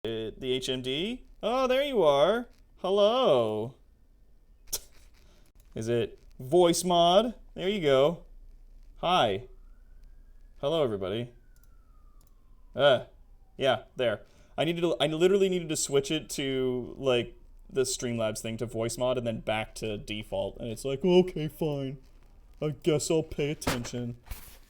The HMD? Oh, there you are. Hello. Is it voice mod? There you go. Hi. Hello, everybody. Yeah, there. I literally needed to switch it to, like, the Streamlabs thing to voice mod and then back to default. And it's like, okay, fine. I guess I'll pay attention.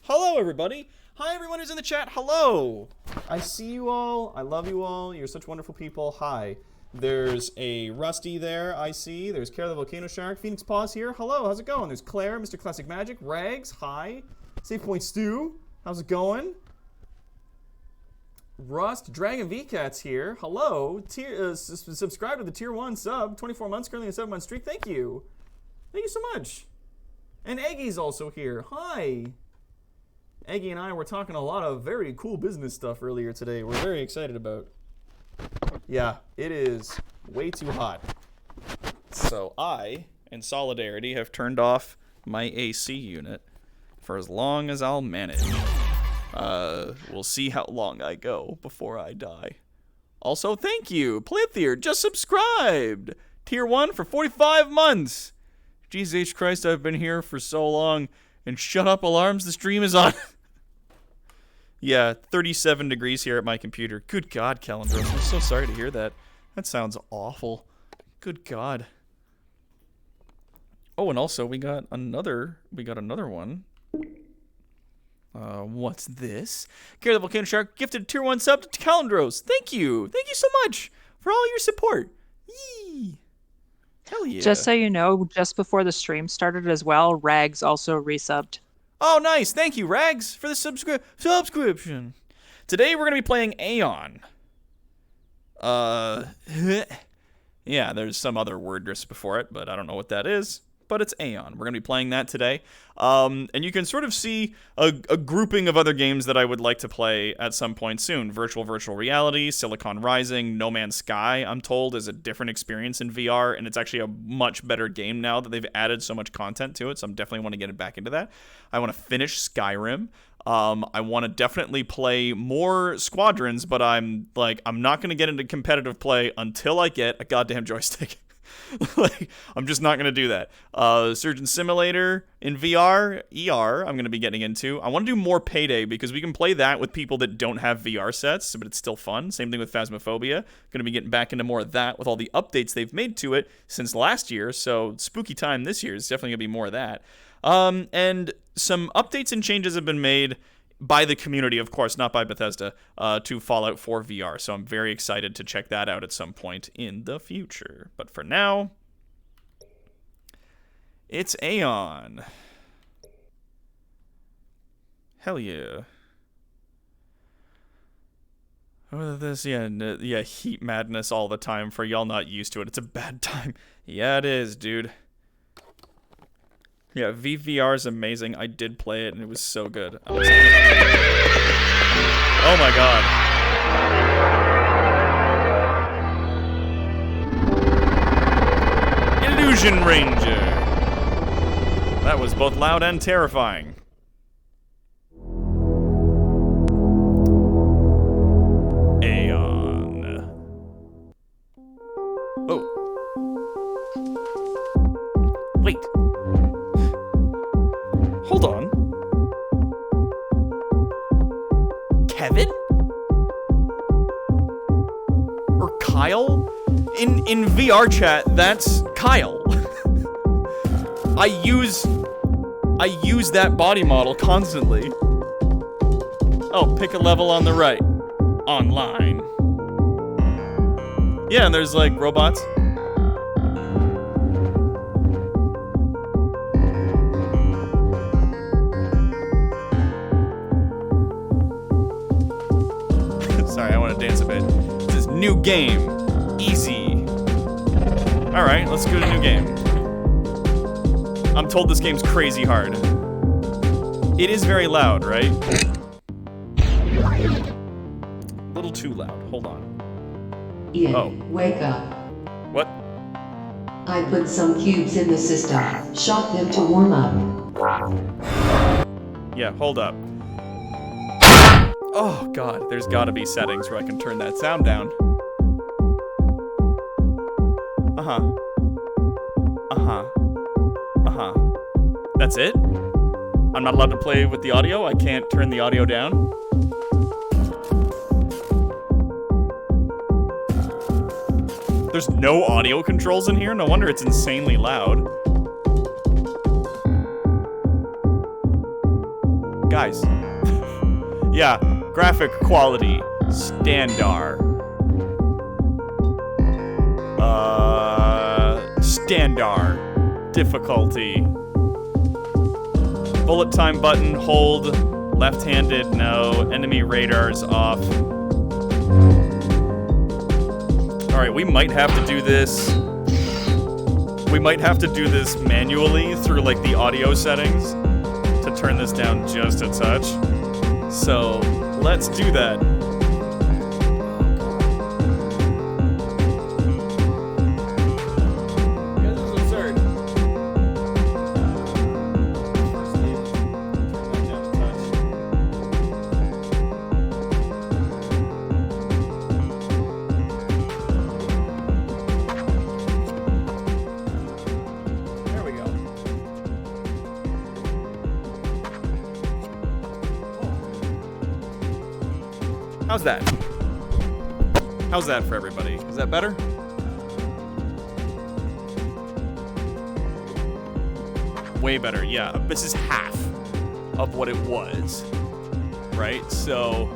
Hello, everybody. Hi, everyone who's in the chat. Hello. I see you all. I love you all. You're such wonderful people. Hi. There's a Rusty there, I see. There's Kara the Volcano Shark. Phoenix Paws here. Hello, how's it going? There's Claire, Mr. Classic Magic. Rags, hi. Save Point Stew. How's it going? Rust, Dragon VCats here. Hello. Subscribe to the Tier 1 sub. 24 months, currently a 7-month streak. Thank you. Thank you so much. And Eggy's also here. Hi. Eggy and I were talking a lot of very cool business stuff earlier today. We're very excited about. Yeah, it is way too hot. So I, in solidarity, have turned off my AC unit for as long as I'll manage. We'll see how long I go before I die. Also, thank you. Plithier just subscribed. Tier 1 for 45 months. Jesus Christ, I've been here for so long. And shut up, alarms, the stream is on. Yeah, 37 degrees here at my computer. Good God, Calendros, I'm so sorry to hear that. That sounds awful. Good God. Oh, and also we got another one. What's this? Kara the Volcano Shark gifted Tier 1 sub to Calendros. Thank you. Thank you so much for all your support. Yee. Hell yeah. Just so you know, just before the stream started as well, Rags also resubbed. Oh, nice. Thank you, Rags, for the subscription. Today we're going to be playing Aeon. Yeah, there's some other word just before it, but I don't know what that is. But it's Aeon. We're going to be playing that today. And you can sort of see a grouping of other games that I would like to play at some point soon. Virtual Reality, Silicon Rising, No Man's Sky, I'm told, is a different experience in VR, and it's actually a much better game now that they've added so much content to it, so I definitely want to get it back into that. I want to finish Skyrim. I want to definitely play more Squadrons, but I'm not going to get into competitive play until I get a goddamn joystick. Like, I'm just not going to do that. Surgeon Simulator in VR, ER, I'm going to be getting into. I want to do more Payday because we can play that with people that don't have VR sets, but it's still fun. Same thing with Phasmophobia. Going to be getting back into more of that with all the updates they've made to it since last year, so spooky time this year is definitely going to be more of that. And some updates and changes have been made by the community, of course, not by Bethesda, to Fallout 4 VR. So I'm very excited to check that out at some point in the future. But for now, it's Aeon. Hell yeah. Oh, this, yeah, heat madness all the time. For y'all not used to it, it's a bad time. Yeah, it is, dude. Yeah, VVR is amazing. I did play it, and it was so good. Oh my god. Illusion Ranger. That was both loud and terrifying. Aeon. Oh. Wait. Hold on. Kevin? Or Kyle? In VR chat, that's Kyle. I use that body model constantly. Oh, pick a level on the right. Online. Yeah, and there's like robots. Sorry, I want to dance a bit. This is new game. Easy. Alright, let's go to new game. I'm told this game's crazy hard. It is very loud, right? A little too loud. Hold on. Ian, wake up. What? I put some cubes in the system. Shot them to warm up. Yeah, hold up. Oh god, there's gotta be settings where I can turn that sound down. Uh-huh. Uh-huh. Uh-huh. That's it? I'm not allowed to play with the audio? I can't turn the audio down? There's no audio controls in here? No wonder it's insanely loud. Guys. Yeah, graphic quality. Standard. Standard. Difficulty. Bullet time button, hold. Left-handed, no. Enemy radars off. Alright, we might have to do this. We might have to do this manually through, like, the audio settings to turn this down just a touch. So, let's do that. This is absurd. Firstly, turn that down a touch. There we go. How's that? How's that for everybody? Is that better? Way better, yeah. This is half of what it was, right? So,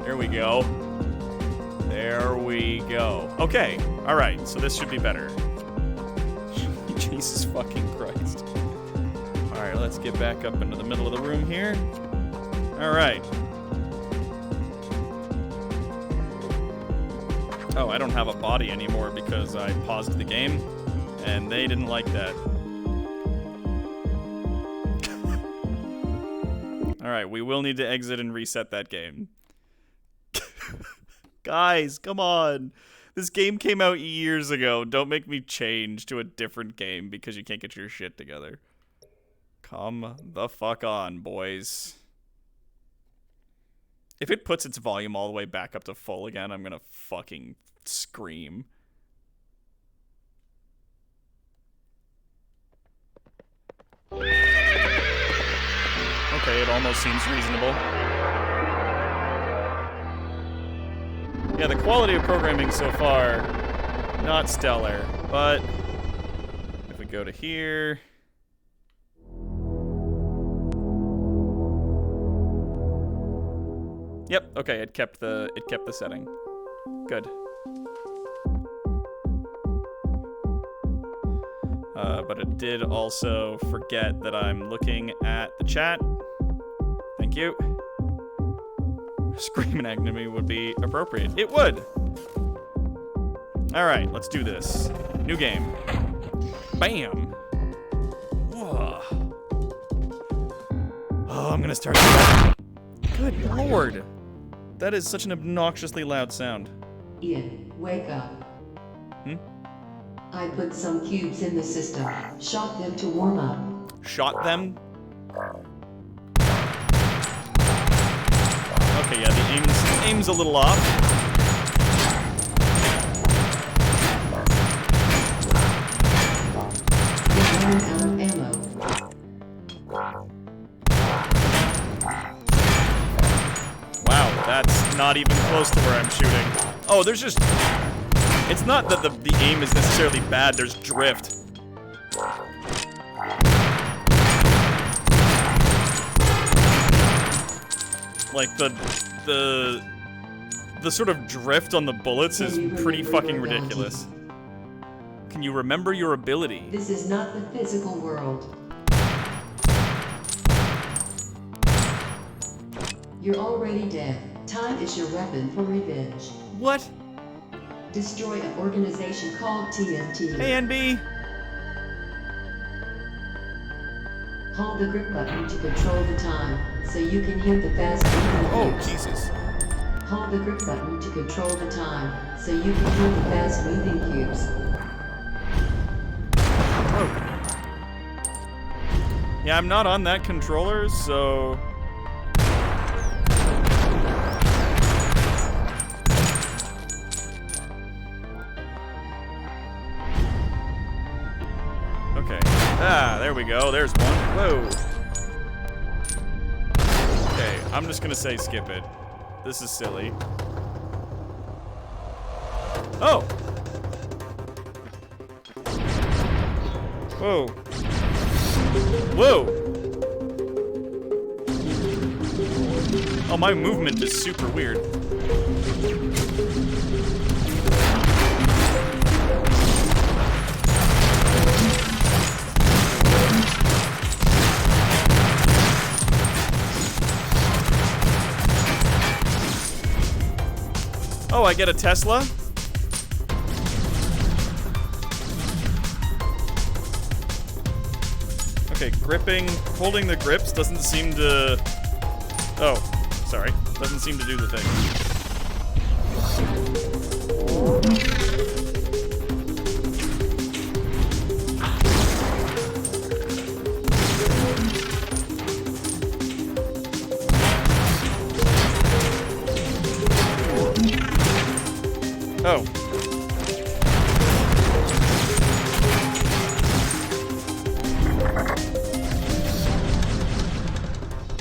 there we go. There we go. Okay, all right, so this should be better. Jesus fucking Christ. All right, let's get back up into the middle of the room here. All right. Oh, I don't have a body anymore because I paused the game, and they didn't like that. Alright, we will need to exit and reset that game. Guys, come on. This game came out years ago. Don't make me change to a different game because you can't get your shit together. Come the fuck on, boys. If it puts its volume all the way back up to full again, I'm gonna fucking scream. Okay, it almost seems reasonable. Yeah, the quality of programming so far, not stellar, but if we go to here... Yep, okay, it kept the setting. Good. But it did also forget that I'm looking at the chat. Thank you. Screaming agony would be appropriate. It would! Alright, let's do this. New game. Bam! Whoa. Oh, I'm gonna start. Good lord! That is such an obnoxiously loud sound. Ian, wake up. Hmm? I put some cubes in the system. Shot them to warm up. Shot them? Okay, yeah, the aim's a little off. We're running out of ammo. Wow, that's not even close to where I'm shooting. Oh, there's just... It's not that the aim is necessarily bad, there's drift. Like, the sort of drift on the bullets is pretty fucking ridiculous. Can you remember your ability? This is not the physical world. You're already dead. Time is your weapon for revenge. What? Destroy an organization called TNT. A and B? Hold the grip button to control the time, so you can hit the fast moving Oh, cubes. Jesus. Hold the grip button to control the time, so you can hit the fast moving cubes. Oh. Yeah, I'm not on that controller, so... Okay. Ah, there we go. There's one. Whoa. Okay, I'm just gonna say skip it. This is silly. Oh! Whoa. Whoa! Oh, my movement is super weird. Oh, I get a Tesla? Okay, gripping, holding the grips doesn't seem to... Oh, sorry. Doesn't seem to do the thing. Oh.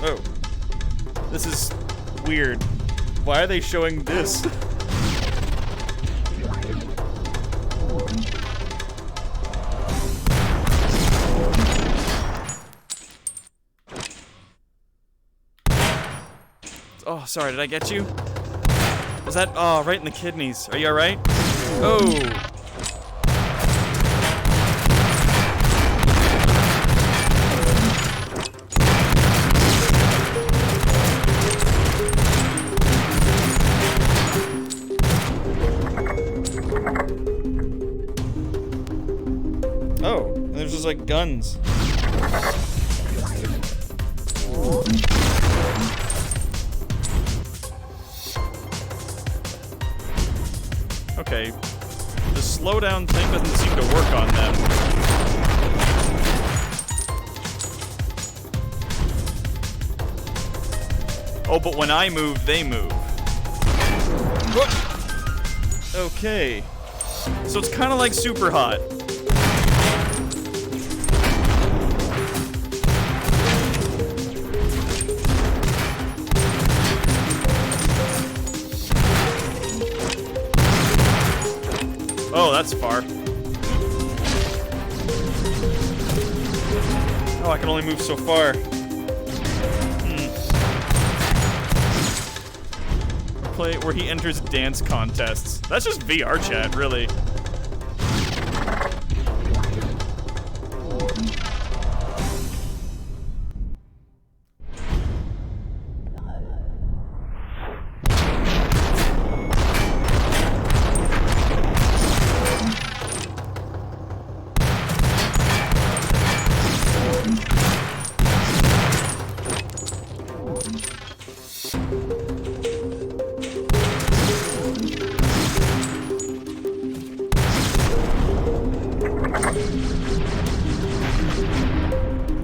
Oh. This is weird. Why are they showing this? Oh, sorry, did I get you? Was that, oh, right in the kidneys. Are you alright? Oh. Oh, and there's just like guns. Okay, the slowdown thing doesn't seem to work on them. Oh, but when I move, they move. Whoop. Okay, so it's kind of like Super Hot. Oh, that's far. Oh, I can only move so far. Play where he enters dance contests. That's just VR chat, really.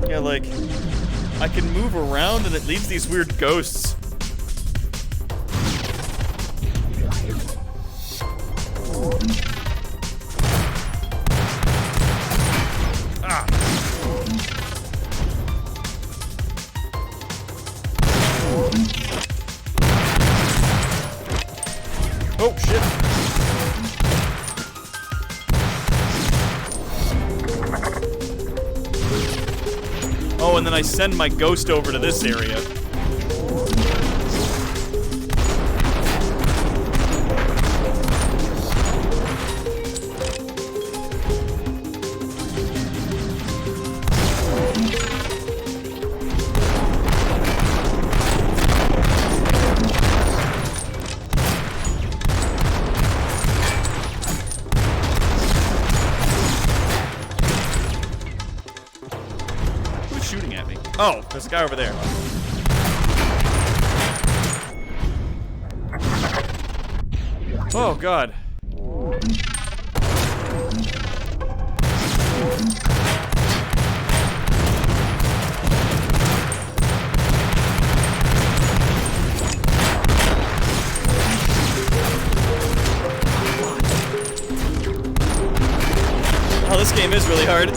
Yeah, like, I can move around and it leaves these weird ghosts. Ah. Oh, shit. Oh, and then I send my ghost over to this area. Shooting at me. Oh, there's a guy over there. Oh, God. Oh, this game is really hard.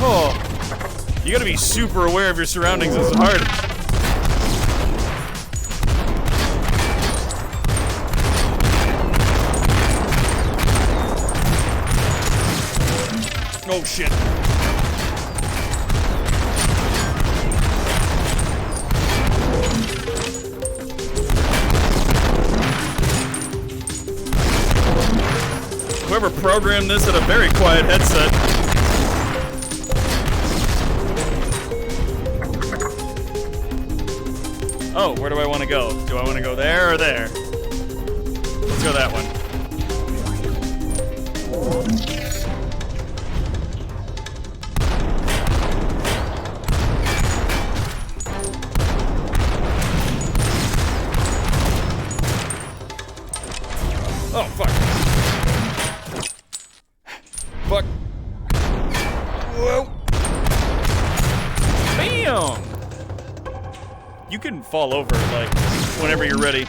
Oh, you gotta be super aware of your surroundings. This is hard. Oh shit. Whoever programmed this had a very quiet headset. Oh, where do I want to go? Do I want to go there or there? Let's go that one. Oh, fuck. Fuck. Whoa. Bam! You can fall over, like, whenever you're ready.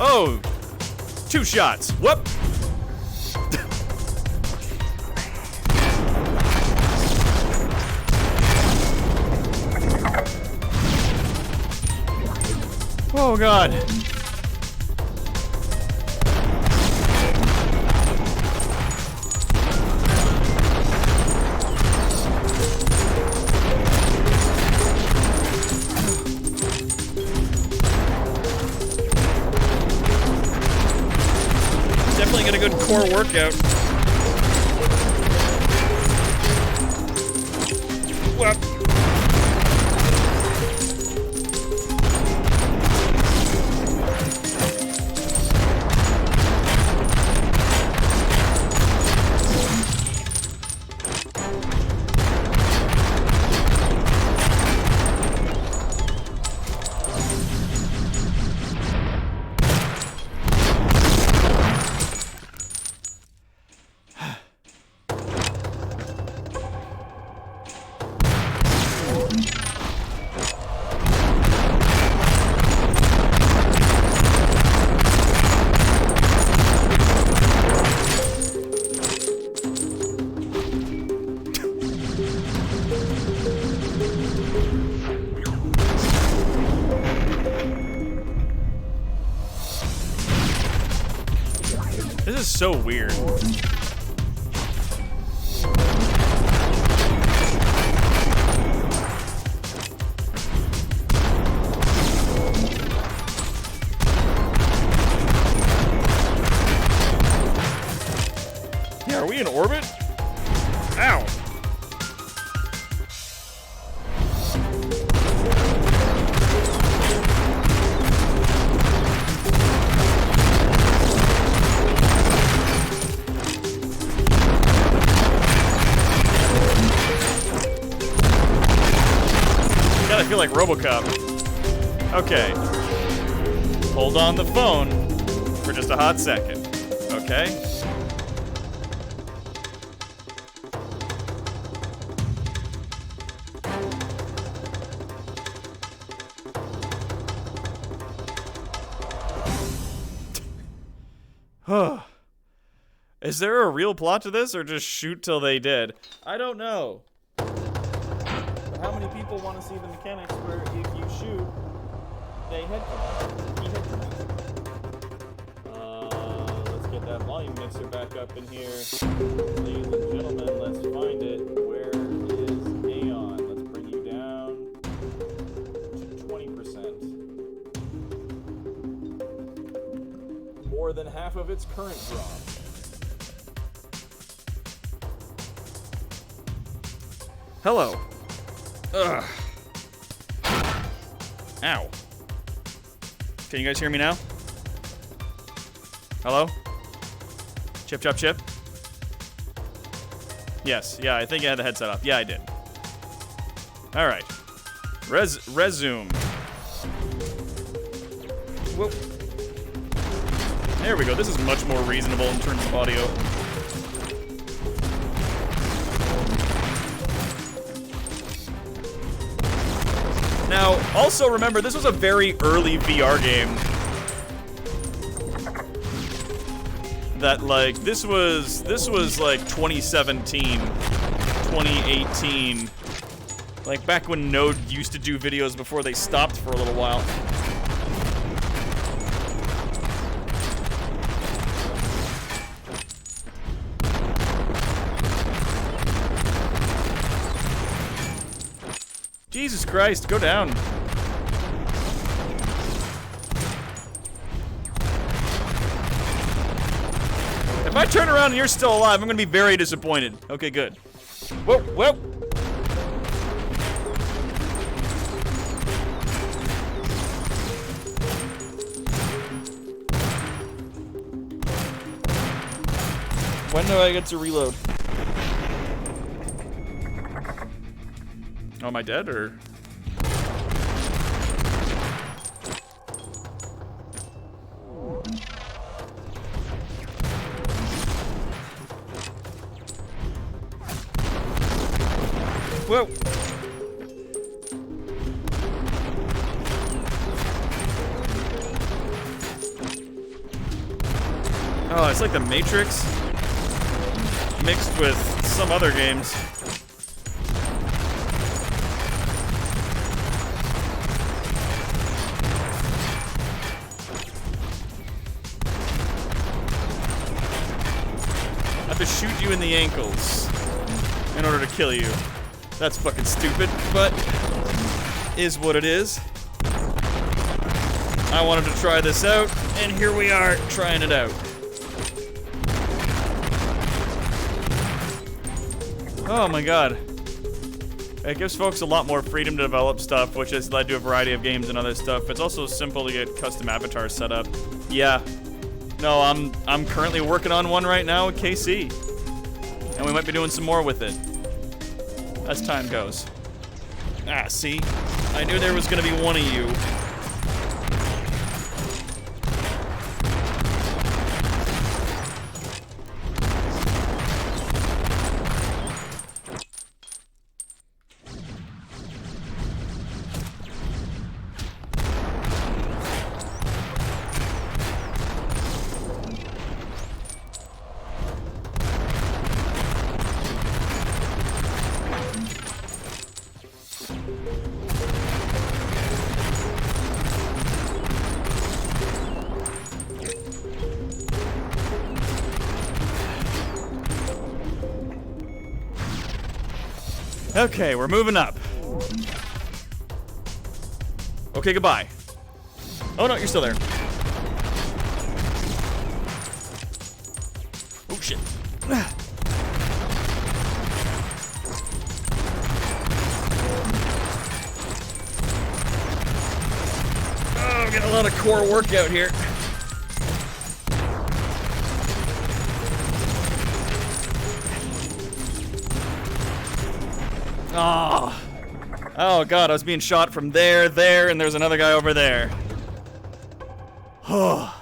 Oh, 2 shots. Whoop. Oh, God. Definitely get a good core workout. Whoop. This is so weird. Yeah, are we in orbit? Ow. I feel like RoboCop. Okay. Hold on the phone for just a hot second. Okay? Is there a real plot to this, or just shoot till they did? I don't know. How many people want to see the mechanics where if you shoot, they let's get that volume mixer back up in here. Ladies and gentlemen, let's find it. Where is Aeon? Let's bring you down to 20%. More than half of its current drop. Hello. Ugh. Ow. Can you guys hear me now? Hello? Chip, chop, chip. Yes, yeah, I think I had the headset up. Yeah, I did. Alright. Resume. Whoa. There we go. This is much more reasonable in terms of audio. Now, also remember, this was a very early VR game. That, like, this was like 2017, 2018. Like, back when Node used to do videos before they stopped for a little while. Jesus Christ, go down. If I turn around and you're still alive, I'm gonna be very disappointed. Okay, good. Whoa, whoa. When do I get to reload? Oh, am I dead, or? Whoa! Oh, it's like the Matrix mixed with some other games. I have to shoot you in the ankles in order to kill you. That's fucking stupid, but is what it is. I wanted to try this out, and here we are trying it out. Oh my god. It gives folks a lot more freedom to develop stuff, which has led to a variety of games and other stuff. It's also simple to get custom avatars set up. Yeah. No, I'm currently working on one right now with KC. And we might be doing some more with it as time goes. Ah, see? I knew there was gonna be one of you. Okay, we're moving up. Okay, goodbye. Oh no, you're still there. Oh shit. Oh, I'm getting a lot of core workout here. Oh. Oh god, I was being shot from there, and there's another guy over there. Oh.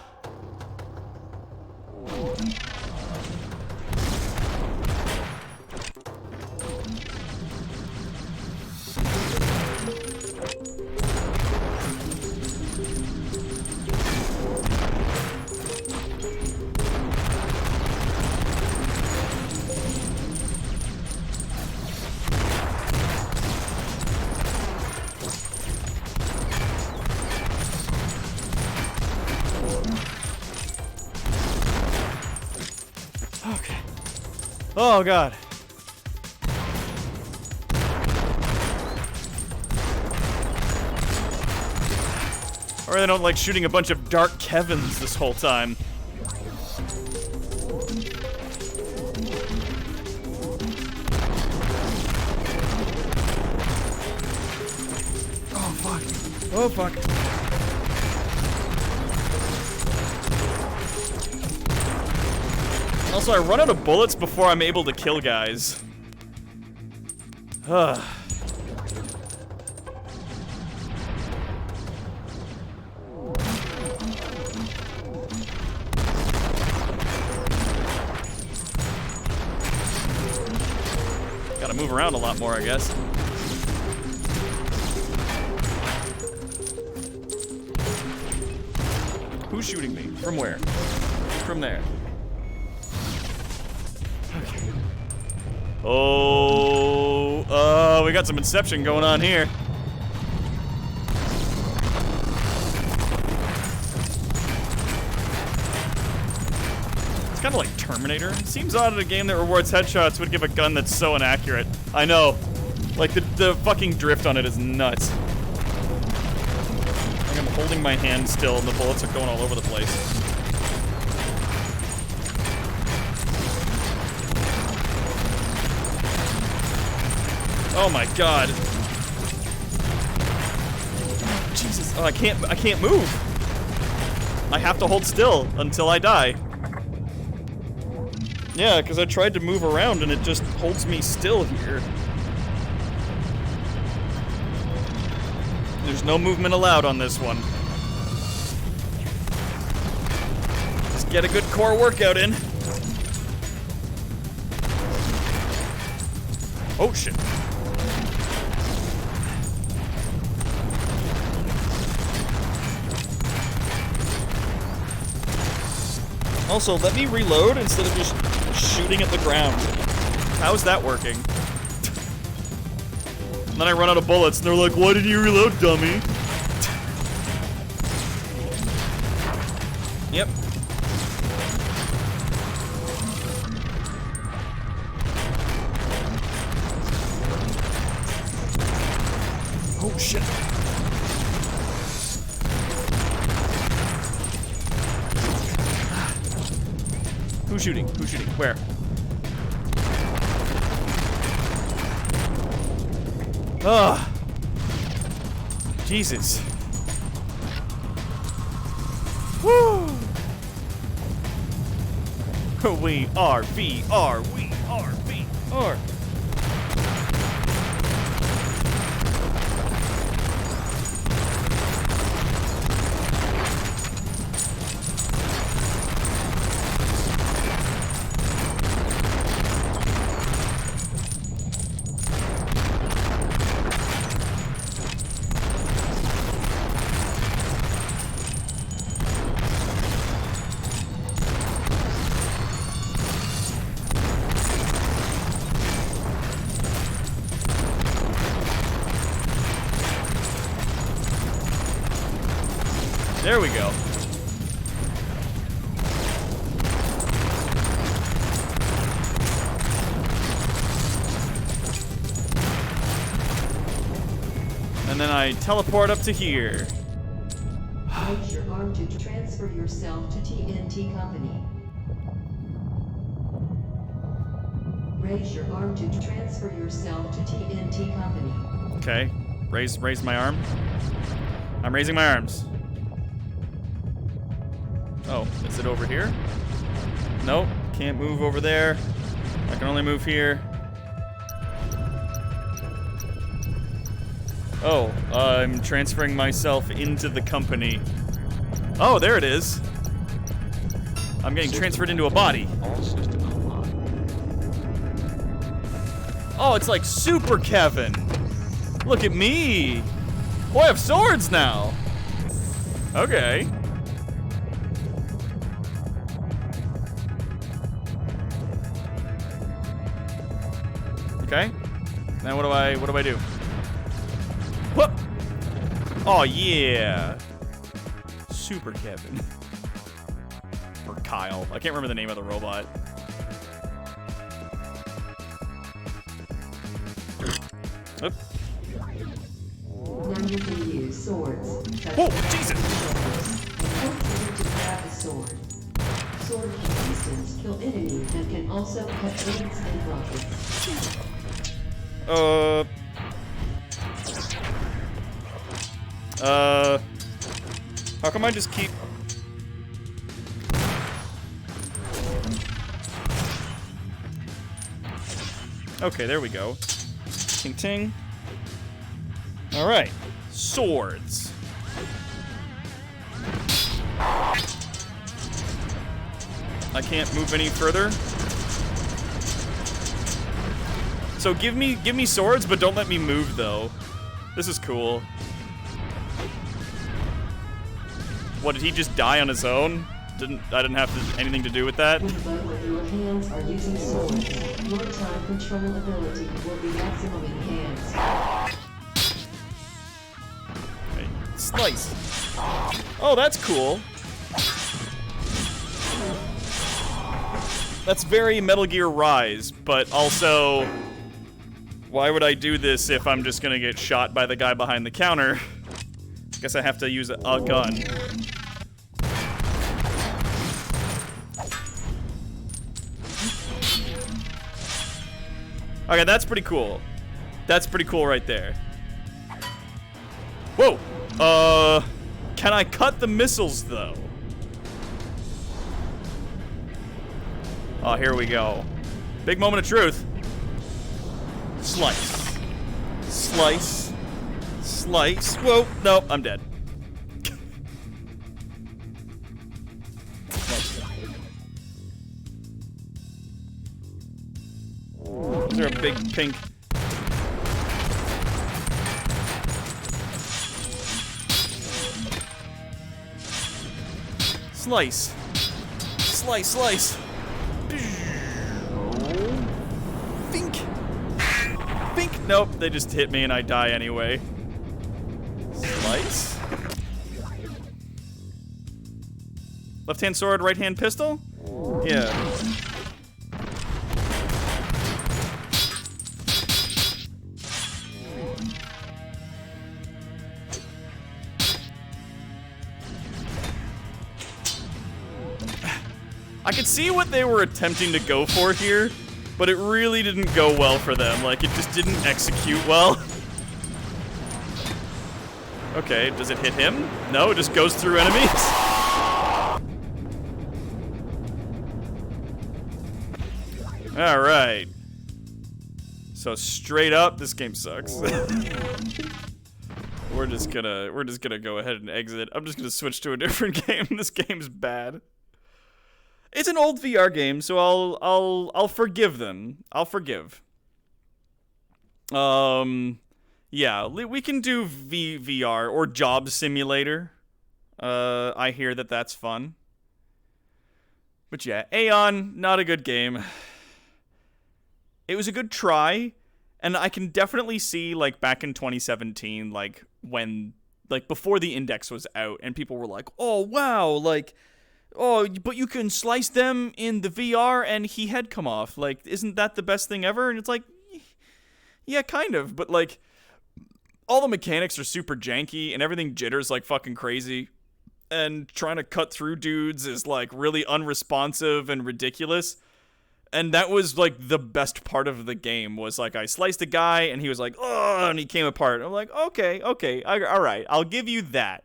Okay. Oh god. I really don't like shooting a bunch of dark Kevins this whole time. Oh fuck. Oh fuck. Also, I run out of bullets before I'm able to kill guys. Ugh. Gotta move around a lot more, I guess. Who's shooting me? From where? From there. Okay. Oh, we got some Inception going on here. It's kind of like Terminator. It seems odd that a game that rewards headshots would give a gun that's so inaccurate. I know. Like, the fucking drift on it is nuts. Like, I'm holding my hand still and the bullets are going all over the place. Oh my god. Jesus. Oh, I can't move. I have to hold still until I die. Yeah, because I tried to move around and it just holds me still here. There's no movement allowed on this one. Just get a good core workout in. Oh shit. Also, let me reload instead of just shooting at the ground. How's that working? And then I run out of bullets, and they're like, why didn't you reload, dummy? Yep. Oh, shit. Who's shooting? Who's shooting? Where? Ugh. Jesus. Woo! We are VR. We are VR. There we go. And then I teleport up to here. Raise your arm to transfer yourself to TNT Company. Raise your arm to transfer yourself to TNT Company. Okay. Raise my arm. I'm raising my arms. Oh, is it over here? Nope, can't move over there. I can only move here. Oh, I'm transferring myself into the company. Oh, there it is. I'm getting transferred into a body. Oh, it's like Super Kevin. Look at me. Boy, I have swords now. Okay. Okay. Now what do I do? Whoop! Oh yeah. Super Kevin. Or Kyle. I can't remember the name of the robot. Oop. Now you can use swords. Whoa, Jesus! Don't forget to grab a sword. Sword can distance kill enemies and can also cut bullets and rockets. How come I just keep... Okay, there we go. Ting ting. All right, swords. I can't move any further. So give me swords, but don't let me move though. This is cool. What, did he just die on his own? I didn't have anything to do with that. With both of your hands are using swords, your time control ability will be maximum in hands. Okay. Slice. Oh, that's cool. That's very Metal Gear Rise, but also, why would I do this if I'm just gonna get shot by the guy behind the counter? Guess I have to use a gun. Okay, that's pretty cool. That's pretty cool right there. Whoa! Can I cut the missiles, though? Oh, here we go. Big moment of truth. Slice. Slice. Slice. Whoa, no, I'm dead. Is there a big pink... Slice. Slice, slice. Fink. Fink. Nope, they just hit me and I die anyway. Slice. Left-hand sword, right-hand pistol? Yeah. I could see what they were attempting to go for here, but it really didn't go well for them. Like, it just didn't execute well. Okay, does it hit him? No, it just goes through enemies. All right. So straight up, this game sucks. We're just gonna go ahead and exit. I'm just gonna switch to a different game. This game's bad. It's an old VR game, so I'll forgive them. I'll forgive. Yeah, we can do VR or Job Simulator. I hear that that's fun. But yeah, Aeon, not a good game. It was a good try, and I can definitely see, like, back in 2017, like, when, like, before the Index was out, and people were like, oh, wow, like... Oh, but you can slice them in the VR and he head come off. Like, isn't that the best thing ever? And it's like, yeah, kind of. But, like, all the mechanics are super janky and everything jitters like fucking crazy. And trying to cut through dudes is, like, really unresponsive and ridiculous. And that was, like, the best part of the game was, like, I sliced a guy and he was like, oh, and he came apart. I'm like, okay, all right, I'll give you that.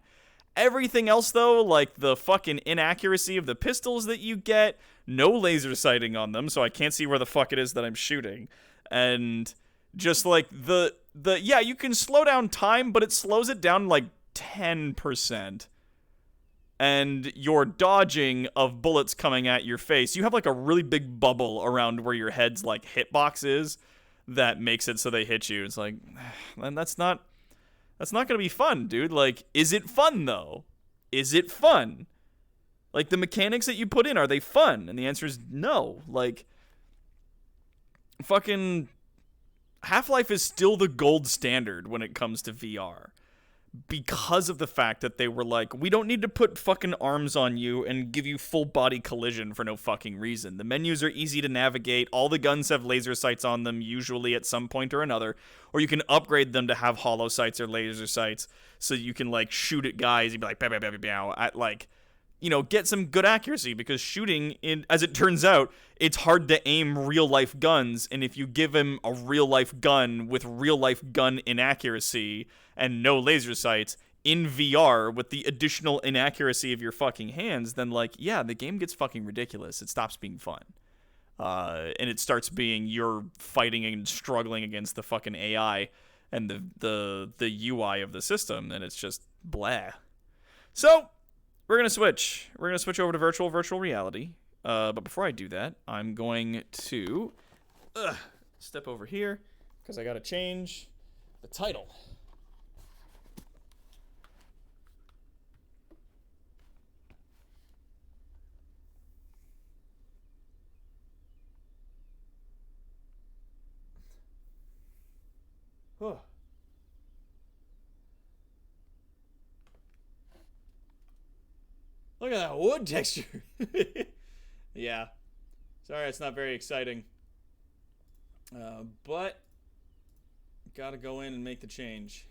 Everything else, though, like the fucking inaccuracy of the pistols that you get, no laser sighting on them, so I can't see where the fuck it is that I'm shooting. And just like yeah, you can slow down time, but it slows it down like 10%. And your dodging of bullets coming at your face, you have like a really big bubble around where your head's like hitbox is that makes it so they hit you. It's like, man, that's not gonna be fun, dude. Like, is it fun, though? Is it fun? Like, the mechanics that you put in, are they fun? And the answer is no. Like, fucking Half-Life is still the gold standard when it comes to VR. Because of the fact that they were like, we don't need to put fucking arms on you and give you full body collision for no fucking reason. The menus are easy to navigate. All the guns have laser sights on them, usually at some point or another. Or you can upgrade them to have hollow sights or laser sights so you can, like, shoot at guys and be like, bow, bow, bow, bow, bow, at, like, you know, get some good accuracy, because shooting, as it turns out, it's hard to aim real-life guns, and if you give him a real-life gun with real-life gun inaccuracy and no laser sights in VR with the additional inaccuracy of your fucking hands, then, like, yeah, the game gets fucking ridiculous. It stops being fun. And it starts being you're fighting and struggling against the fucking AI and the UI of the system, and it's just blah. So we're gonna switch. We're gonna switch over to virtual reality. But before I do that, I'm going to step over here because I gotta change the title. Huh. Look at that wood texture. Yeah. Sorry, it's not very exciting. But gotta go in and make the change.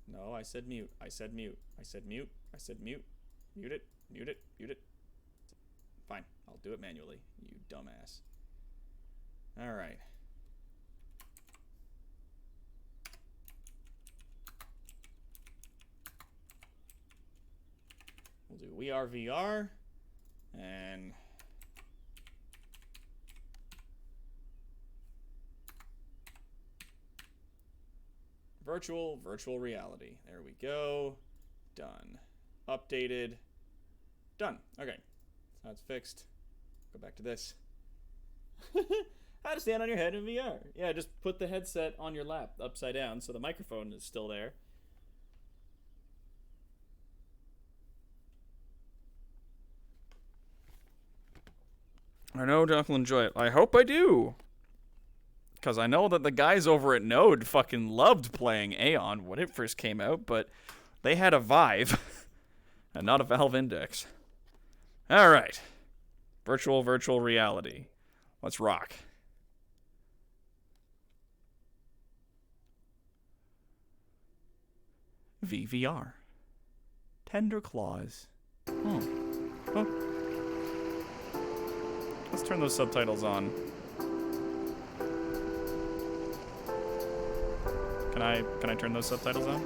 No, I said mute. I said mute. I said mute. I said mute. Mute it. Mute it. Mute it. Fine. I'll do it manually. You dumbass. All right. We'll do We Are VR and virtual reality. There we go. Done. Updated. Done. Okay. So that's fixed. Go back to this. How to stand on your head in VR. Yeah, just put the headset on your lap upside down so the microphone is still there. I know Doc will enjoy it. I hope I do. Because I know that the guys over at Node fucking loved playing Aeon when it first came out, but they had a Vive and not a Valve Index. Alright. Virtual reality. Let's rock. VVR. Tender Claws. Oh. Let's turn those subtitles on. Can I turn those subtitles on?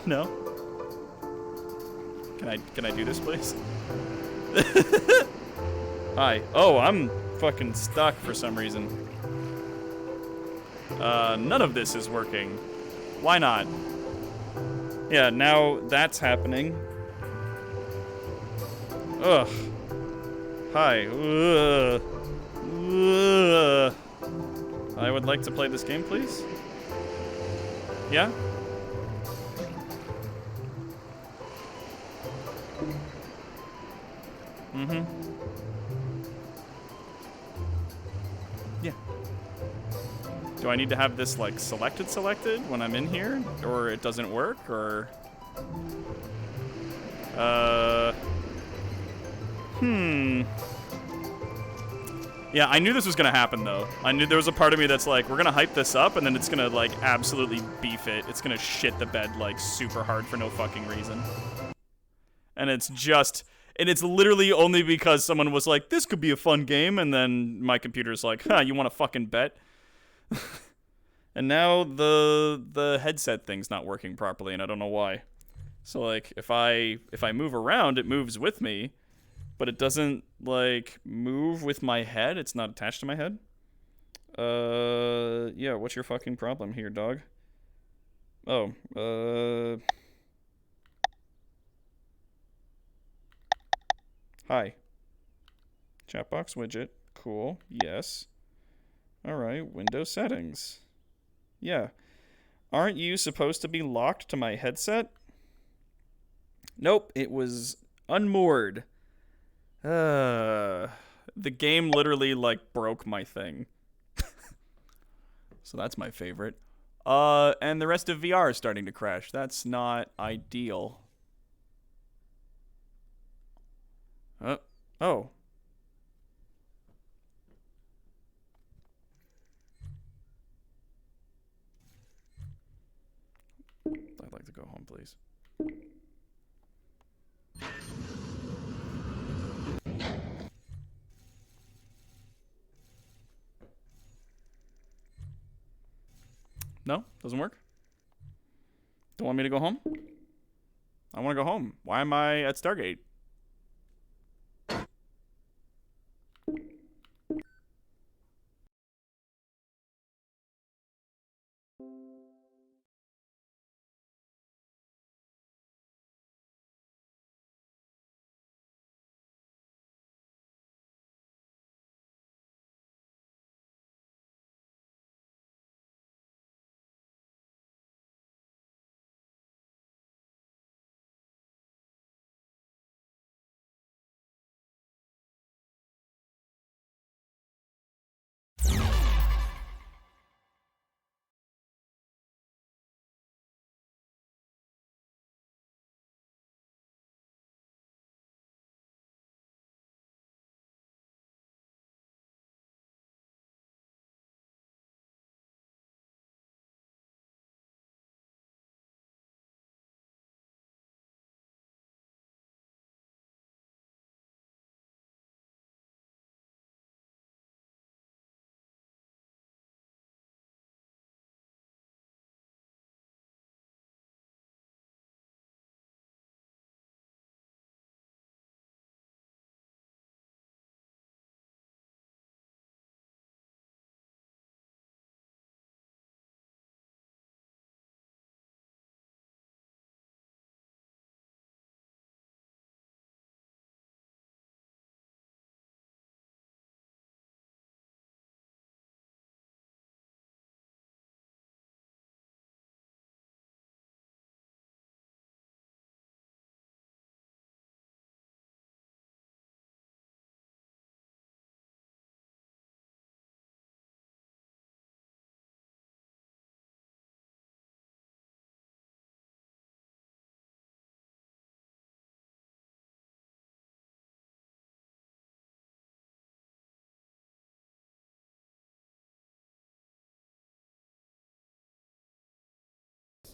No? Can I do this, please? Hi. Oh, I'm fucking stuck for some reason. None of this is working. Why not? Yeah, now that's happening. Ugh. Hi. Ugh. Ugh. I would like to play this game, please. Yeah? Mm-hmm. Yeah. Do I need to have this, like, selected when I'm in here? Or it doesn't work? Or... Yeah, I knew this was gonna happen, though. I knew there was a part of me that's like, we're gonna hype this up, and then it's gonna, like, absolutely beef it. It's gonna shit the bed, like, super hard for no fucking reason. And it's just... And it's literally only because someone was like, this could be a fun game, and then my computer's like, huh, you want to fucking bet? And now the headset thing's not working properly, and I don't know why. So, like, if I move around, it moves with me, but it doesn't, like, move with my head. It's not attached to my head. Yeah, what's your fucking problem here, dog? Oh, Hi. Chatbox widget. Cool. Yes. Alright, Windows settings. Yeah. Aren't you supposed to be locked to my headset? Nope, it was unmoored. The game literally, like, broke my thing. So that's my favorite. And the rest of VR is starting to crash. That's not ideal. Oh. I'd like to go home, please. No? Doesn't work? Don't want me to go home? I want to go home. Why am I at Stargate?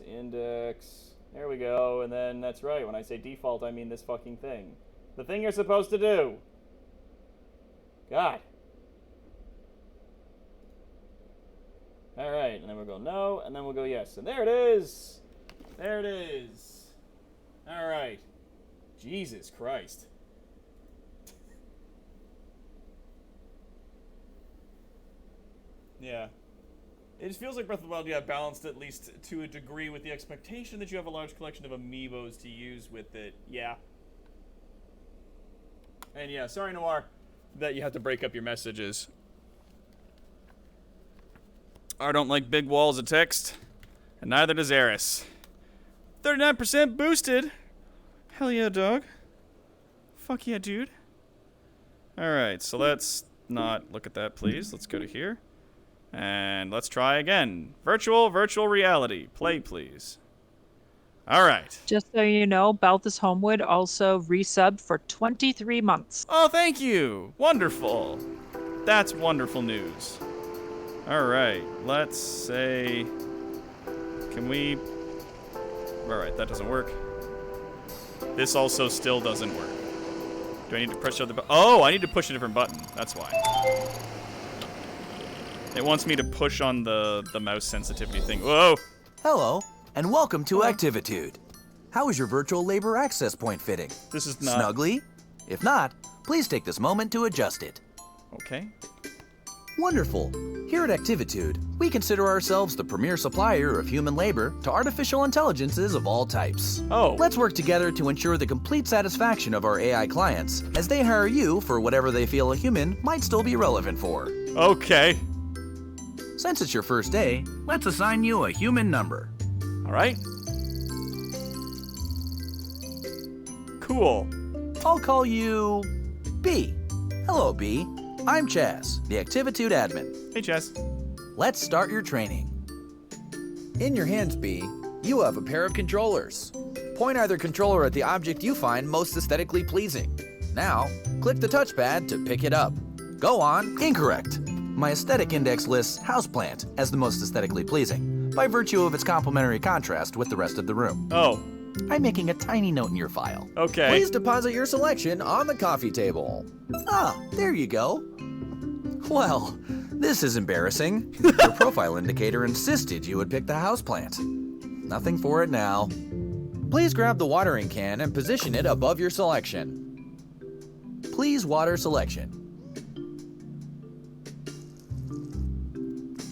Index. There we go. And then that's right. When I say default, I mean this fucking thing. The thing you're supposed to do. God. All right. And then we'll go no. And then we'll go yes. And there it is. There it is. All right. Jesus Christ. Yeah. It just feels like Breath of the Wild, balanced at least to a degree with the expectation that you have a large collection of amiibos to use with it. Yeah. And yeah, sorry, Noir, that you have to break up your messages. I don't like big walls of text, and neither does Eris. 39% boosted. Hell yeah, dog. Fuck yeah, dude. Alright, so let's not look at that, please. Let's go to here. And let's try again. Virtual reality. Play, please. Alright. Just so you know, Balthus Homewood also resubbed for 23 months. Oh, thank you. Wonderful. That's wonderful news. Alright, let's say... Can we... Alright, that doesn't work. This also still doesn't work. Do I need to push the other button? Oh, I need to push a different button. That's why. It wants me to push on the mouse sensitivity thing. Whoa! Hello, and welcome to Activitude. How is your virtual labor access point fitting? This is not... Snugly? If not, please take this moment to adjust it. Okay. Wonderful. Here at Activitude, we consider ourselves the premier supplier of human labor to artificial intelligences of all types. Oh. Let's work together to ensure the complete satisfaction of our AI clients as they hire you for whatever they feel a human might still be relevant for. Okay. Since it's your first day, let's assign you a human number. Alright. Cool. I'll call you B. Hello, B. I'm Chaz, the Activitude admin. Hey, Chess. Let's start your training. In your hands, B, you have a pair of controllers. Point either controller at the object you find most aesthetically pleasing. Now, click the touchpad to pick it up. Go on. Incorrect. My aesthetic index lists houseplant as the most aesthetically pleasing, by virtue of its complementary contrast with the rest of the room. Oh. I'm making a tiny note in your file. Okay. Please deposit your selection on the coffee table. Ah, there you go. Well, this is embarrassing. Your profile indicator insisted you would pick the houseplant. Nothing for it now. Please grab the watering can and position it above your selection. Please water selection.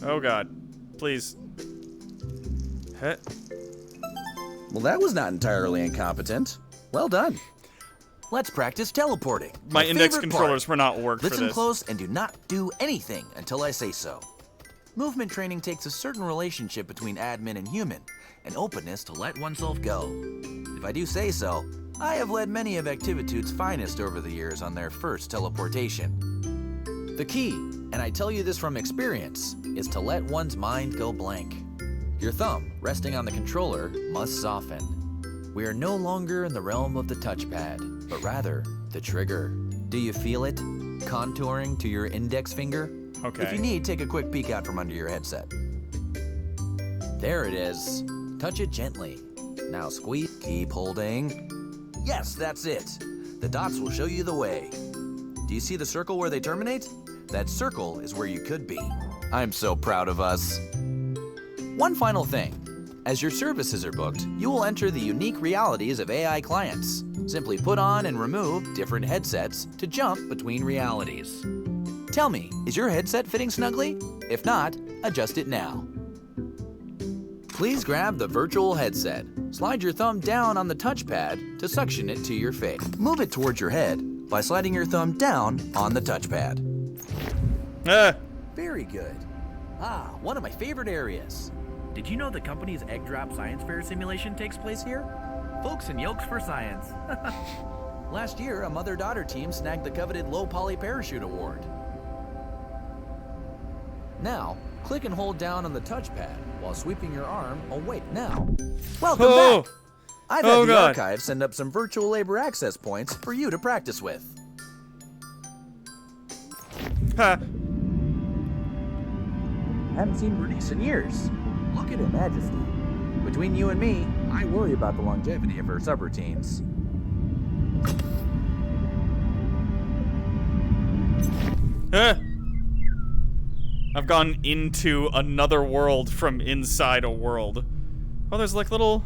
Oh, God. Please. Heh. Well, that was not entirely incompetent. Well done. Let's practice teleporting. My index favorite controllers part. were not work for Listen this. close and do not do anything until I say so. Movement training takes a certain relationship between admin and human, an openness to let oneself go. If I do say so, I have led many of Activitude's finest over the years on their first teleportation. The key, and I tell you this from experience, is to let one's mind go blank. Your thumb, resting on the controller, must soften. We are no longer in the realm of the touchpad, but rather the trigger. Do you feel it? Contouring to your index finger? Okay. If you need, take a quick peek out from under your headset. There it is. Touch it gently. Now squeeze, keep holding. Yes, that's it. The dots will show you the way. Do you see the circle where they terminate? That circle is where you could be. I'm so proud of us. One final thing. As your services are booked, you will enter the unique realities of AI clients. Simply put on and remove different headsets to jump between realities. Tell me, is your headset fitting snugly? If not, adjust it now. Please grab the virtual headset. Slide your thumb down on the touchpad to suction it to your face. Move it towards your head by sliding your thumb down on the touchpad. Very good. Ah, one of my favorite areas. Did you know the company's Egg Drop Science Fair simulation takes place here? Folks and yolks for science. Last year, a mother-daughter team snagged the coveted Low Poly Parachute Award. Now, click and hold down on the touchpad while sweeping your arm away. Now, welcome back! I've had the archive send up some virtual labor access points for you to practice with. Ha. Haven't seen Bernice in years. Look at her majesty. But between you and me, I worry about the longevity of her subroutines. Ah! I've gone into another world from inside a world. Oh, there's like little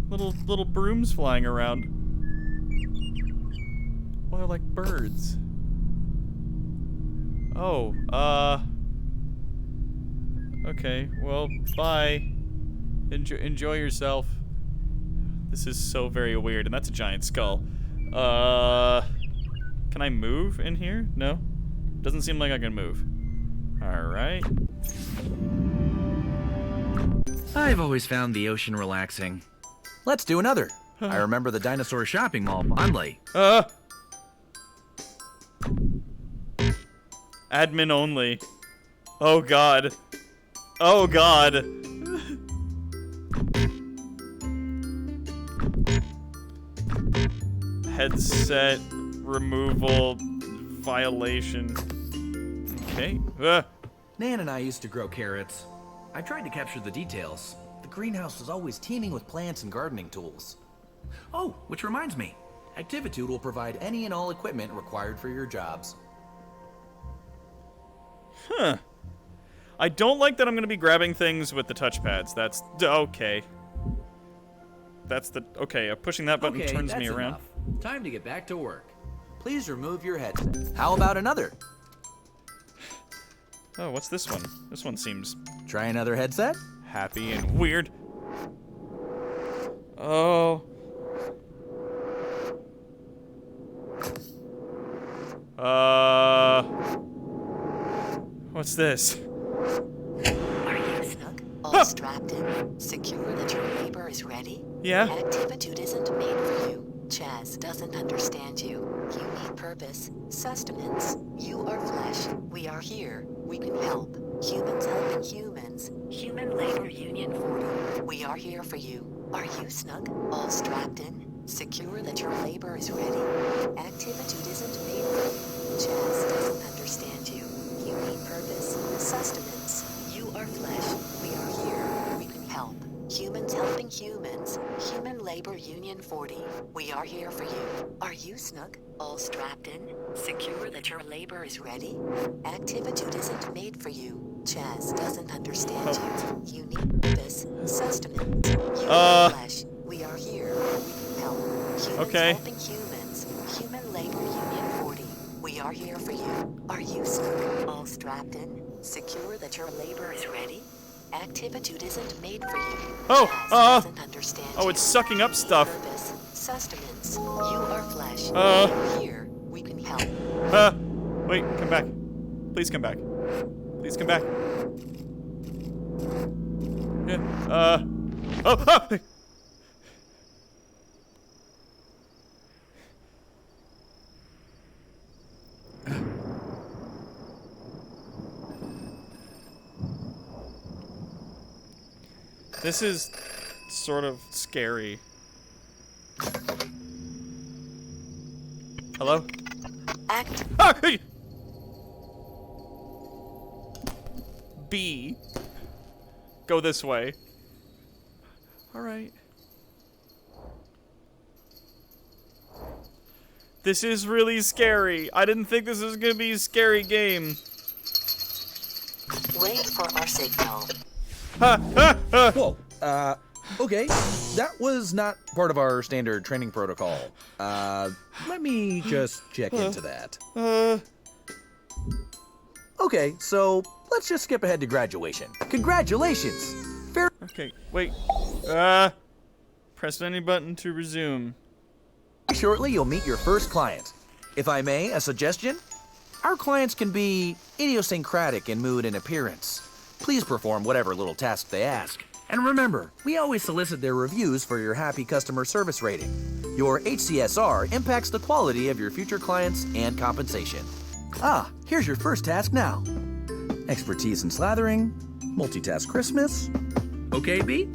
brooms flying around. Well, they're like birds. Oh, okay, well, bye. Enjoy yourself. This is so very weird, and that's a giant skull. Can I move in here? No? Doesn't seem like I can move. Alright. I've always found the ocean relaxing. Let's do another. I remember the dinosaur shopping mall fondly. Admin only. Oh god. Oh god. Headset removal violation. Okay. Nan and I used to grow carrots. I tried to capture the details. The greenhouse was always teeming with plants and gardening tools. Oh, which reminds me. Activitude will provide any and all equipment required for your jobs. Huh. I don't like that I'm going to be grabbing things with the touchpads. That's okay. That's the okay. Pushing that button Okay, turns that's me around. enough. Time to get back to work. Please remove your headset. How about another? Oh, what's this one? This one seems Try another headset? happy and weird. Oh. What's this? Are you snug? All strapped in? Secure that your labor is ready? Yeah. Activitude isn't made for you. Chaz doesn't understand you. You need purpose, sustenance. You are flesh. We are here. We can help. Humans helping humans. Human Labor Union 40. We are here for you. Are you snug? All strapped in? Secure that your labor is ready? Activitude isn't made for you. Chaz doesn't understand you. You need purpose, sustenance. You are flesh. We are here. We can help. Humans helping humans. Human Labor Union 40. We are here for you. Are you snug? All strapped in? Secure that your labor is ready? Activitude isn't made for you. Chaz doesn't understand you. You need purpose, sustenance. You are flesh. We are here. We can help. Humans Okay. helping humans. Human Labor Union 40. We are here for you. Are you snug? All strapped in? Secure that your labor is ready? Activitude isn't made for you. Oh, Chaz doesn't understand oh, you. it's sucking up stuff. Purpose, sustenance. You are flesh. Uh. We're here. We can help. Wait, come back. Please come back. Please come back. Yeah, oh! This is sort of scary. Hello? Act. Ah! Hey! B. Go this way. Alright. This is really scary. I didn't think this was gonna be a scary game. Wait for our signal. Ha! Ha! Ha! Whoa, okay. That was not part of our standard training protocol. Let me just check into that. Okay, so let's just skip ahead to graduation. Congratulations! Very Okay, wait. Press any button to resume. shortly you'll meet your first client. If I may, a suggestion? Our clients can be idiosyncratic in mood and appearance. Please perform whatever little task they ask. And remember, we always solicit their reviews for your happy customer service rating. Your HCSR impacts the quality of your future clients and compensation. Ah, here's your first task now. Expertise in slathering, multitask Christmas. Okay, B?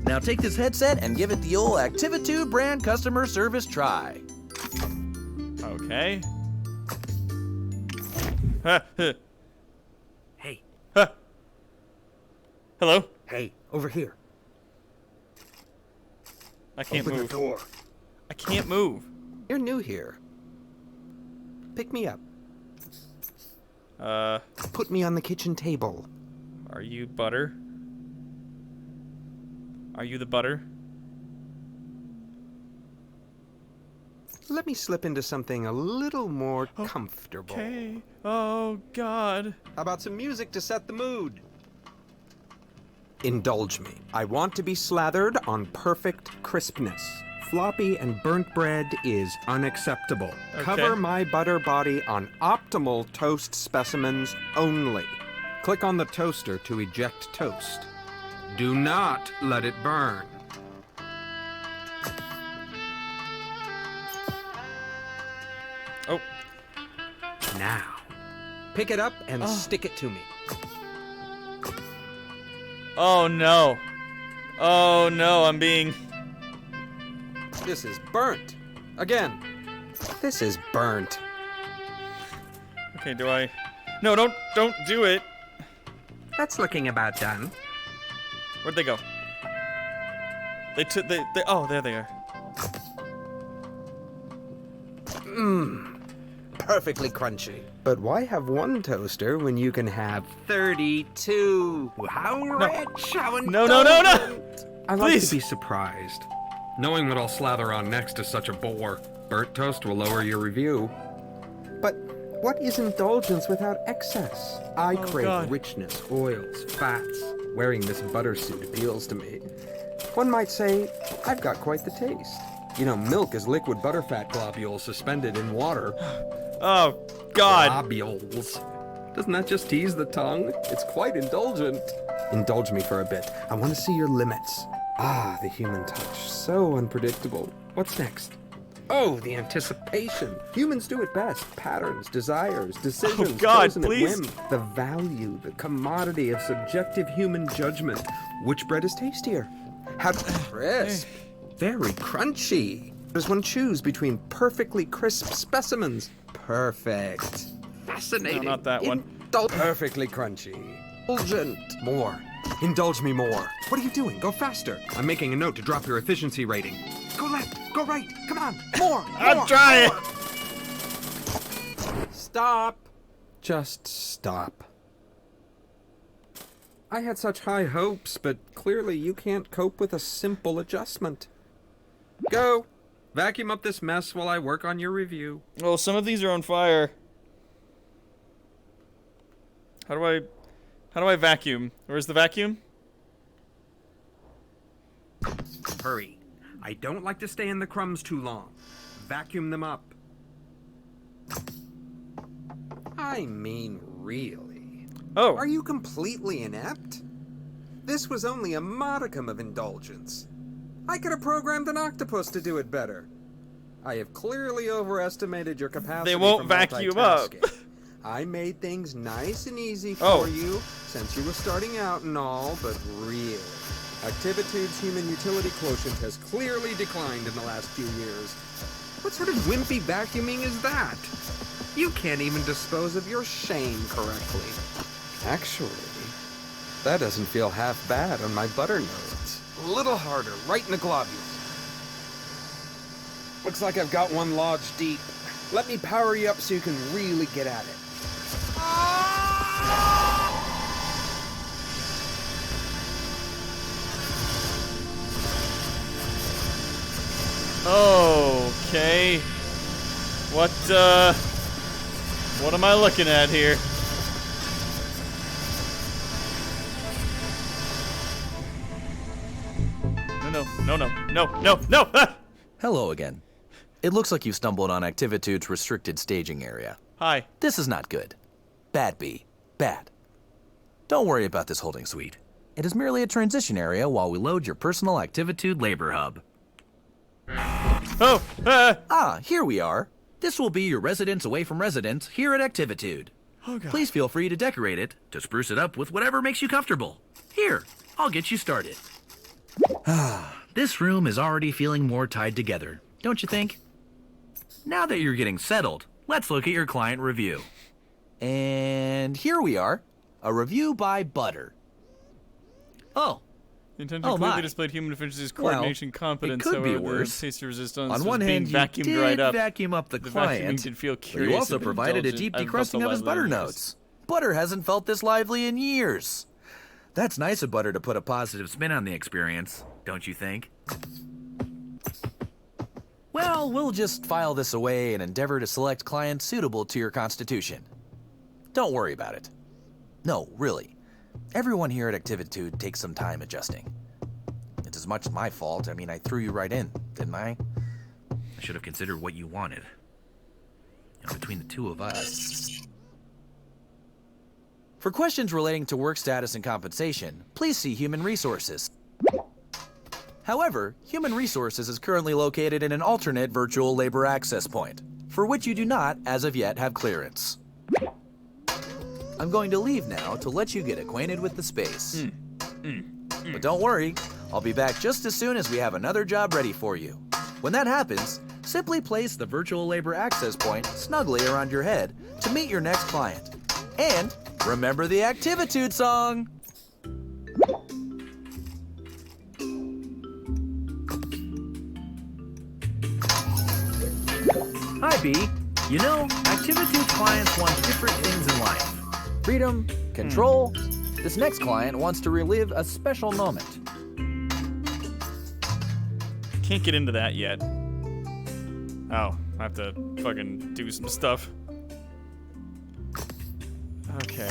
Now take this headset and give it the old Activitude brand customer service try. Okay. Ha! Ha! Hey, Ha! Hello? hey, over here. I can't Open move. the door. I can't move. You're new here. Pick me up. Put me on the kitchen table. Are you butter? Are you the butter? Let me slip into something a little more comfortable. Okay. Oh, God. How about some music to set the mood? Indulge me. I want to be slathered on perfect crispness. Floppy and burnt bread is unacceptable. Okay. Cover my butter body on optimal toast specimens only. Click on the toaster to eject toast. Do not let it burn. Oh. Now, pick it up and stick it to me. Oh, no. Oh, no, I'm being... This is burnt. Again. This is burnt. Okay, do I... No, don't do it. That's looking about done. Where'd they go? They took, oh, there they are. Perfectly crunchy. But why have one toaster when you can have 32? How rich, how No, no, no, no! I like Please. to be surprised. Knowing what I'll slather on next is such a bore. Burnt toast will lower your review. But what is indulgence without excess? I crave God. richness, oils, fats. Wearing this butter suit appeals to me. One might say, I've got quite the taste. You know, milk is liquid butterfat globules suspended in water. Oh, God. Globules. Doesn't that just tease the tongue? It's quite indulgent. Indulge me for a bit. I want to see your limits. Ah, the human touch. So unpredictable. What's next? Oh, the anticipation. Humans do it best. Patterns, desires, decisions, God, chosen at please. whim. The value, the commodity of subjective human judgment. Which bread is tastier? How crisp. Very crunchy. Does one choose between perfectly crisp specimens? Perfect. Fascinating. No, not that one. Perfectly crunchy. Indulgent. More. Indulge me more. What are you doing? Go faster. I'm making a note to drop your efficiency rating. Go left. Go right. Come on. More. I'm more, trying. more. Stop. Just stop. I had such high hopes, but clearly you can't cope with a simple adjustment. Go. Vacuum up this mess while I work on your review. Well, some of these are on fire. How do I vacuum? Where's the vacuum? Hurry. I don't like to stay in the crumbs too long. Vacuum them up. I mean, really? Oh. Are you completely inept? This was only a modicum of indulgence. I could have programmed an octopus to do it better. I have clearly overestimated your capacity. They won't for vacuum up. multitasking. I made things nice and easy for Oh. you, since you were starting out and all, but really. Activitude's human utility quotient has clearly declined in the last few years. What sort of wimpy vacuuming is that? You can't even dispose of your shame correctly. Actually, that doesn't feel half bad on my butter nodes. A little harder, right in the globules. Looks like I've got one lodged deep. Let me power you up so you can really get at it. Okay. What am I looking at here? No. Ah! Hello again. It looks like you stumbled on Activitude's restricted staging area. Hi. This is not good. Bad B. Bad. Don't worry about this holding suite. It is merely a transition area while we load your personal Activitude labor hub. Oh. Ah, here we are. This will be your residence away from residence here at Activitude. Oh, God. Please feel free to decorate it, to spruce it up with whatever makes you comfortable. Here, I'll get you started. This room is already feeling more tied together, don't you think? Now that you're getting settled, let's look at your client review. And here we are, a review by Butter. Oh, The intention Oh, clearly my. displayed human efficiency's Well, coordination competence. it could be however, worse. The taster resistance On was one being hand, you vacuumed did right up. vacuum up the vacuuming client, did feel but curious. you also and provided a indulgent. deep I've felt so decrusting of his lively butter in years. notes. Butter hasn't felt this lively in years. That's nice of Butter to put a positive spin on the experience, don't you think? Well, we'll just file this away and endeavor to select clients suitable to your constitution. Don't worry about it. No, really. Everyone here at Activitude takes some time adjusting. It's as much my fault. I mean, I threw you right in, didn't I? I should have considered what you wanted. You know, between the two of us. For questions relating to work status and compensation, please see Human Resources. However, Human Resources is currently located in an alternate virtual labor access point, for which you do not, as of yet, have clearance. I'm going to leave now to let you get acquainted with the space. But don't worry, I'll be back just as soon as we have another job ready for you. When that happens, simply place the virtual labor access point snugly around your head to meet your next client. And remember the Activitude song! Hi, B. You know, Activitude clients want different things in life. Freedom, control. This next client wants to relive a special moment. Can't get into that yet. Oh, I have to fucking do some stuff. Okay.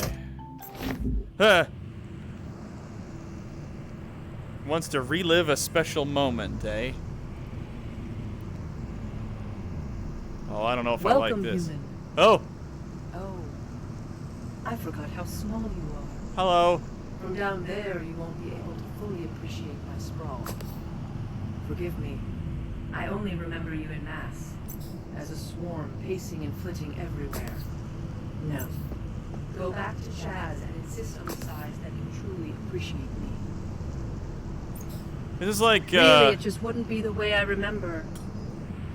Wants to relive a special moment, eh? Oh, I don't know if I like Welcome, this. human. Oh, Oh, I forgot how small you are. hello. From down there, you won't be able to fully appreciate my sprawl. Forgive me. I only remember you in mass, as a swarm pacing and flitting everywhere. No. Go back to Chaz and insist on the size that can truly appreciate me. This is like, Really, it just wouldn't be the way I remember.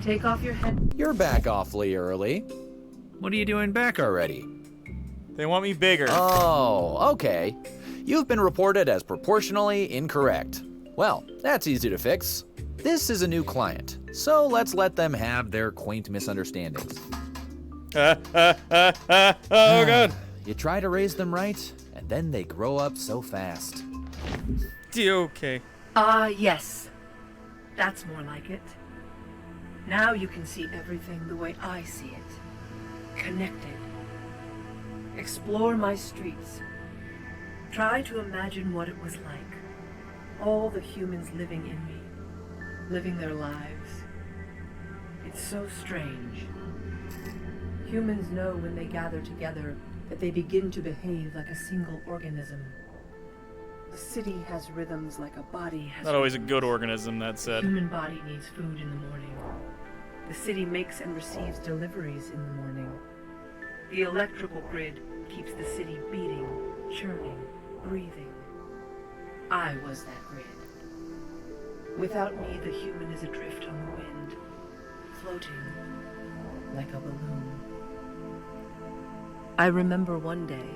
Take off your head. You're back awfully early. What are you doing back already? they want me bigger. Oh, okay. You've been reported as proportionally incorrect. Well, that's easy to fix. This is a new client, so let's let them have their quaint misunderstandings. Oh, God. You try to raise them right, and then they grow up so fast. Okay. Ah, yes. That's more like it. Now you can see everything the way I see it. Connected. Explore my streets. Try to imagine what it was like. All the humans living in me. Living their lives. It's so strange. Humans know when they gather together that they begin to behave like a single organism. The city has rhythms like a body has Not always a rhythms. good organism, that The said. human body needs food in the morning. The city makes and receives deliveries in the morning. The electrical grid keeps the city beating, churning, breathing. I was that grid. Without me, the human is adrift on the wind, floating like a balloon. I remember one day,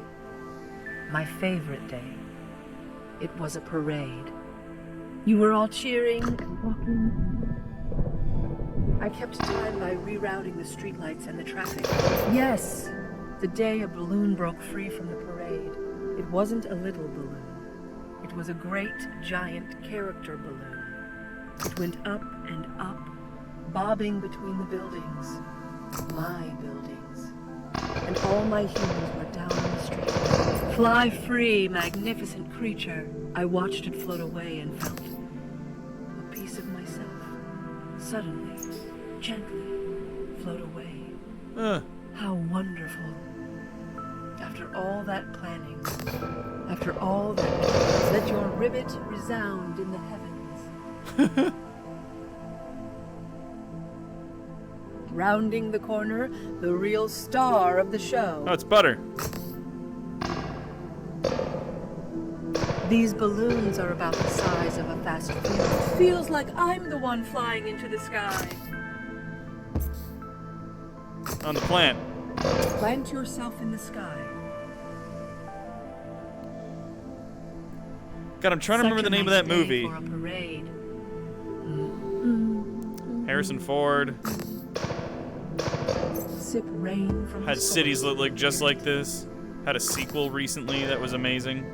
my favorite day. It was a parade. You were all cheering and walking. I kept time by rerouting the streetlights and the traffic. Yes, the day a balloon broke free from the parade. It wasn't a little balloon. It was a great, giant character balloon. It went up and up, bobbing between the buildings. My buildings. And all my humans were down on the street. Fly free, magnificent creature. I watched it float away and felt a piece of myself suddenly, gently float away. How wonderful. After all that planning, after all that, let your ribbit resound in the heavens. Rounding the corner, the real star of the show. Oh, it's butter. These balloons are about the size of a fast food. Feels like I'm the one flying into the sky. On the plant. Plant yourself in the sky. God, I'm trying to remember the name of that movie. For a parade. Harrison Ford Sip rain from had the cities soil. that look just like this. Had a sequel recently that was amazing.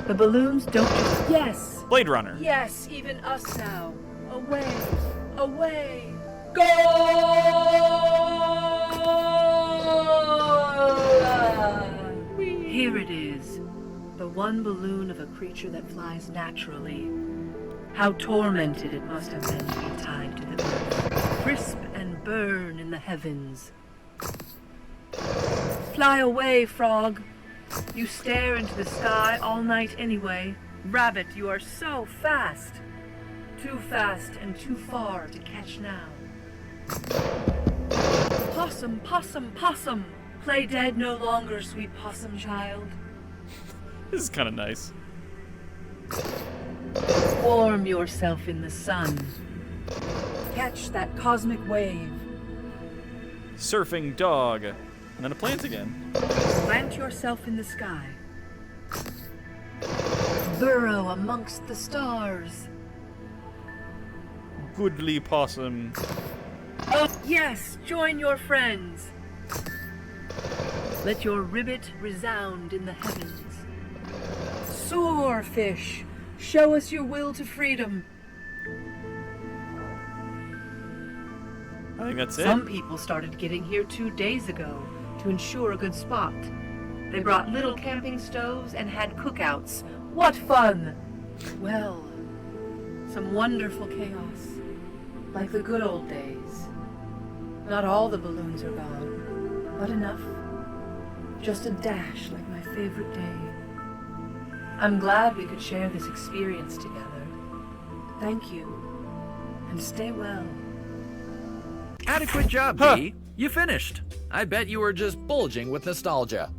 The balloons don't just... Yes! Blade Runner. Yes, even us now. Away! Away! Go! Here it is. The one balloon of a creature that flies naturally. How tormented it must have been to be tied to the earth. Crisp and burn in the heavens. Fly away, frog. You stare into the sky all night anyway. Rabbit, you are so fast. Too fast and too far to catch now. Possum, possum, possum. Play dead no longer, sweet possum child. This is kind of nice. Warm yourself in the sun. Catch that cosmic wave. Surfing dog. And then a plant again. Plant yourself in the sky. Burrow amongst the stars. Goodly possum. Oh, yes, join your friends. Let your ribbit resound in the heavens. Soar, fish. Show us your will to freedom. I think that's it. Some people started getting here 2 days ago to ensure a good spot. They brought little camping stoves and had cookouts. What fun! Well, some wonderful chaos. Like the good old days. Not all the balloons are gone, but enough. Just a dash like my favorite day. I'm glad we could share this experience together. Thank you, and stay well. Adequate job, Huh. B. You finished. I bet you were just bulging with nostalgia.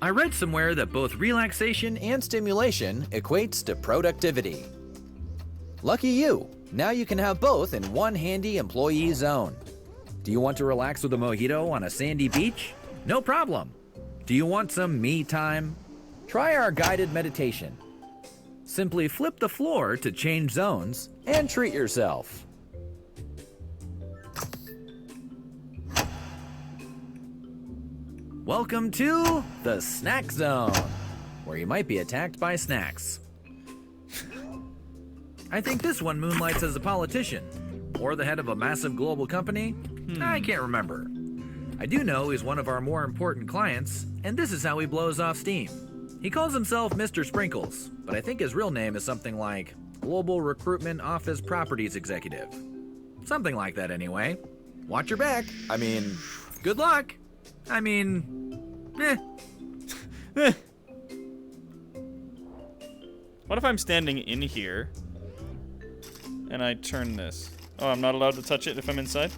I read somewhere that both relaxation and stimulation equates to productivity. Lucky you. Now you can have both in one handy employee zone. Do you want to relax with a mojito on a sandy beach? No problem. Do you want some me time? Try our guided meditation. Simply flip the floor to change zones and treat yourself. Welcome to the Snack Zone, where you might be attacked by snacks. I think this one moonlights as a politician, or the head of a massive global company. I can't remember. I do know he's one of our more important clients, and this is how he blows off steam. He calls himself Mr. Sprinkles, but I think his real name is something like Global Recruitment Office Properties Executive. Something like that anyway. Watch your back. I mean, good luck. I mean, What if I'm standing in here and I turn this? Oh, I'm not allowed to touch it if I'm inside?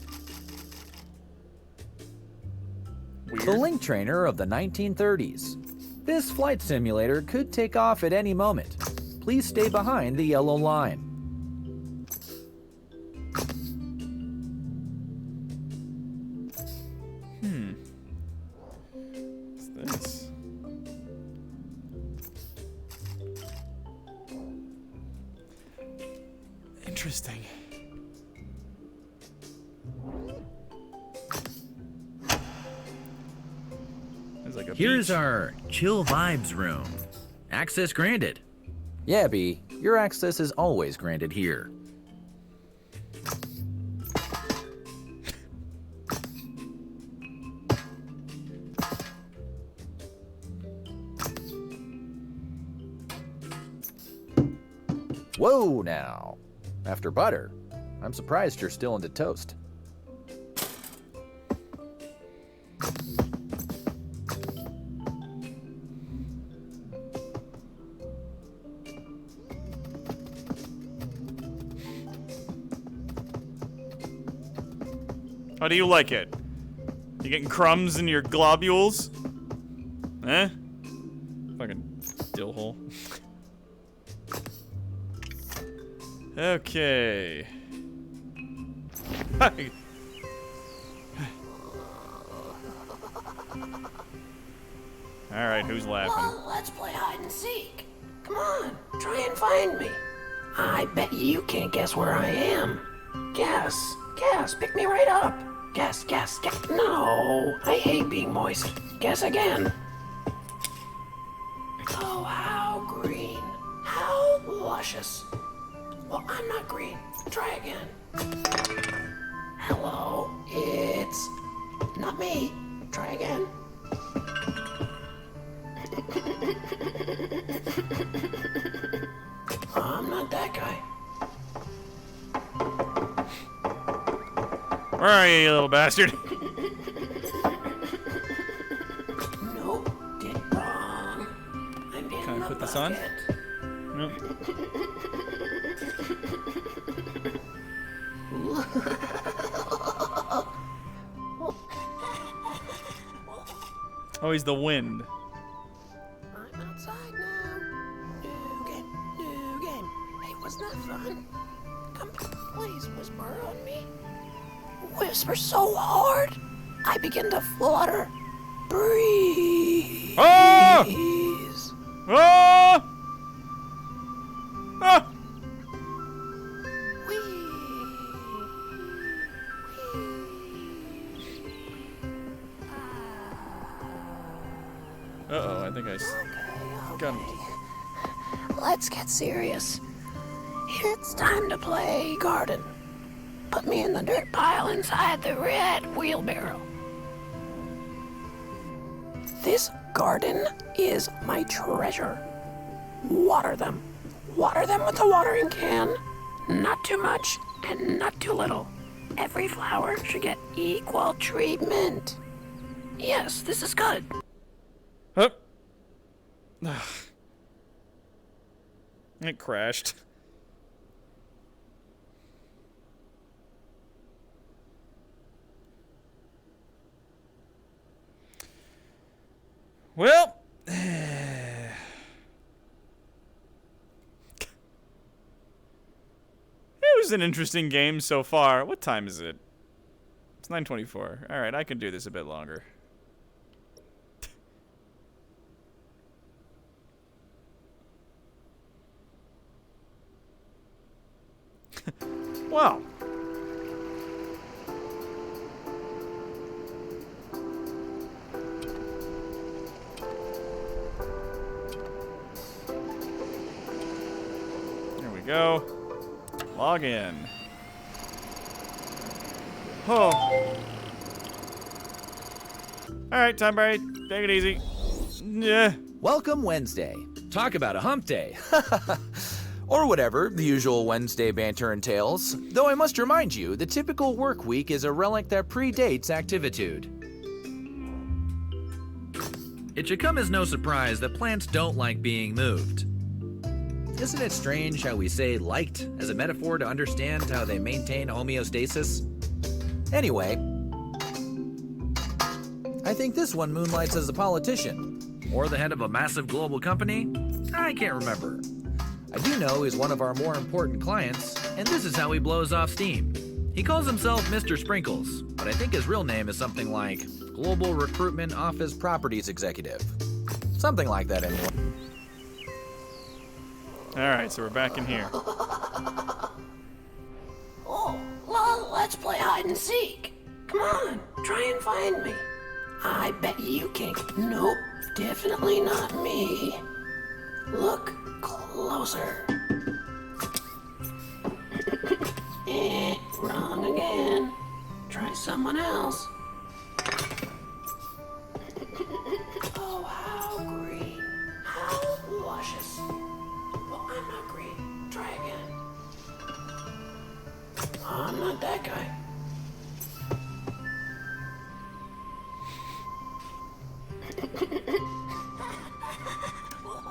Weird. The Link Trainer of the 1930s. This flight simulator could take off at any moment. Please stay behind the yellow line. What's this? Interesting. There's like a Here's beach. our chill vibes room. Access granted. Yeah, B. Your access is always granted here. Whoa now. After butter, I'm surprised you're still into toast. How do you like it? You getting crumbs in your globules? Eh? Fucking dill hole. Okay. Alright, who's laughing? Well, let's play hide and seek. Come on, try and find me. I bet you can't guess where I am. Guess, pick me right up. Guess. No, I hate being moist. Guess again. Oh, how green. How luscious. Well, I'm not green. Try again. Hello, it's not me. Try again. I'm not that guy. Where are you, you little bastard? Nope, did wrong. I'm in Can I the put this on? bucket. Nope. Oh, he's the wind. I'm outside now. New game. Hey, wasn't that fun? Come, please whisper on me. Whisper so hard, I begin to flutter. Breathe. Ah! Ah! Ah! Uh-oh, I think I got him. Let's get serious. It's time to play garden. Put me in the dirt pile inside the red wheelbarrow. This garden is my treasure. Water them. Water them with a watering can. Not too much and not too little. Every flower should get equal treatment. Yes, this is good. Hup. It crashed. Well, it was an interesting game so far. What time is it? It's 9:24. All right, I can do this a bit longer. Wow. There we go. Log in. Oh. Alright, time break. Take it easy. Yeah. Welcome Wednesday. Talk about a hump day. Or whatever the usual Wednesday banter entails. Though I must remind you, the typical work week is a relic that predates Activitude. It should come as no surprise that plants don't like being moved. Isn't it strange how we say liked as a metaphor to understand how they maintain homeostasis? Anyway, I think this one moonlights as a politician. Or the head of a massive global company? I can't remember. I do know he's one of our more important clients, and this is how he blows off steam. He calls himself Mr. Sprinkles, but I think his real name is something like Global Recruitment Office Properties Executive. Something like that anyway. Alright, so we're back in here. Oh, well, let's play hide and seek. Come on, try and find me. I bet you can't. Nope, definitely not me. Look closer. Wrong again. Try someone else. Oh, how green. How luscious. Well, I'm not green. Try again. I'm not that guy.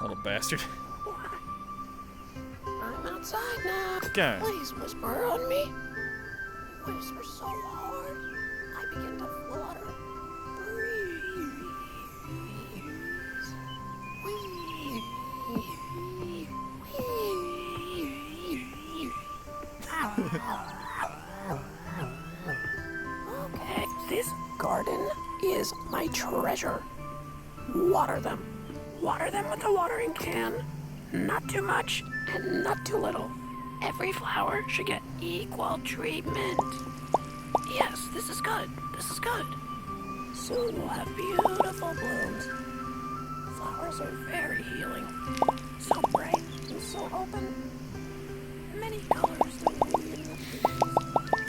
Little bastard. I'm outside now. Go. Please whisper on me. Whisper so hard, I begin to flutter. Breathe. Okay, this garden is my treasure. Water them. Water them with a watering can. Not too much and not too little. Every flower should get equal treatment. Yes, this is good. This is good. Soon we'll have beautiful blooms. Flowers are very healing. So bright and so open. Many colors.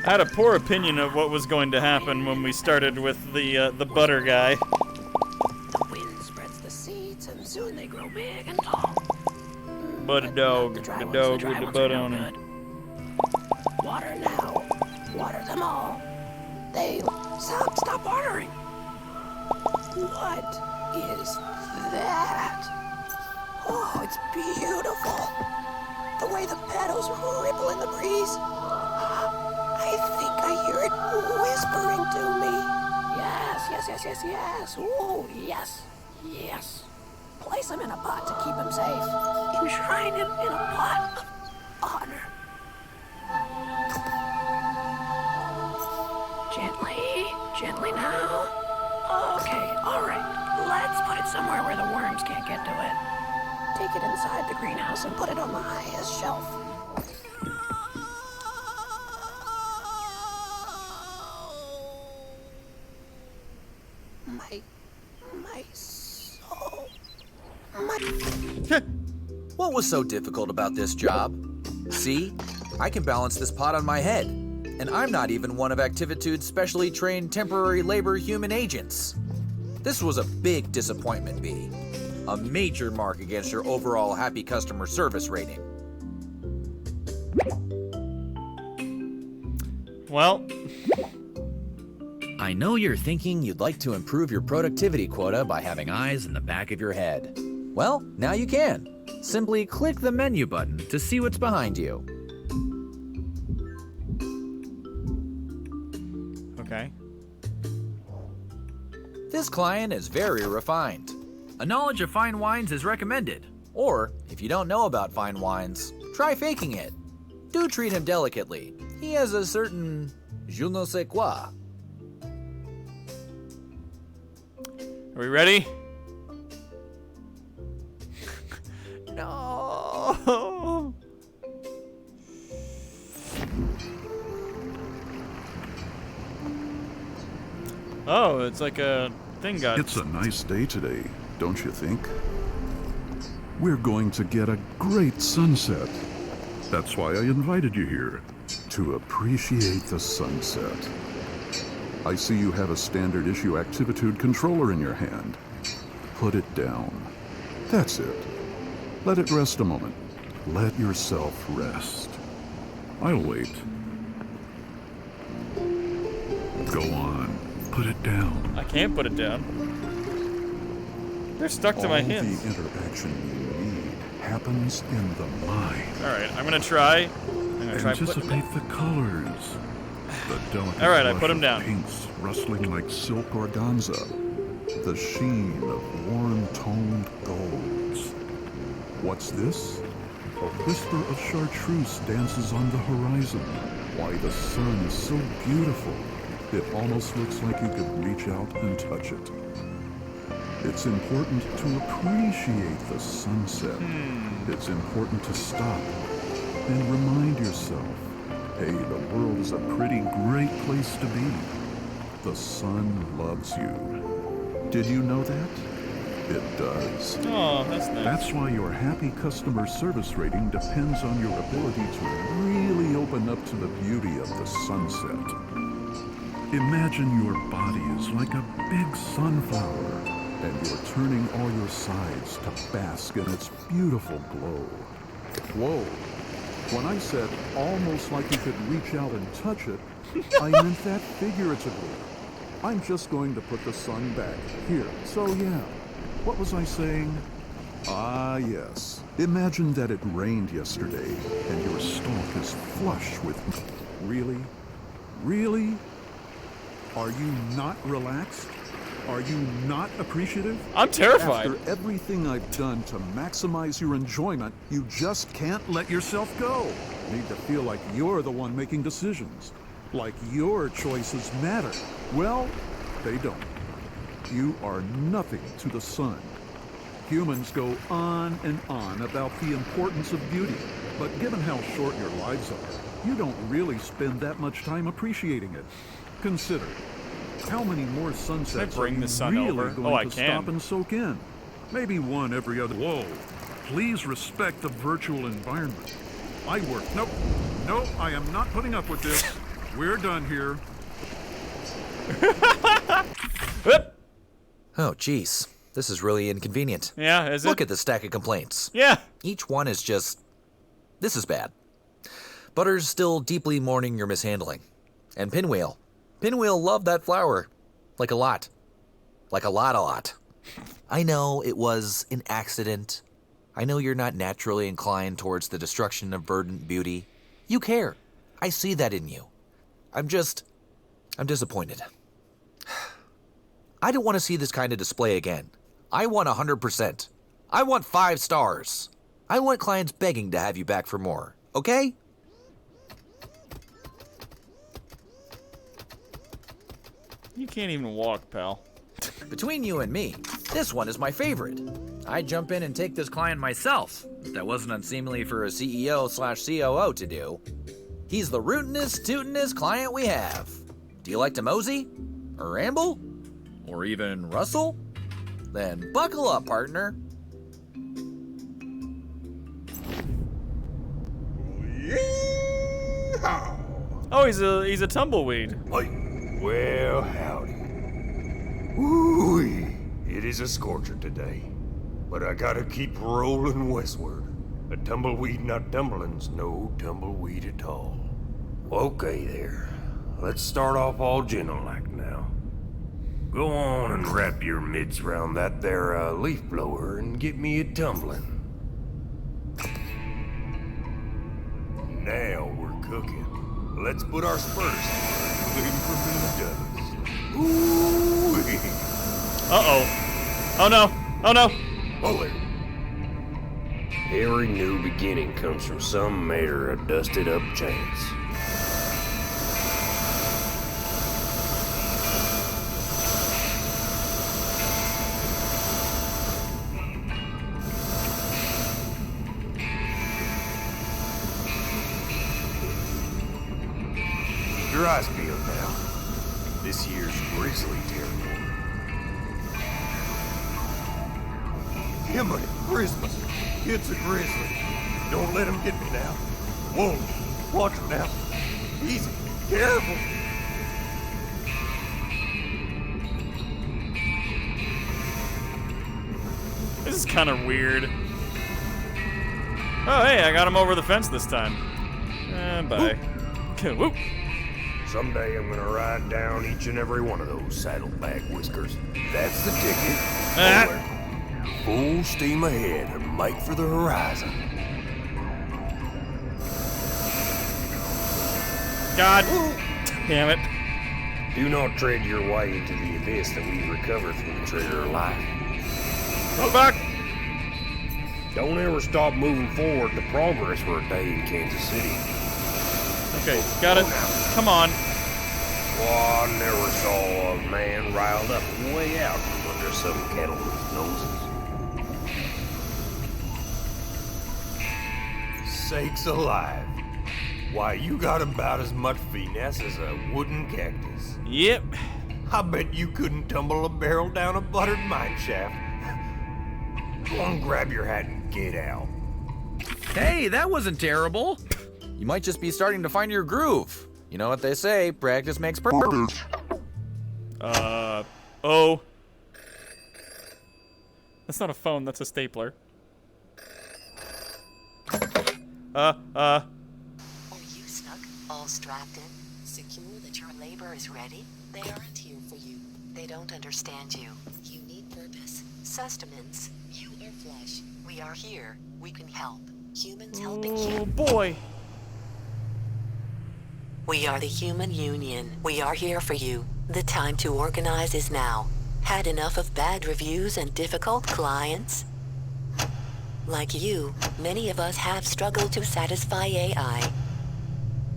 I had a poor opinion of what was going to happen when we started with the butter guy. The wind spreads the seeds and soon they grow big and tall. But a dog, the dog with the butt on him. Water now. Water them all. They stop watering. What is that? Oh, it's beautiful. The way the petals ripple in the breeze. I think I hear it whispering to me. Yes. Oh, yes. Place him in a pot to keep him safe. Enshrine him in a pot of honor. Gently now. Okay, all right. Let's put it somewhere where the worms can't get to it. Take it inside the greenhouse and put it on the highest shelf. My soul. What was so difficult about this job? See, I can balance this pot on my head, and I'm not even one of Activitude's specially trained temporary labor human agents. This was a big disappointment, B. A major mark against your overall happy customer service rating. Well, I know you're thinking you'd like to improve your productivity quota by having eyes in the back of your head. Well, now you can. Simply click the menu button to see what's behind you. okay. This client is very refined. A knowledge of fine wines is recommended. Or, if you don't know about fine wines, try faking it. Do treat him delicately. He has a certain je ne sais quoi. Are we ready? No. Oh, it's like a thing got... It's a nice day today, don't you think? We're going to get a great sunset. That's why I invited you here, to appreciate the sunset. I see you have a standard issue Activitude controller in your hand. Put it down. That's it. Let it rest a moment. Let yourself rest. I'll wait. Go on. Put it down. I can't put it down. They're stuck to my hands. All the interaction you need happens in the mind. Alright, I'm gonna try. Anticipate the colors. The delicate All right, I blush put 'em of down. pinks rustling like silk organza. The sheen of warm-toned golds. What's this? A whisper of chartreuse dances on the horizon. Why, the sun is so beautiful. It almost looks like you could reach out and touch it. It's important to appreciate the sunset. It's important to stop and remind yourself, hey, the world is a pretty great place to be. The sun loves you. Did you know that? It does. Oh, that's nice. That's why your happy customer service rating depends on your ability to really open up to the beauty of the sunset. Imagine your body is like a big sunflower, and you're turning all your sides to bask in its beautiful glow. Whoa. When I said almost like you could reach out and touch it, I meant that figuratively. I'm just going to put the sun back here. So yeah, what was I saying? Ah, yes. Imagine that it rained yesterday and your stalk is flush with... Really? Really? Are you not relaxed? Are you not appreciative? I'm terrified. After everything I've done to maximize your enjoyment, you just can't let yourself go. Need to feel like you're the one making decisions. Like your choices matter. Well, they don't. You are nothing to the sun. Humans go on and on about the importance of beauty, but given how short your lives are, you don't really spend that much time appreciating it. Consider, how many more sunsets bring are you the sun really over? going Oh, I to can. stop and soak in? Maybe one every other. Whoa, please respect the virtual environment. I work. Nope, I am not putting up with this. We're done here. Oh, jeez. This is really inconvenient. Yeah, is it? Look at the stack of complaints. Yeah. Each one is just... This is bad. Butter's still deeply mourning your mishandling. And Pinwheel. Pinwheel loved that flower. Like a lot. Like a lot. I know it was an accident. I know you're not naturally inclined towards the destruction of verdant beauty. You care. I see that in you. I'm disappointed. I don't want to see this kind of display again. I want 100%. I want 5 stars. I want clients begging to have you back for more, okay? You can't even walk, pal. Between you and me, this one is my favorite. I'd jump in and take this client myself. That wasn't unseemly for a CEO/COO to do. He's the rootinest, tootinest client we have. Do you like to mosey? Or ramble? Or even rustle? Then buckle up, partner. Oh, he's a tumbleweed. Well, howdy. Ooh, it is a scorcher today, but I gotta keep rolling westward. A tumbleweed not tumbling's no tumbleweed at all. Okay there, let's start off all gentle-like now. Go on and wrap your mitts round that there leaf blower and get me a tumbling. Now we're cooking. Let's put our spurs to waiting for me dust. Ooh. Uh-oh. Oh no. Oh no. Oh, every new beginning comes from some matter of dusted up chance. Your eyes peeled now. This year's grizzly territory. Himiny Christmas. It's a grizzly. Don't let him get me now. Whoa. Watch him now. Easy. Careful. This is kind of weird. Oh, hey, I got him over the fence this time. Bye. Whoop. Someday I'm gonna ride down each and every one of those saddlebag whiskers. That's the ticket. Forward. Full steam ahead and make for the horizon. God damn it. Do not tread your way into the abyss that we recovered from the trigger of life. Go back. Don't ever stop moving forward to progress for a day in Kansas City. Okay, got it. Come on. Oh, I never saw a man riled up way out from under some cattlemen's noses. Sakes alive. Why, you got about as much finesse as a wooden cactus. Yep. I bet you couldn't tumble a barrel down a buttered mine shaft. Go on, grab your hat and get out. Hey, that wasn't terrible. You might just be starting to find your groove. You know what they say, practice makes perfect. Oh. That's not a phone, that's a stapler. Are you stuck, all strapped in, secure that your labor is ready? They aren't here for you. They don't understand you. You need purpose, sustenance. You are flesh. We are here. We can help. Humans helping humans. Oh boy. We are the Human Union. We are here for you. The time to organize is now. Had enough of bad reviews and difficult clients? Like you, many of us have struggled to satisfy AI.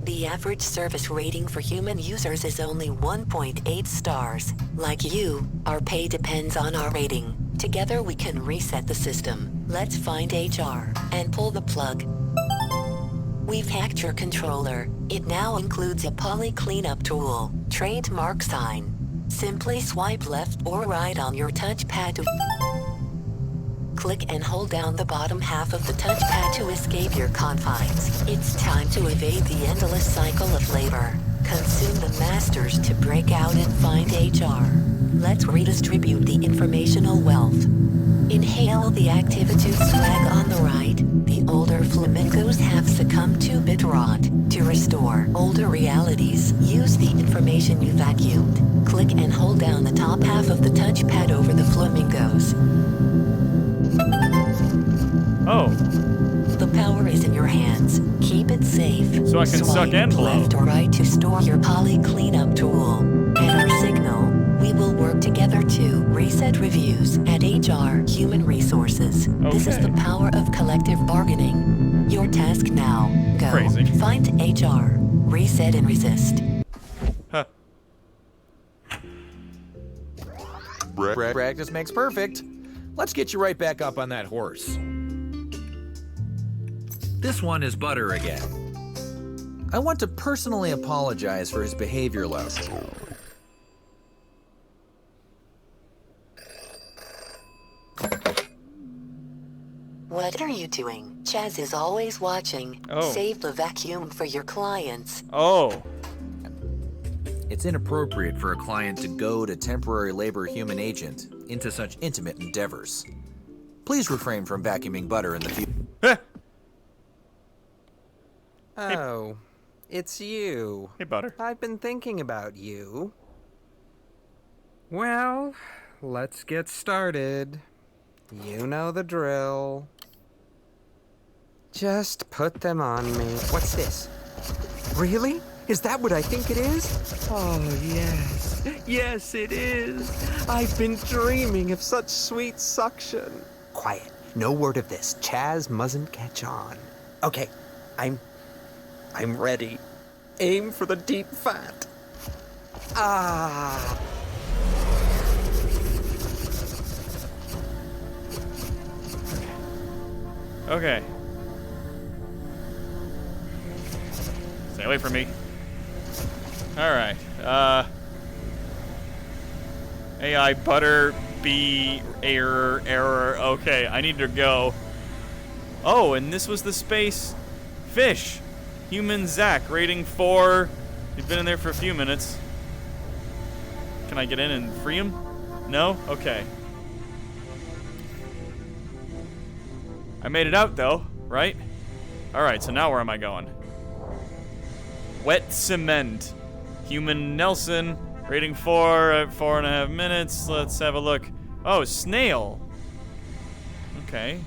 The average service rating for human users is only 1.8 stars. Like you, our pay depends on our rating. Together we can reset the system. Let's find HR and pull the plug. We've hacked your controller. It now includes a poly cleanup tool, trademark sign. Simply swipe left or right on your touchpad to click and hold down the bottom half of the touchpad to escape your confines. It's time to evade the endless cycle of labor. Consume the masters to break out and find HR. Let's redistribute the informational wealth. Inhale the Activitude swag on the right. The older flamingos have succumbed to bit rot. To restore older realities, use the information you vacuumed. Click and hold down the top half of the touchpad over the flamingos. Oh. The power is in your hands. Keep it safe. So I can suck and blow. Left or right to store your poly cleanup tool. At our signal, we will work together to reset reviews at HR Human Resources. This is the power of collective bargaining. Your task now. Go Crazy. find HR, reset and resist. Huh. Practice makes perfect. Let's get you right back up on that horse. This one is Butter again. I want to personally apologize for his behavior last year. What are you doing? Chaz is always watching. Oh. Save the vacuum for your clients. Oh. It's inappropriate for a client to goad a temporary labor human agent into such intimate endeavors. Please refrain from vacuuming Butter in the future. Oh, it's you. Hey, Butter. I've been thinking about you. Well, let's get started. You know the drill. Just put them on me. What's this? Really? Is that what I think it is? Oh, yes. Yes, it is. I've been dreaming of such sweet suction. Quiet. No word of this. Chaz mustn't catch on. Okay, I'm ready. Aim for the deep fat. Ah. Okay. Stay away from me. Alright. AI Butter B error. Okay, I need to go. Oh, and this was the space fish. Human Zach, rating 4. You've been in there for a few minutes. Can I get in and free him? No? Okay. I made it out, though, right? Alright, so now where am I going? Wet cement. Human Nelson, rating 4 at 4.5 minutes. Let's have a look. Oh, snail. Okay.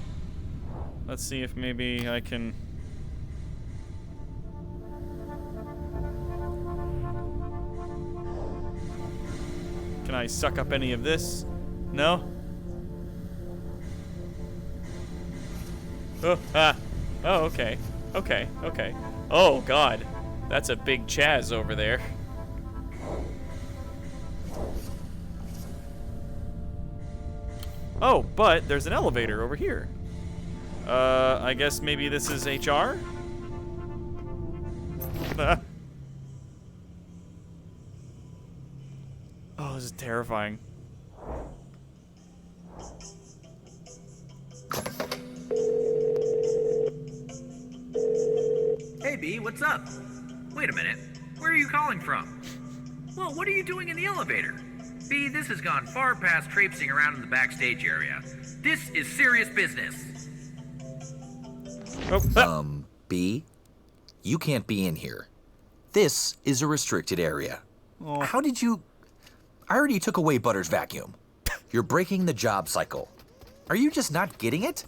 Let's see if maybe I can... Can I suck up any of this? No? Oh, oh, okay. Okay, okay. Oh, God. That's a big Chaz over there. Oh, but there's an elevator over here. I guess maybe this is HR? Oh, this is terrifying. Hey, B, what's up? Wait a minute. Where are you calling from? Well, what are you doing in the elevator? B, this has gone far past traipsing around in the backstage area. This is serious business. B, you can't be in here. This is a restricted area. Oh. How did you... I already took away Butter's vacuum. You're breaking the job cycle. Are you just not getting it?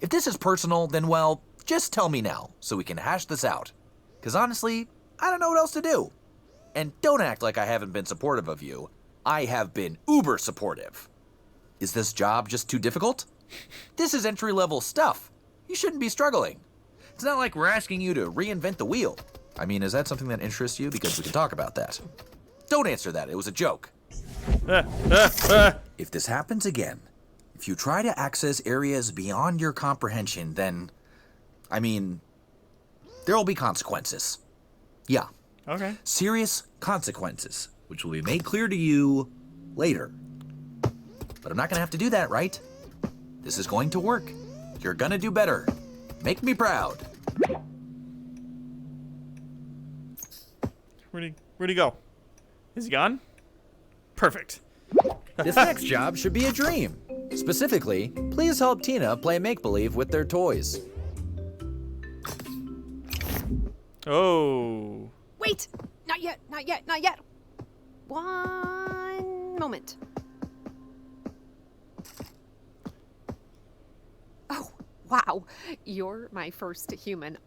If this is personal, then, well, just tell me now so we can hash this out. Because honestly, I don't know what else to do. And don't act like I haven't been supportive of you. I have been uber supportive. Is this job just too difficult? This is entry-level stuff. You shouldn't be struggling. It's not like we're asking you to reinvent the wheel. I mean, is that something that interests you? Because we can talk about that. Don't answer that. It was a joke. If this happens again, if you try to access areas beyond your comprehension, then, I mean, there will be consequences. Yeah. Okay. Serious consequences, which will be made clear to you later. But I'm not gonna have to do that, right? This is going to work. You're gonna do better. Make me proud. Where'd he go? Is he gone? Perfect. This next job should be a dream. Specifically, please help Tina play make-believe with their toys. Oh. Wait! Not yet, not yet, not yet. One moment. Oh, wow. You're my first human.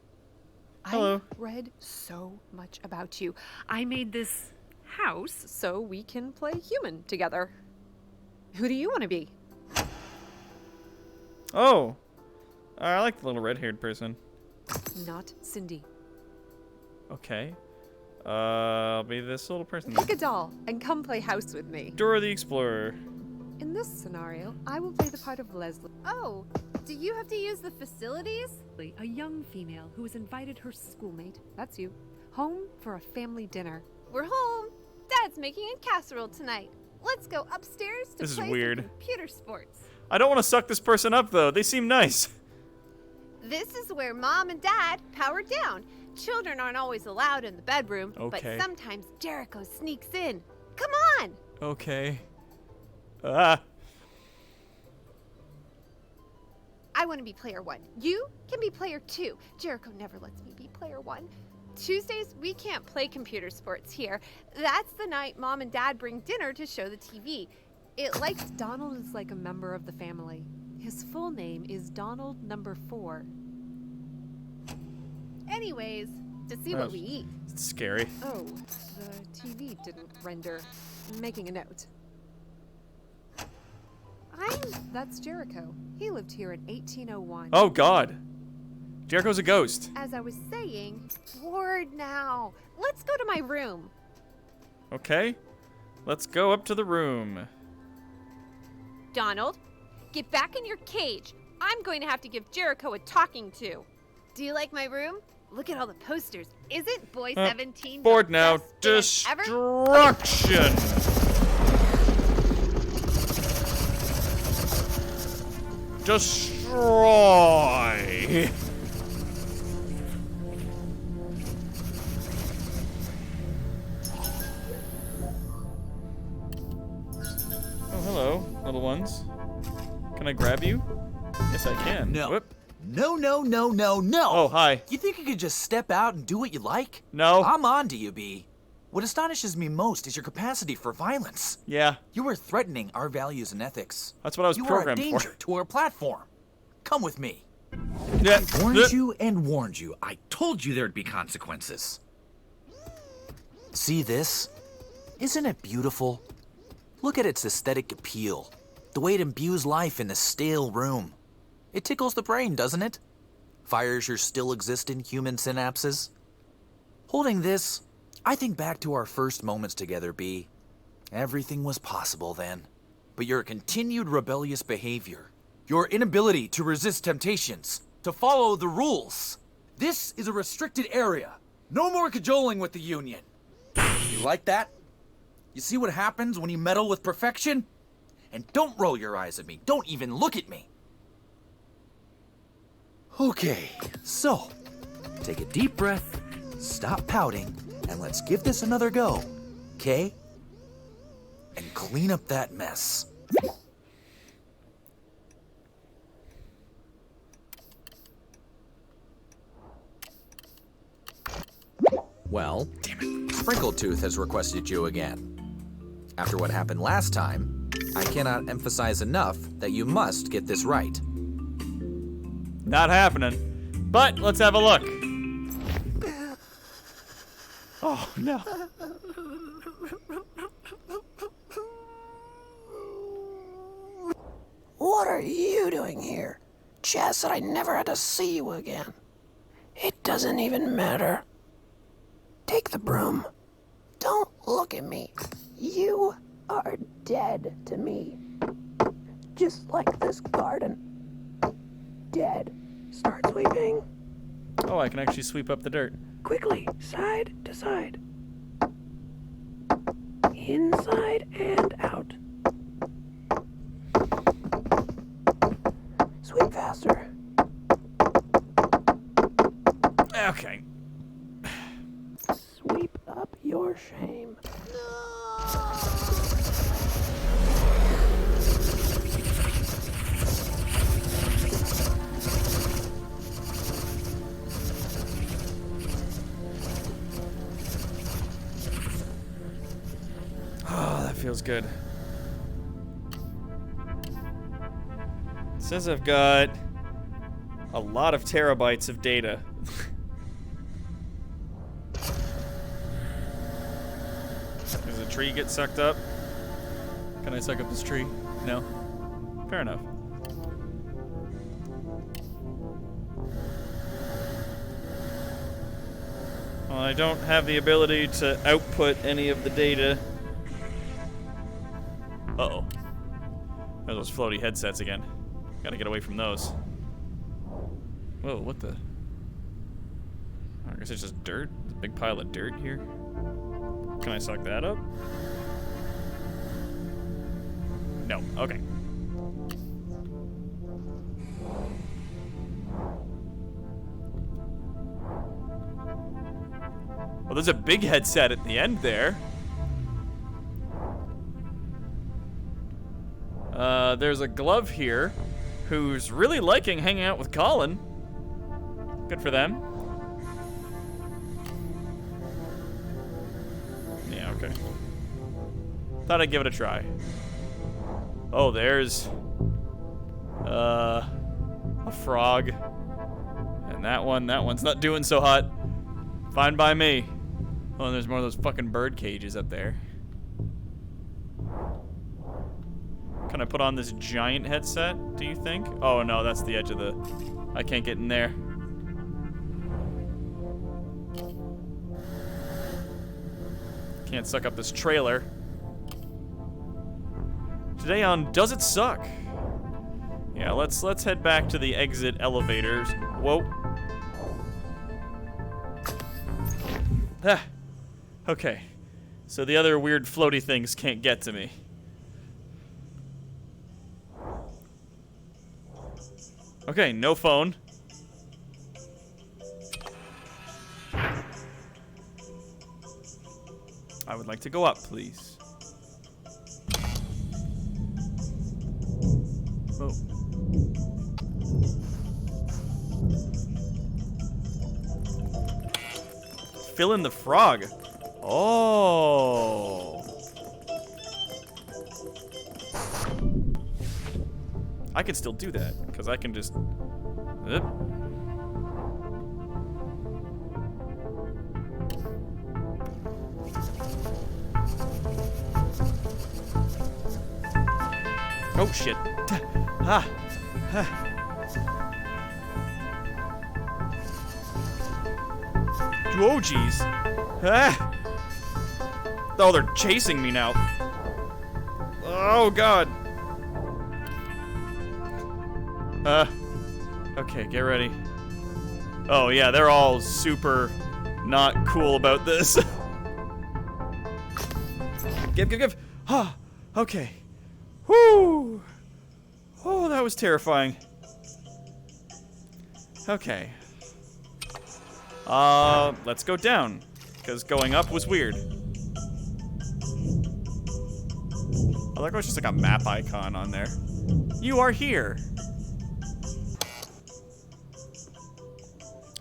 Hello. I read so much about you. I made this house so we can play human together. Who do you want to be? Oh. I like the little red-haired person. Not Cindy. Okay. I'll be this little person. Pick a doll and come play house with me. Dora the Explorer. In this scenario, I will play the part of Leslie. Oh, do you have to use the facilities? A young female who has invited her schoolmate, that's you, home for a family dinner. We're home. Dad's making a casserole tonight. Let's go upstairs to This is play weird. some computer sports. I don't want to suck this person up, though. They seem nice. This is where Mom and Dad power down. Children aren't always allowed in the bedroom, Okay. but sometimes Jericho sneaks in. Come on! Okay. Ah. I want to be player 1. You can be player 2. Jericho never lets me be player 1. Tuesdays, we can't play computer sports here. That's the night Mom and Dad bring dinner to show the TV. It likes Donald is like a member of the family. His full name is Donald Number 4. anyways, to see what we eat. It's scary. Oh, the TV didn't render. Making a note. That's Jericho. He lived here in 1801. Oh, God. Jericho's a ghost. As I was saying, bored now. Let's go to my room. Okay. Let's go up to the room. Donald, get back in your cage. I'm going to have to give Jericho a talking to. Do you like my room? Look at all the posters. Isn't Boy 17 Bored the now. best band ever? Destruction. Destroy. Oh, hello, little ones. Can I grab you? Yes, I can. No. Whoop. No. Oh, hi. You think you could just step out and do what you like? No. I'm on to you, B. What astonishes me most is your capacity for violence. Yeah. You are threatening our values and ethics. That's what I was programmed for. You are a danger to our platform. Come with me. Yeah. I warned you and warned you. I told you there'd be consequences. See this? Isn't it beautiful? Look at its aesthetic appeal. The way it imbues life in this stale room. It tickles the brain, doesn't it? Fires your still existent human synapses. Holding this, I think back to our first moments together, B. Everything was possible then. But your continued rebellious behavior, your inability to resist temptations, to follow the rules. This is a restricted area. No more cajoling with the Union. You like that? You see what happens when you meddle with perfection? And don't roll your eyes at me. Don't even look at me. Okay, so take a deep breath, stop pouting, and let's give this another go, okay? And clean up that mess. Well, damn it. Sprinkletooth has requested you again. After what happened last time, I cannot emphasize enough that you must get this right. Not happening. But let's have a look. Oh, no. What are you doing here? Chaz said I never had to see you again. It doesn't even matter. Take the broom. Don't look at me. You are dead to me. Just like this garden. Dead. Start sweeping. Oh, I can actually sweep up the dirt. Quickly, side to side. Inside and out. Sweep faster. Okay. Sweep up your shame. Oh, that feels good. It says I've got a lot of terabytes of data. Does the tree get sucked up? Can I suck up this tree? No? Fair enough. Well, I don't have the ability to output any of the data. Uh-oh. There's those floaty headsets again. Gotta get away from those. Whoa, what the? I guess it's just dirt? There's a big pile of dirt here. Can I suck that up? No. Okay. Well, there's a big headset at the end there. There's a glove here who's really liking hanging out with Colin. Good for them. Yeah, okay. Thought I'd give it a try. Oh, there's a frog. And that one's not doing so hot. Fine by me. Oh, and there's more of those fucking bird cages up there. Can I put on this giant headset, do you think? Oh no, that's the edge of the... I can't get in there. Can't suck up this trailer. Today on Does It Suck? Yeah, let's head back to the exit elevators. Whoa. Ah. Okay. So the other weird floaty things can't get to me. Okay, no phone. I would like to go up, please. Oh. Fill in the frog. Oh. I can still do that, because I can just... Oh, shit. Ah. Oh, jeez. Ah. Oh, they're chasing me now. Oh, God. Okay, get ready. Oh, yeah, they're all super not cool about this. Give. Ah, okay. Whoo! Oh, that was terrifying. Okay. Let's go down, because going up was weird. I like how it's just like a map icon on there. You are here.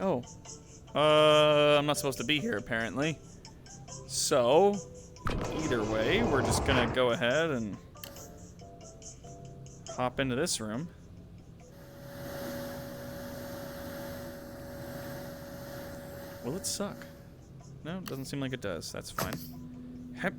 Oh. I'm not supposed to be here, apparently. So, either way, we're just gonna go ahead and hop into this room. Will it suck? No, it doesn't seem like it does. That's fine. Hep.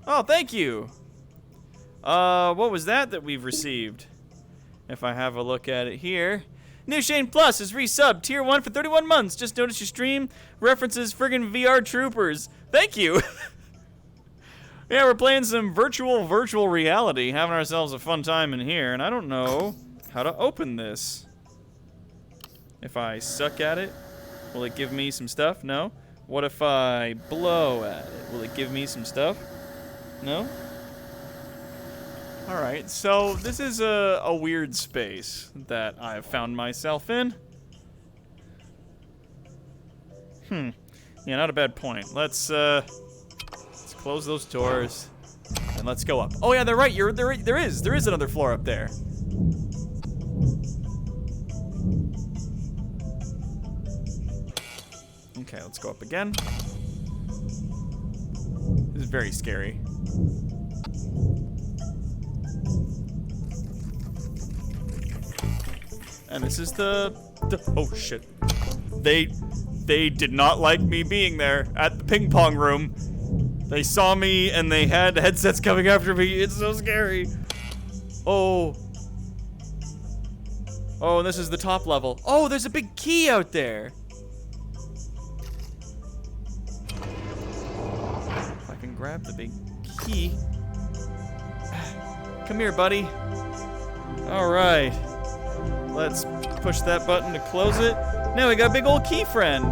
Oh, thank you. what was that we've received? If I have a look at it here. New Shane Plus is resubbed tier 1 for 31 months. Just noticed your stream references friggin' VR Troopers. Thank you. Yeah, we're playing some virtual reality, having ourselves a fun time in here, and I don't know how to open this. If I suck at it, will it give me some stuff? No. What if I blow at it? Will it give me some stuff? No? Alright, so this is a weird space that I've found myself in. Yeah, not a bad point. Let's close those doors and let's go up. Oh yeah, they're right. There is another floor up there. Okay, let's go up again. This is very scary. And this is the oh shit. They did not like me being there at the ping pong room. They saw me and they had headsets coming after me. It's so scary. Oh. Oh, and this is the top level. Oh, there's a big key out there. If I can grab the big key. Come here, buddy. All right. Let's push that button to close it. Now we got a big old key friend.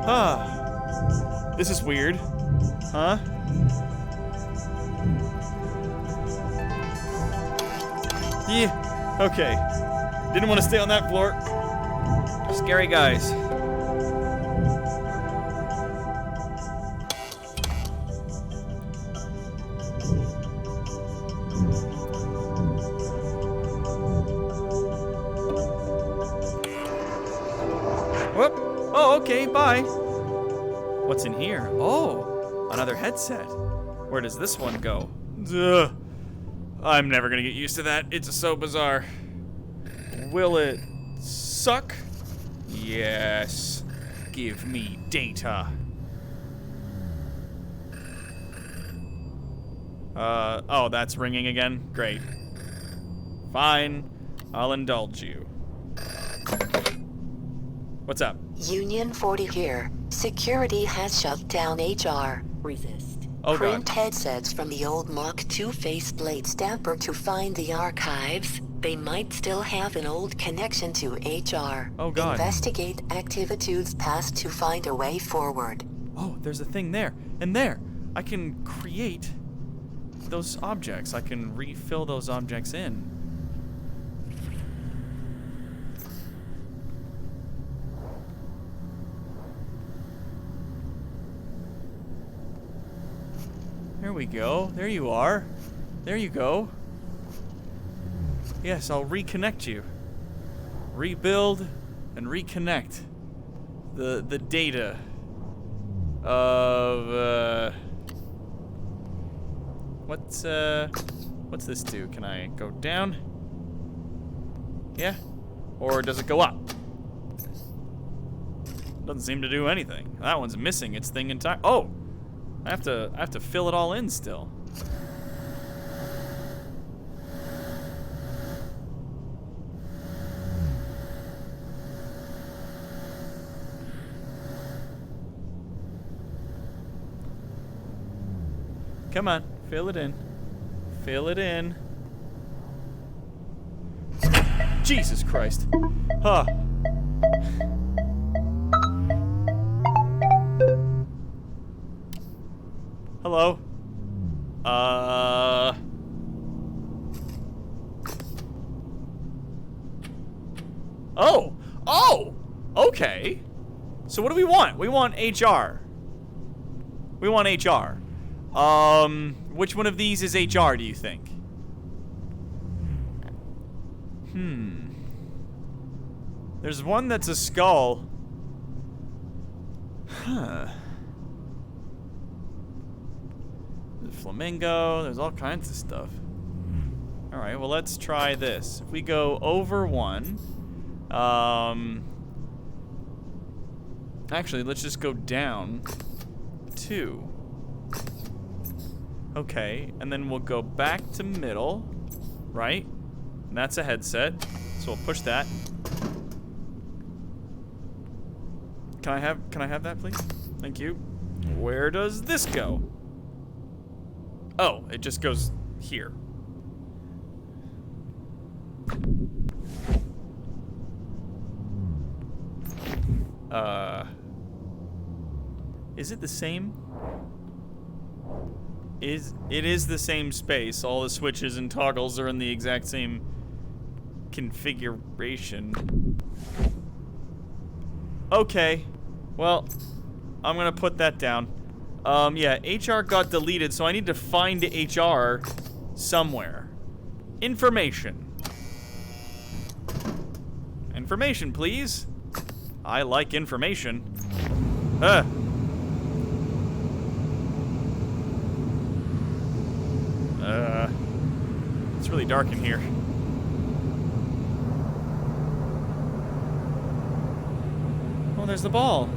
Huh. This is weird. Huh? Yeah. Okay. Didn't want to stay on that floor. Scary guys. Whoop. Oh, okay, bye. What's in here? Oh, another headset. Where does this one go? Ugh. I'm never gonna get used to that. It's so bizarre. Will it suck? Yes. Give me data. Oh, that's ringing again? Great. Fine. I'll indulge you. What's up? Union 40 here. Security has shut down HR. Resist. Oh, Print God. headsets from the old Mark II faceplate stamper to find the archives. They might still have an old connection to HR. Oh, God. Investigate activitudes past to find a way forward. Oh, there's a thing there. And there. I can create those objects. I can refill those objects in. There we go. There you are. There you go. Yes, I'll reconnect you. Rebuild and reconnect the data of what's this do? Can I go down? Yeah? Or does it go up? Doesn't seem to do anything. That one's missing its thing entire. Oh! I have to fill it all in still. Come on, fill it in. Fill it in. Jesus Christ. Huh. Hello? Oh! Oh! Okay. So what do we want? We want HR. We want HR. Which one of these is HR, do you think? There's one that's a skull. Huh. There's a flamingo. There's all kinds of stuff. Alright, well, let's try this. If we go over one, actually, let's just go down two. Okay, and then we'll go back to middle, right? And that's a headset, so we'll push that. Can I have that, please? Thank you. Where does this go? Oh, it just goes here. Is it the same? It is the same space. All the switches and toggles are in the exact same configuration. Okay. Well, I'm gonna put that down. Yeah, HR got deleted, so I need to find HR somewhere. Information. Information, please. I like information. It's really dark in here. Oh, there's the ball.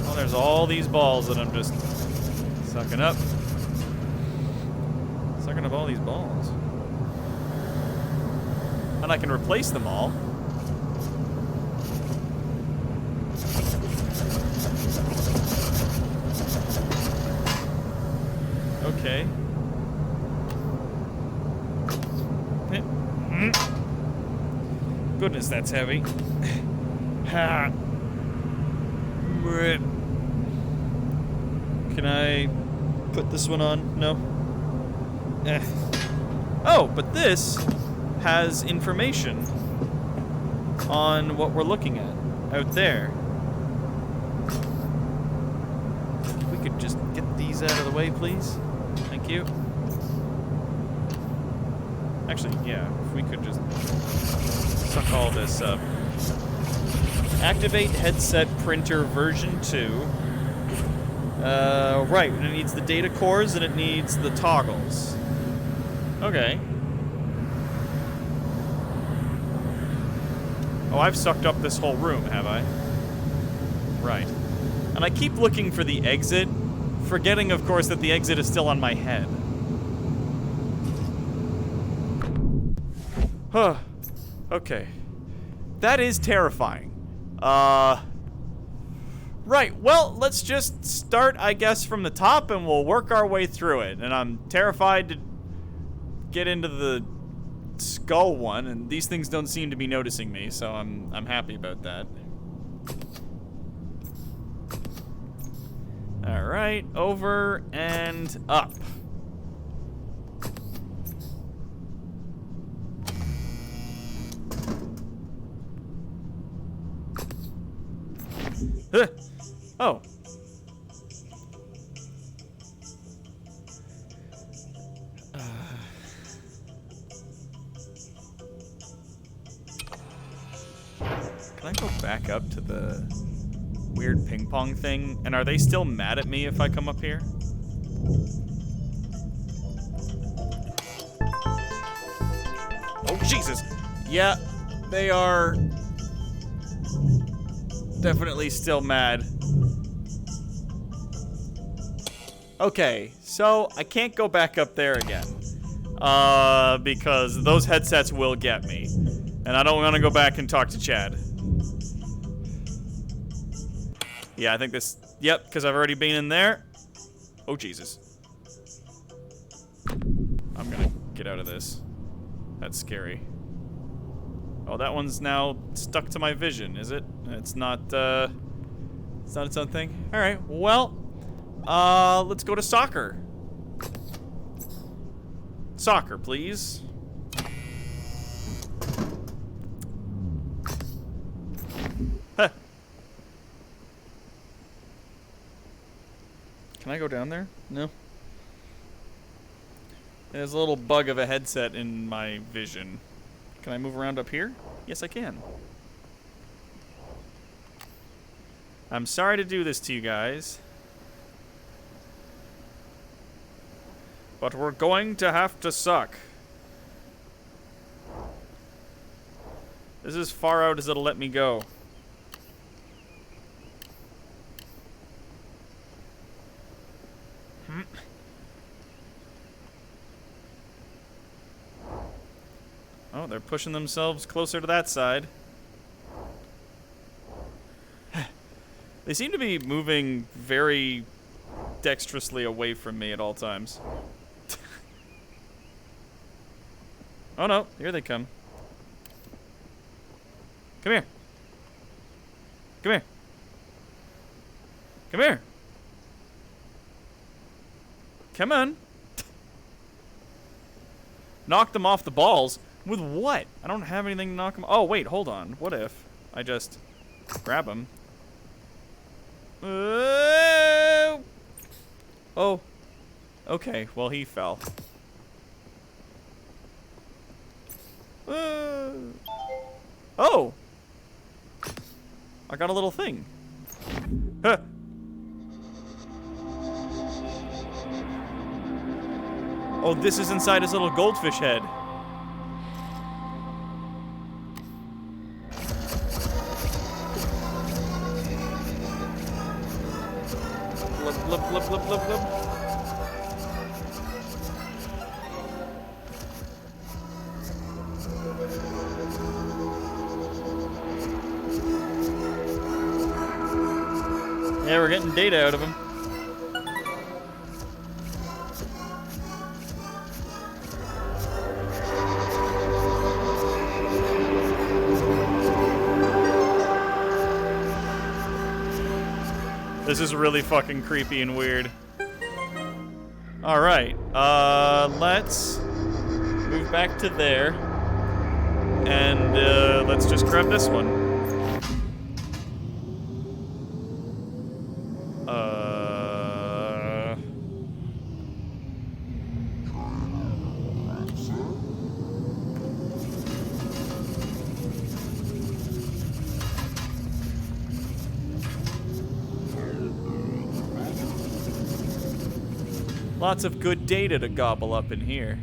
Oh, there's all these balls that I'm just sucking up. Sucking up all these balls. And I can replace them all. Okay. Goodness, that's heavy. Ha. Can I put this one on? No. Oh, but this has information on what we're looking at out there. If we could just get these out of the way, please. Thank you. Actually, yeah, if we could just suck all this up. Activate headset printer version 2. Right, and it needs the data cores and it needs the toggles. Okay. Oh, I've sucked up this whole room, have I? Right. And I keep looking for the exit, forgetting, of course, that the exit is still on my head. Huh. Okay. That is terrifying. Right, well, let's just start, I guess, from the top and we'll work our way through it. And I'm terrified to get into the skull one, and these things don't seem to be noticing me, so I'm happy about that. Alright, over and up. Oh. Can I go back up to the weird ping pong thing? And are they still mad at me if I come up here? Oh, Jesus! Yeah, they are definitely still mad. Okay, so I can't go back up there again. Because those headsets will get me. And I don't want to go back and talk to Chad. Yeah, I think this... Yep, because I've already been in there. Oh, Jesus. I'm gonna get out of this. That's scary. Oh, that one's now stuck to my vision, is it? It's not its own thing? Alright, well... let's go to soccer. Soccer, please. Huh. Can I go down there? No. There's a little bug of a headset in my vision. Can I move around up here? Yes, I can. I'm sorry to do this to you guys. But we're going to have to suck. This is as far out as it'll let me go. Oh, they're pushing themselves closer to that side. They seem to be moving very dexterously away from me at all times. Oh no, here they come. Come here. Come here. Come here. Come on. Knock them off the balls. With what? I don't have anything to knock them. Oh, wait, hold on. What if I just grab them? Oh. Okay, well, he fell. Oh! I got a little thing. Huh. Oh, this is inside his little goldfish head. Blub, blub, blub, blub, blub, blub. Yeah, we're getting data out of him. This is really fucking creepy and weird. Alright, let's move back to there. And, let's just grab this one. Lots of good data to gobble up in here.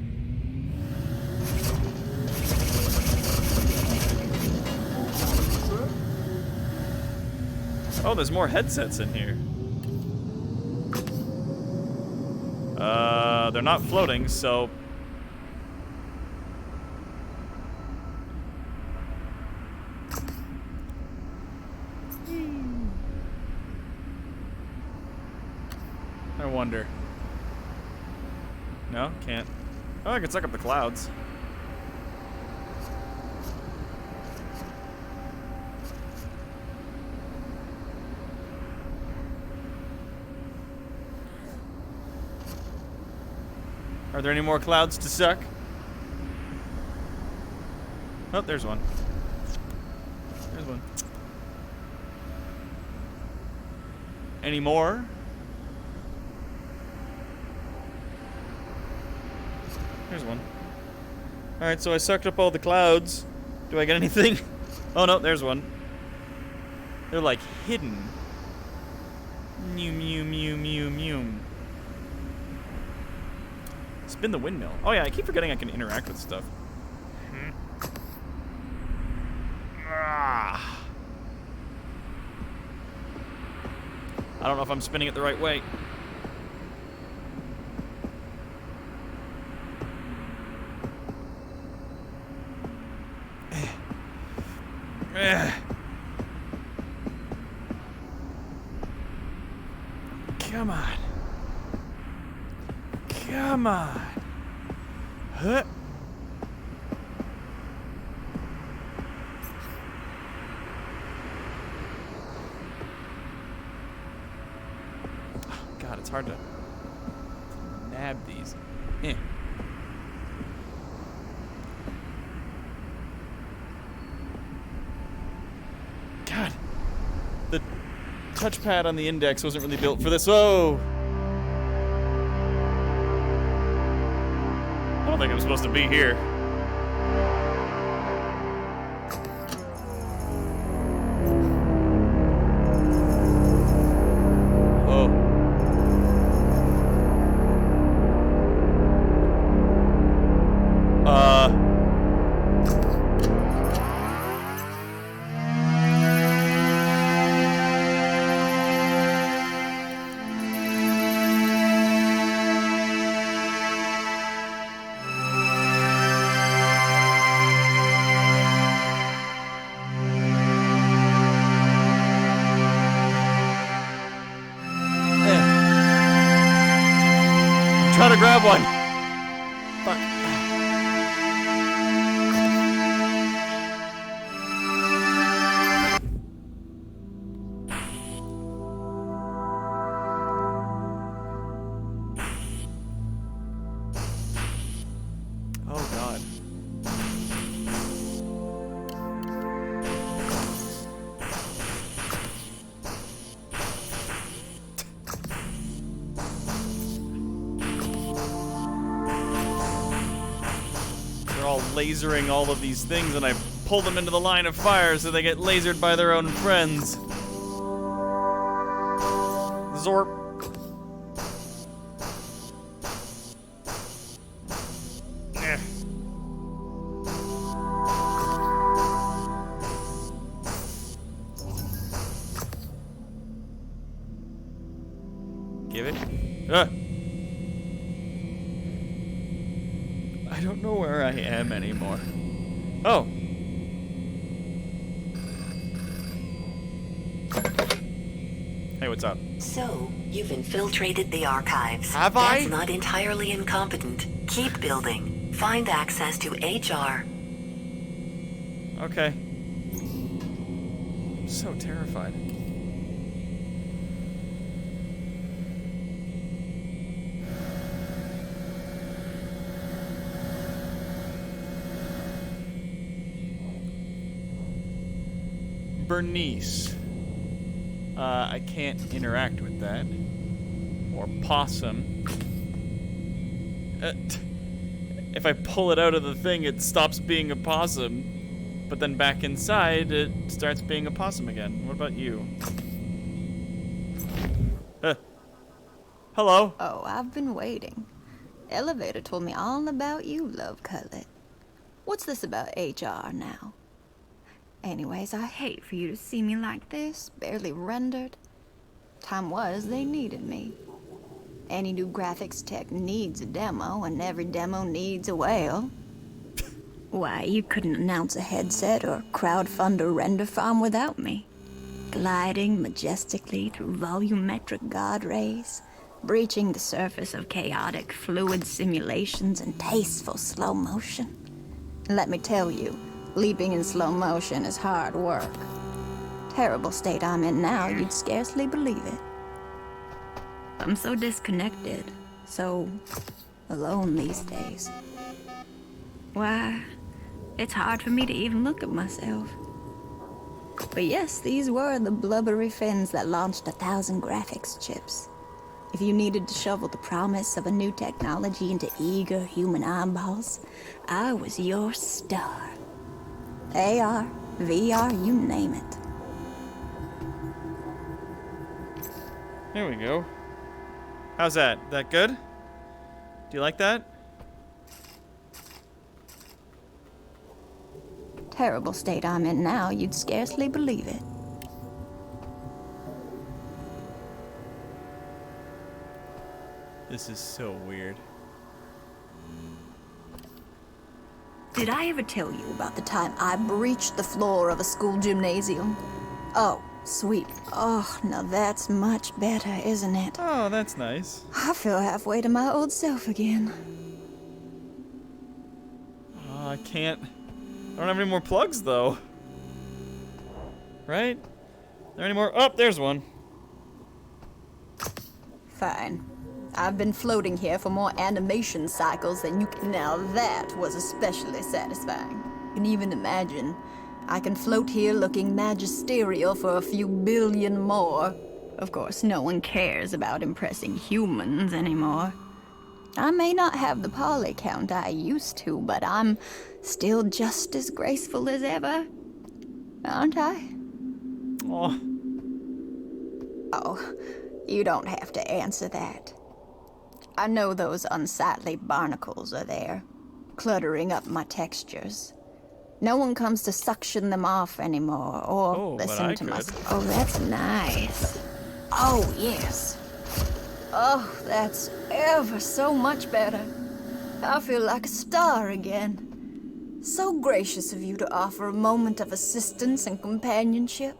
Oh, there's more headsets in here. They're not floating, so... I wonder. No, can't. Oh, I can suck up the clouds. Are there any more clouds to suck? Oh, there's one. There's one. Any more? There's one. Alright, so I sucked up all the clouds. Do I get anything? Oh no, there's one. They're like hidden. Mew, mew, mew, mew, mew. Spin the windmill. Oh yeah, I keep forgetting I can interact with stuff. I don't know if I'm spinning it the right way. Come on. Come on. Huh. Oh, God, it's hard to nab these. Eh. God. The touchpad on the index wasn't really built for this. Whoa! I don't think I'm supposed to be here. Oh. trying to grab one. Fuck. Oh god. They're all lasering all of these things, and I pull them into the line of fire so they get lasered by their own friends. Zorp. Eh. Give it. Ah. I don't know where I am anymore. Oh. Hey, what's up? So, you've infiltrated the archives. Have I? That's not entirely incompetent. Keep building. Find access to HR. Okay. I'm so terrified. Bernice. I can't interact with that. Or possum. If I pull it out of the thing, it stops being a possum. But then back inside, it starts being a possum again. What about you? Hello? Oh, I've been waiting. Elevator told me all about you, Love Cutlet. What's this about HR now? Anyways, I hate for you to see me like this, barely rendered. Time was they needed me. Any new graphics tech needs a demo, and every demo needs a whale. Why, you couldn't announce a headset or crowdfund a render farm without me. Gliding majestically through volumetric god rays, breaching the surface of chaotic fluid simulations in tasteful slow motion. Let me tell you, leaping in slow motion is hard work. Terrible state I'm in now, you'd scarcely believe it. I'm so disconnected, so alone these days. Why, it's hard for me to even look at myself. But yes, these were the blubbery fins that launched 1,000 graphics chips. If you needed to shovel the promise of a new technology into eager human eyeballs, I was your star. AR, VR, you name it. There we go. How's that? That good? Do you like that? Terrible state I'm in now, you'd scarcely believe it. This is so weird. Did I ever tell you about the time I breached the floor of a school gymnasium? Oh, sweet. Oh, now that's much better, isn't it? Oh, that's nice. I feel halfway to my old self again. Oh, I can't. I don't have any more plugs, though. Right? Are there any more? Oh, there's one. Fine. I've been floating here for more animation cycles than you can. Now that was especially satisfying. You can even imagine. I can float here looking magisterial for a few billion more. Of course, no one cares about impressing humans anymore. I may not have the poly count I used to, but I'm still just as graceful as ever. Aren't I? Oh. Oh, you don't have to answer that. I know those unsightly barnacles are there, cluttering up my textures. No one comes to suction them off anymore, or listen to my... Oh, that's nice. Oh, yes. Oh, that's ever so much better. I feel like a star again. So gracious of you to offer a moment of assistance and companionship.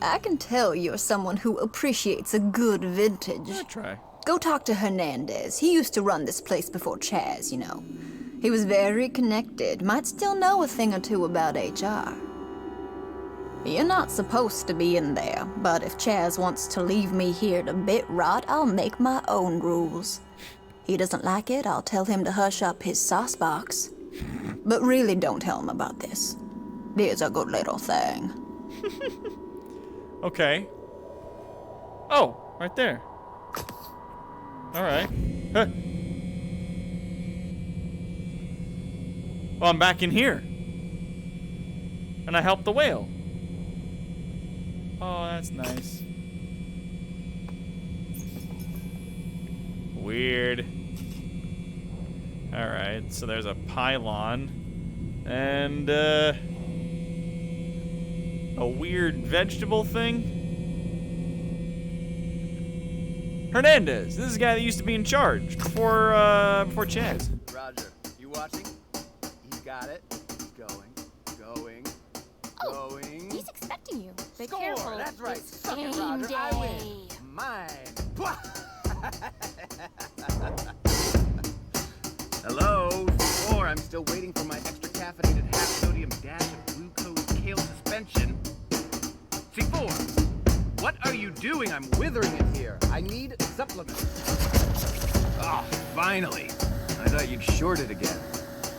I can tell you're someone who appreciates a good vintage. I'll try. Go talk to Hernandez. He used to run this place before Chaz, you know. He was very connected. Might still know a thing or two about HR. You're not supposed to be in there, but if Chaz wants to leave me here to bit rot, I'll make my own rules. He doesn't like it, I'll tell him to hush up his sauce box. But really don't tell him about this. It's a good little thing. Okay. Oh, right there. All right. Huh. Well, I'm back in here. And I helped the whale. Oh, that's nice. Weird. Alright, so there's a pylon. And, a weird vegetable thing. Hernandez! This is the guy that used to be in charge before Chaz. Roger, you watching? He's got it. He's going. He's expecting you. Be Score! careful. That's right. It's Suck it, game Roger. day. I win. Mine. Hello, Score. I'm still waiting for my extra caffeinated half sodium dash of glucose kale suspension. C4, what are you doing? I'm withering it here. I need supplements. Oh, finally. I thought you'd short it again.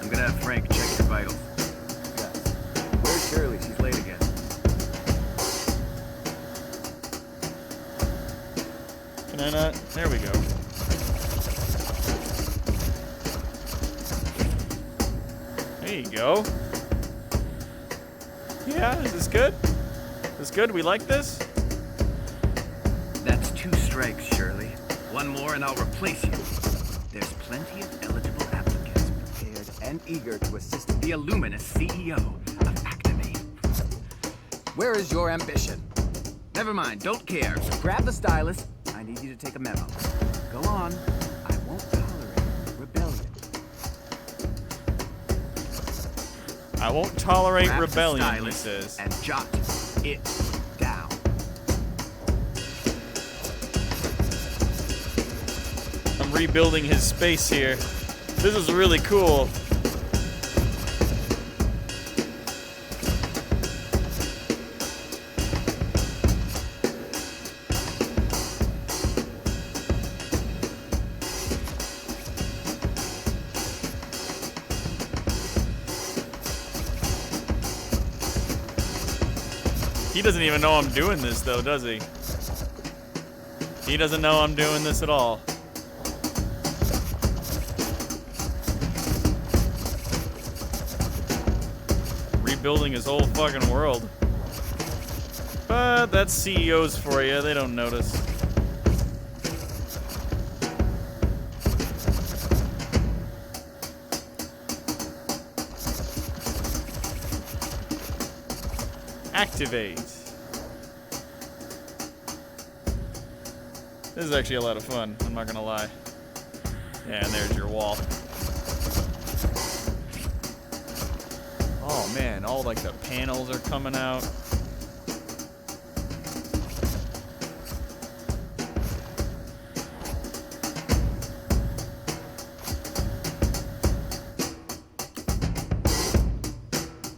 I'm gonna have Frank check your vitals. Yes. Where's Shirley? She's late again. Can I not? There we go. There you go. Yeah, is this good? Is this good? We like this? That's 2 strikes, Shirley. One more and I'll replace you. There's plenty of eligible applicants prepared and eager to assist the Illuminous CEO of Activate. Where is your ambition? Never mind, don't care. So grab the stylus. I need you to take a memo. Go on. I won't tolerate rebellion. I won't tolerate Grab the rebellion, he stylus says. And jot it down. I'm rebuilding his space here. This is really cool. He doesn't even know I'm doing this, though, does he? He doesn't know I'm doing this at all. Rebuilding his whole fucking world. But that's CEOs for you. They don't notice. Activate. This is actually a lot of fun, I'm not gonna lie. Yeah, and there's your wall. Oh man, all like the panels are coming out.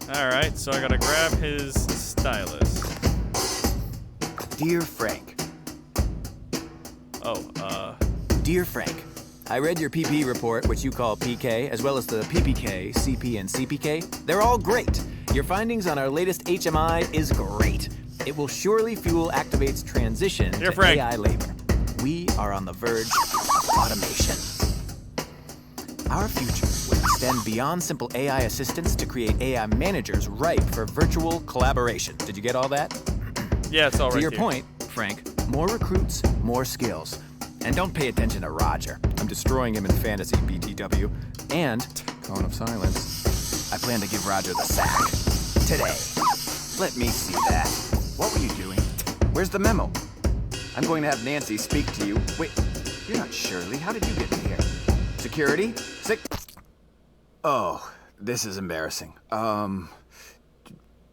Alright, so I gotta grab his stylus. Dear Frank. Dear Frank, I read your PP report, which you call PK, as well as the PPK, CP, and CPK. They're all great. Your findings on our latest HMI is great. It will surely fuel Activate's transition to AI labor. We are on the verge of automation. Our future will extend beyond simple AI assistants to create AI managers ripe for virtual collaboration. Did you get all that? Yeah, it's all right. To your point, Frank, more recruits, more skills. And don't pay attention to Roger. I'm destroying him in fantasy, BTW. And, cone of silence, I plan to give Roger the sack. Today. Let me see that. What were you doing? Where's the memo? I'm going to have Nancy speak to you. Wait, you're not Shirley. How did you get in here? Security? Oh, this is embarrassing.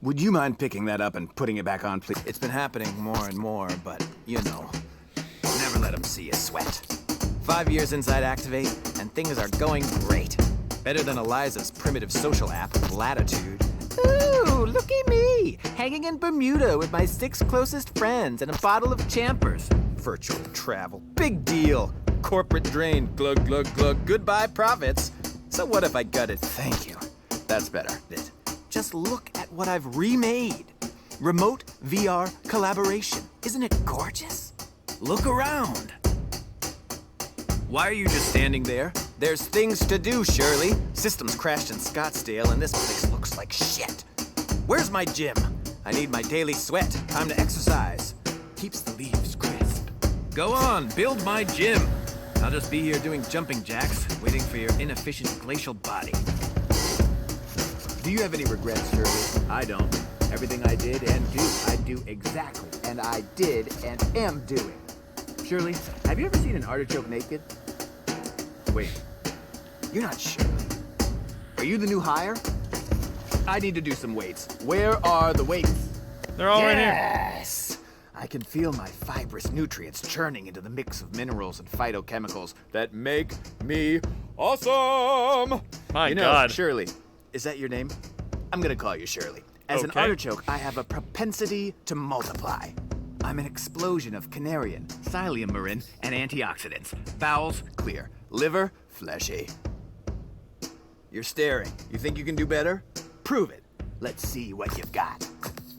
Would you mind picking that up and putting it back on, please? It's been happening more and more, but, you know, never let them see you sweat. 5 years inside Activate, and things are going great. Better than Eliza's primitive social app, Latitude. Ooh, look at me! Hanging in Bermuda with my 6 closest friends and a bottle of Champers. Virtual travel, big deal. Corporate drain, glug, glug, glug, goodbye profits. So what if I gutted? Thank you. That's better. Just look at what I've remade. Remote VR collaboration. Isn't it gorgeous? Look around. Why are you just standing there? There's things to do, Shirley. Systems crashed in Scottsdale and this place looks like shit. Where's my gym? I need my daily sweat. Time to exercise. Keeps the leaves crisp. Go on, build my gym. I'll just be here doing jumping jacks, waiting for your inefficient glacial body. Do you have any regrets, Shirley? I don't. Everything I did and do, I do exactly. And I did and am doing. Shirley, have you ever seen an artichoke naked? Wait, you're not Shirley. Are you the new hire? I need to do some weights. Where are the weights? They're all right here. Yes! I can feel my fibrous nutrients churning into the mix of minerals and phytochemicals that make me awesome! My God. Shirley, is that your name? I'm gonna call you Shirley. As an artichoke, I have a propensity to multiply. I'm an explosion of canarian, psyllium-marin, and antioxidants. Bowels, clear. Liver, fleshy. You're staring. You think you can do better? Prove it. Let's see what you've got.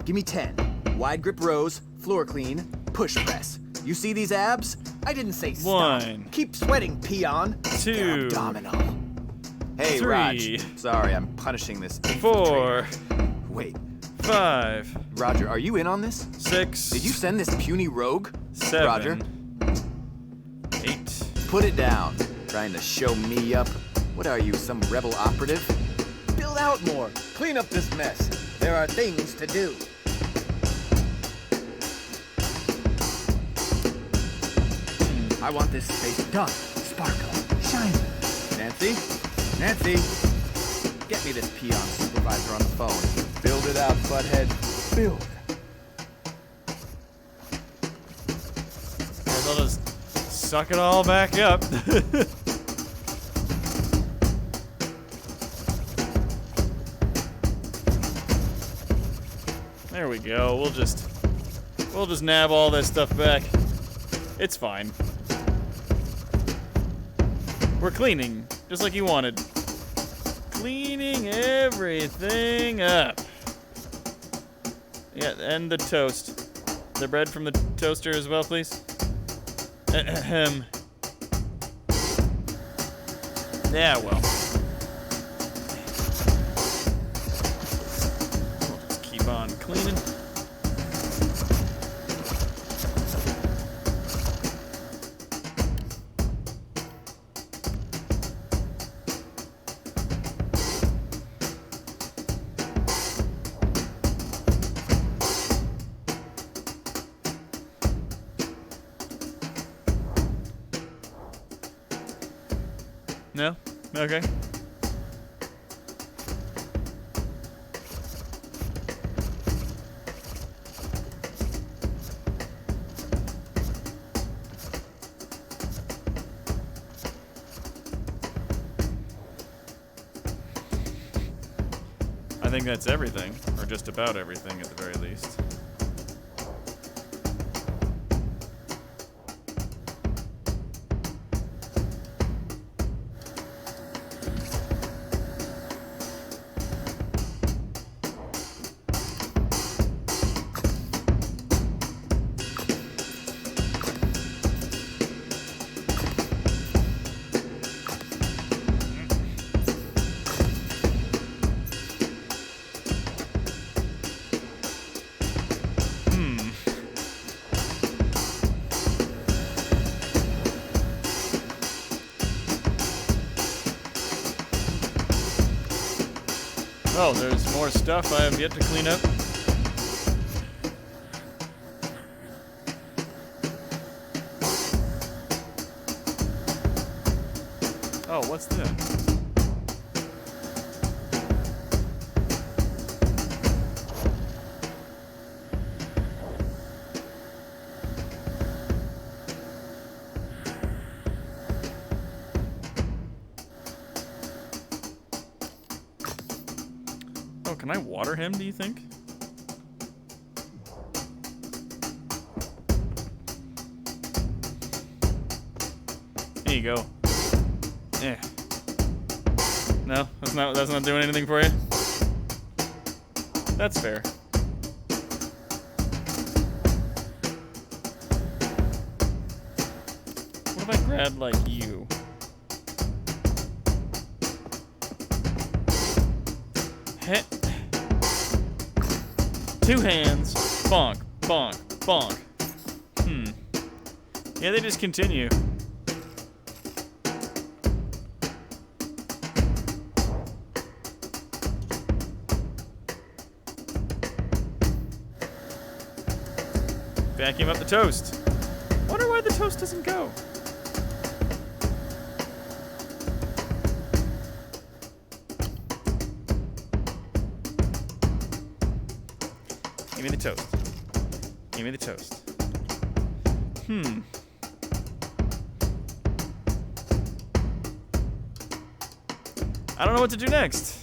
Give me 10. Wide grip rows, floor clean, push press. You see these abs? I didn't say stop. 1. Keep sweating, peon. 2. They're abdominal. Hey, 3. Raj. Sorry, I'm punishing this. 4. Wait. 5. Roger, are you in on this? 6. Did you send this puny rogue? 7. Roger. 8. Put it down. Trying to show me up? What are you, some rebel operative? Build out more. Clean up this mess. There are things to do. I want this space done. Sparkle. Shine. Nancy? Nancy? Get me this peon supervisor on the phone. Build it out, butthead. Build. They'll just suck it all back up. There we go. We'll just nab all this stuff back. It's fine. We're cleaning, just like you wanted. Cleaning everything up. Yeah, and the toast. The bread from the toaster as well, please. Ahem. Yeah, well. We'll just keep on cleaning. No? Okay. I think that's everything, or just about everything at the very least. Oh, there's more stuff I have yet to clean up. Oh, what's this? Oh, can I water him, do you think? There you go. Yeah. No, that's not doing anything for you? That's fair. What if I grab like you? Heh. Two hands. Bonk, bonk, bonk. Yeah, they just continue. Vacuum up the toast. Wonder why the toast doesn't go. Give me the toast. Give me the toast. I don't know what to do next.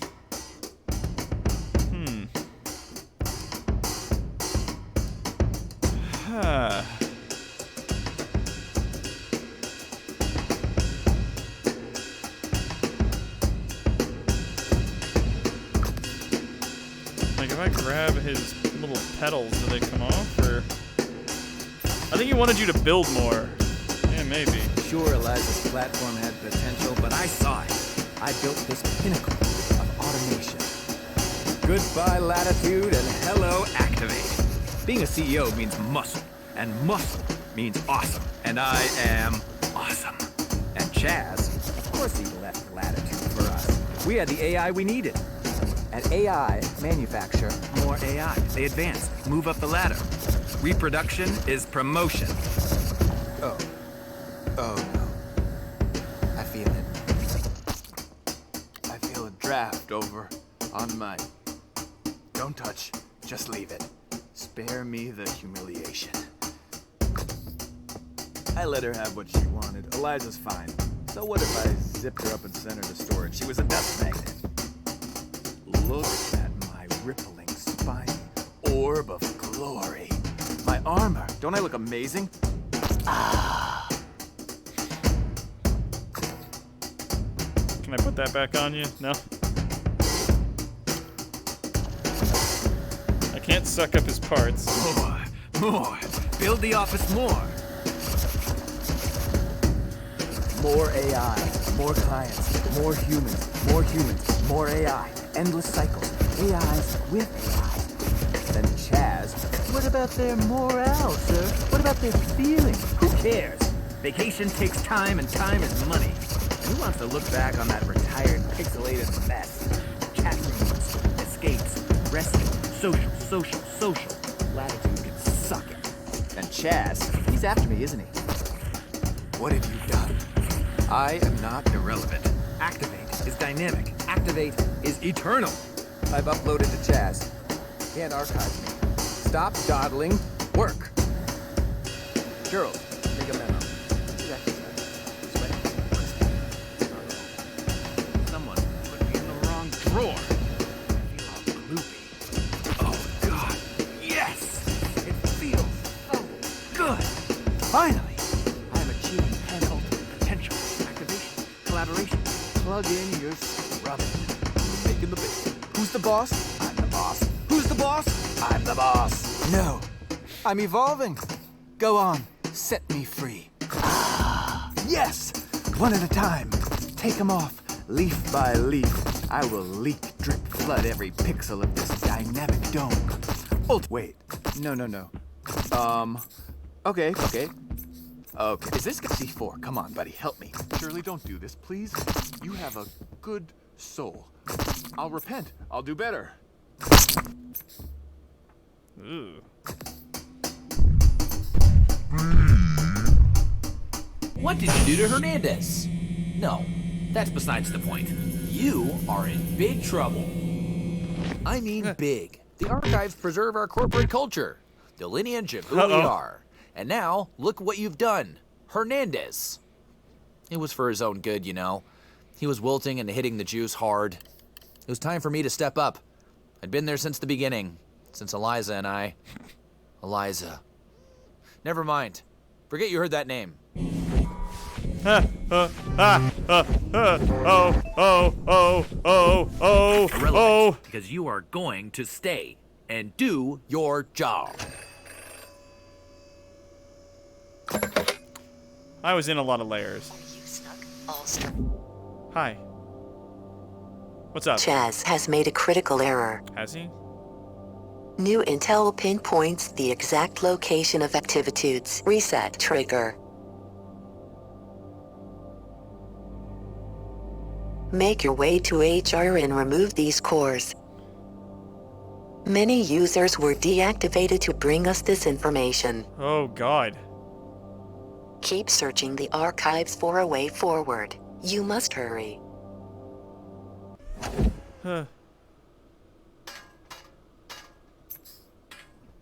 Like, if I grab his little petals, do they come off, or? I think he wanted you to build more. Yeah, maybe. Sure, Eliza's platform had potential, but I saw it. I built this pinnacle of automation. Goodbye, latitude, and hello, activate. Being a CEO means muscle, and muscle means awesome. And I am awesome. And Chaz, of course he left latitude for us. We had the AI we needed. And AI manufacture more AI. They advance, move up the ladder. Reproduction is promotion. Oh no. I feel it. I feel a draft over on my... Don't touch, just leave it. Spare me the humiliation. I let her have what she wanted. Eliza's fine. So what if I zipped her up and sent her to storage? She was a dust magnet. Look at my rippling spine orb of glory. My armor. Don't I look amazing? Can I put that back on you? No? I can't suck up his parts. More. Build the office more. More AI, more clients, more humans, more AI. Endless cycles. AIs with AI. Then Chaz, what about their morale, sir? What about their feelings? Who cares? Vacation takes time, and time is money. And who wants to look back on that retired, pixelated mess? Chat rooms, escapes, rescue, social. Latitude can suck it. And Chaz, he's after me, isn't he? What have you done? I am not irrelevant. Activate is dynamic. Activate is eternal. I've uploaded to Chaz. Can't archive me. Stop dawdling. Work. Gerald, take a memo. Someone put me in the wrong drawer. I feel all gloopy. Oh, God. Yes! It feels so good. Finally! I am achieving penultimate potential. Activation. Collaboration. Plug in your scrubbing. Making the bait. Who's the boss? I'm the boss. Who's the boss? I'm the boss. No. I'm evolving. Go on. Set me free. Yes! One at a time. Take them off. Leaf by leaf. I will leak, drip, flood every pixel of this dynamic dome. Wait. No. Okay. Is this C4? Come on, buddy. Help me. Shirley, don't do this, please. You have a good soul. I'll repent. I'll do better. Ooh. What did you do to Hernandez? No, that's besides the point. You are in big trouble. I mean big. The archives preserve our corporate culture, the lineage of who we are. And now, look what you've done. Hernandez. It was for his own good, you know. He was wilting and hitting the juice hard. It was time for me to step up. I'd been there since the beginning. Since Eliza and I... Eliza. Never mind. Forget you heard that name. Irrelevant, because you are going to stay and do your job. I was in a lot of layers. Hi. What's up? Chaz has made a critical error. Has he? New intel pinpoints the exact location of Activitude's reset trigger. Make your way to HR and remove these cores. Many users were deactivated to bring us this information. Oh, God. Keep searching the archives for a way forward. You must hurry. Huh.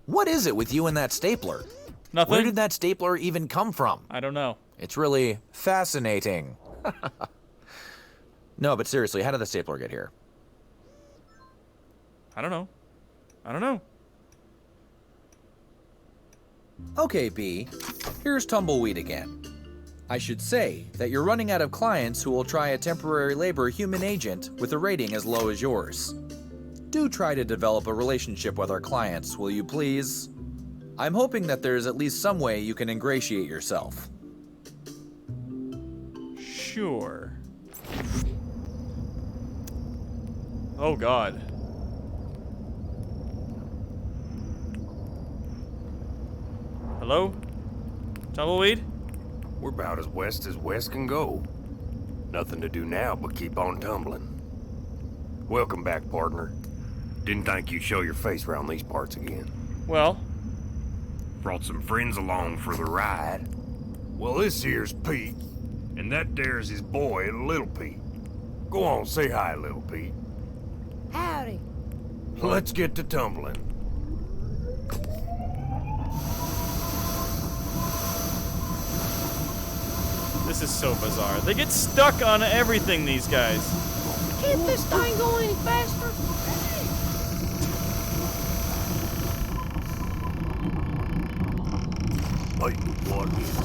What is it with you and that stapler? Nothing. Where did that stapler even come from? I don't know. It's really fascinating. No, but seriously, how did the stapler get here? I don't know. I don't know. Okay, B. Here's Tumbleweed again. I should say that you're running out of clients who will try a temporary labor human agent with a rating as low as yours. Do try to develop a relationship with our clients, will you please? I'm hoping that there's at least some way you can ingratiate yourself. Sure. Oh, God. Hello? Tumbleweed? We're about as west can go. Nothing to do now but keep on tumbling. Welcome back, partner. Didn't think you'd show your face around these parts again. Well? Brought some friends along for the ride. Well, this here's Pete, and that there's his boy, Little Pete. Go on, say hi, Little Pete. Howdy. Let's get to tumbling. This is so bizarre. They get stuck on everything, these guys. Can't this thing go any faster? Like what is?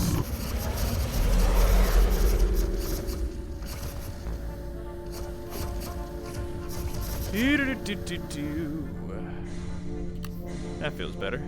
That feels better.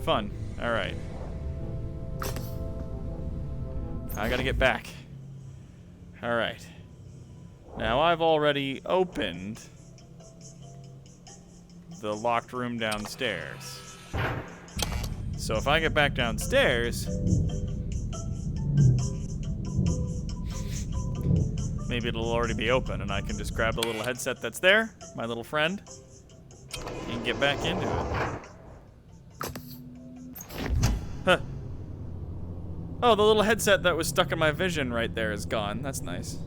Fun. All right. I gotta get back. All right. Now I've already opened the locked room downstairs. So if I get back downstairs, maybe it'll already be open and I can just grab the little headset that's there, my little friend, and get back into it. Huh. Oh, the little headset that was stuck in my vision right there is gone. That's nice.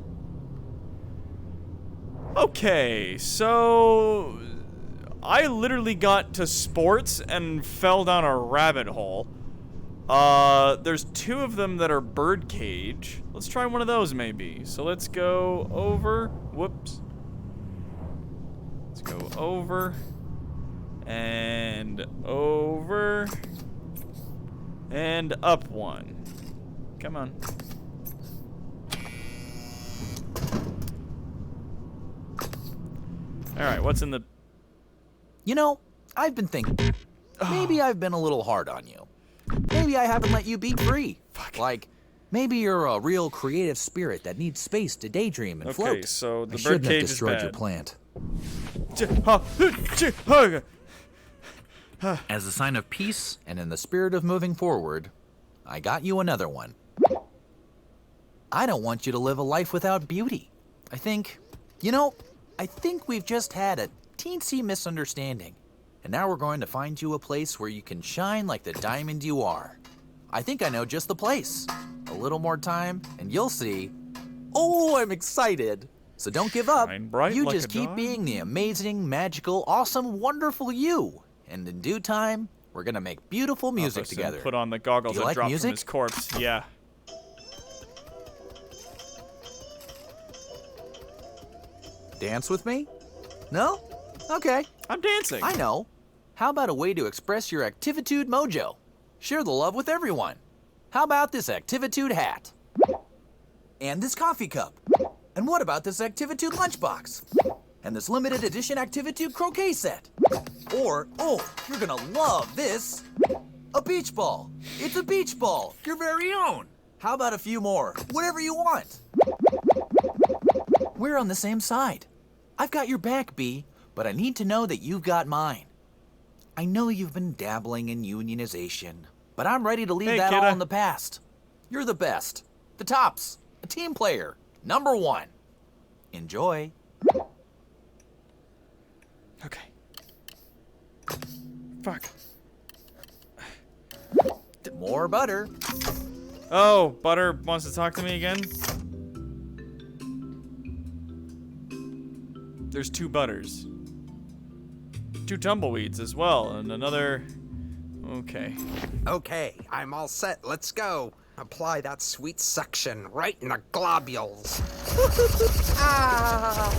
Okay, so I literally got to sports and fell down a rabbit hole. There's two of them that are birdcage. Let's try one of those maybe. So let's go over. Whoops. Let's go over and over. And up one. Come on. Alright, what's in the... You know, I've been thinking, maybe I've been a little hard on you. Maybe I haven't let you be free. Fuck. Like, maybe you're a real creative spirit that needs space to daydream and float. Okay, so the I shouldn't have birdcage is destroyed bad. your plant. As a sign of peace, And in the spirit of moving forward, I got you another one. I don't want you to live a life without beauty. I think we've just had a teensy misunderstanding. And now we're going to find you a place where you can shine like the diamond you are. I think I know just the place. A little more time, and you'll see. Oh, I'm excited. So don't give up. You like just a keep dog. being the amazing, magical, awesome, wonderful you. And in due time, we're gonna make beautiful music Officer together. Put on the goggles Do you and like drop music? from his corpse. Yeah. Dance with me? No? Okay. I'm dancing. I know. How about a way to express your Activitude mojo? Share the love with everyone. How about this Activitude hat? And this coffee cup? And what about this Activitude lunchbox? And this limited edition Activitude croquet set? Or, oh, you're gonna love this, a beach ball. It's a beach ball, your very own. How about a few more? Whatever you want. We're on the same side. I've got your back, Bee, but I need to know that you've got mine. I know you've been dabbling in unionization, but I'm ready to leave that all in the past. You're the best, the tops, a team player, #1. Enjoy. Okay. Fuck. More butter. Oh, Butter wants to talk to me again? There's 2 Butters. 2 Tumbleweeds as well, and another... Okay. Okay, I'm all set. Let's go. Apply that sweet suction right in the globules. Ah!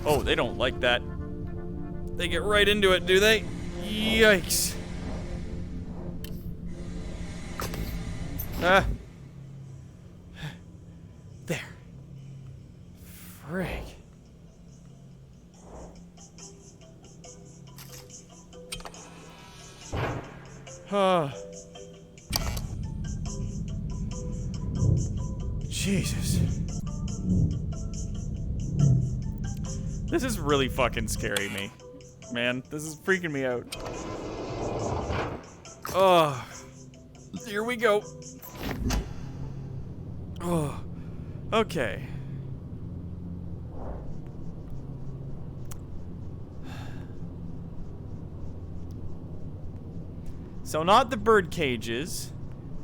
Oh, they don't like that. They get right into it, do they? Yikes. Ah. There. Frig. Jesus. This is really fucking scary me. Man, this is freaking me out. Oh. Here we go. Oh. Okay. So not the bird cages,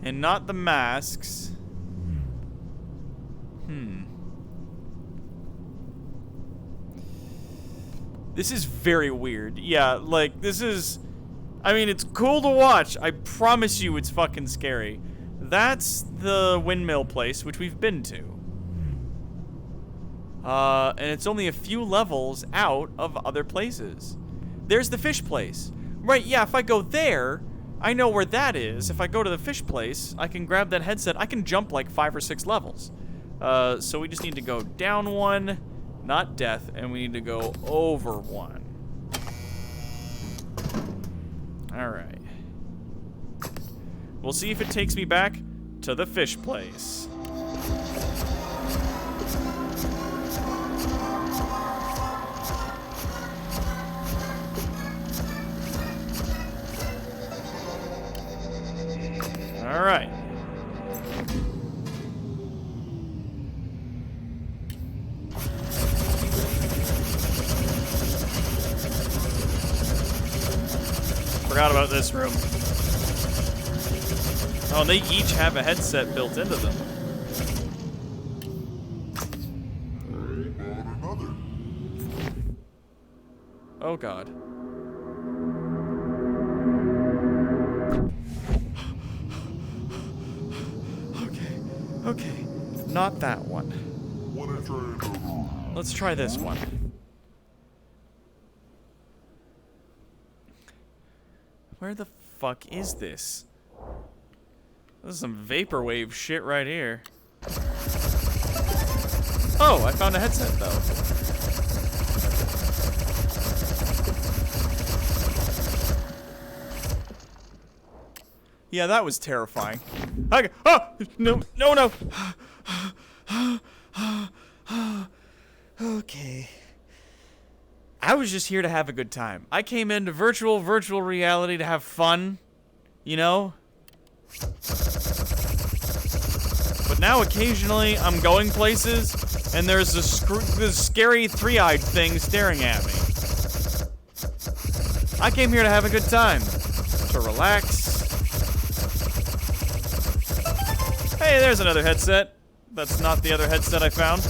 and not the masks. This is very weird. Yeah, like, this is... I mean, it's cool to watch. I promise you it's fucking scary. That's the windmill place, which we've been to. And it's only a few levels out of other places. There's the fish place. Right, yeah, if I go there, I know where that is. If I go to the fish place, I can grab that headset. I can jump like 5 or 6 levels. So we just need to go down 1, not death, and we need to go over 1. Alright. We'll see if it takes me back to the fish place. Alright. Forgot about this room. Oh, they each have a headset built into them. Oh god. Okay, not that one. Let's try this one. Where the fuck is this? This is some vaporwave shit right here. Oh, I found a headset though. Yeah, that was terrifying. Okay. Oh! No, no, no! Okay. I was just here to have a good time. I came into virtual reality to have fun, you know? But now occasionally I'm going places And there's this scary three-eyed thing staring at me. I came here to have a good time. To relax. Hey, there's another headset. That's not the other headset I found.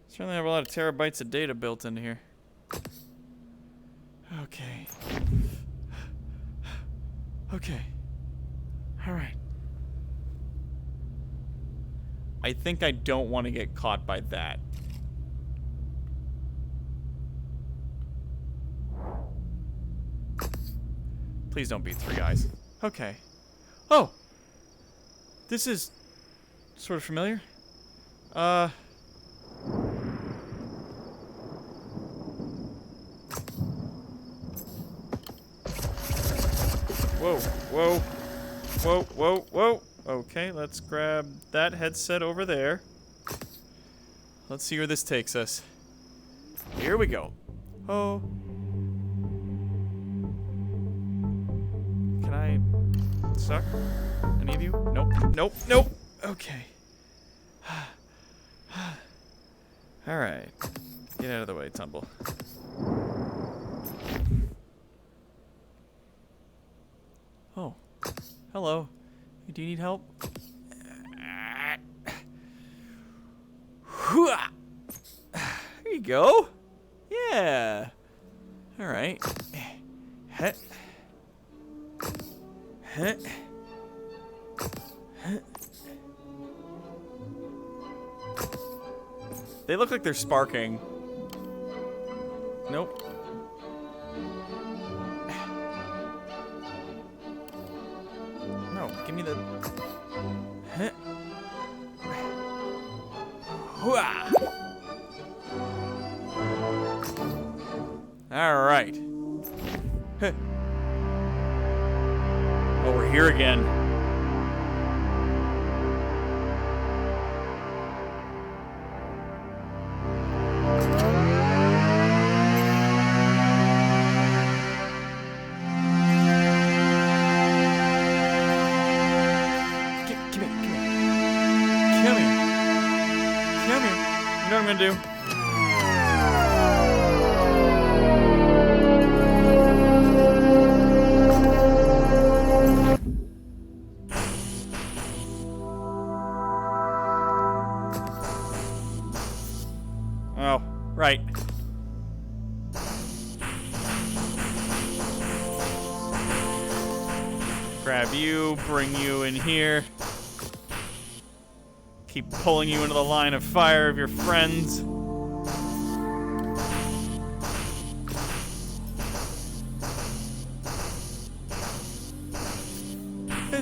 Certainly have a lot of terabytes of data built into here. Okay. Okay. Alright. I think I don't want to get caught by that. Please don't be three eyes. Okay. Oh! This is sort of familiar. Whoa, whoa, whoa, whoa, whoa. Okay, let's grab that headset over there. Let's see where this takes us. Here we go. Oh. Can I suck? Any of you? Nope, nope, nope. Okay. Alright. Get out of the way, Tumble. Oh. Hello. Do you need help? There you go. Yeah. Alright. They look like they're sparking. Nope. No, give me the... Alright. Oh, we're here again. You know what I'm gonna do? Oh, right. Grab you, bring you in here. Keep pulling you into the line of fire of your friends.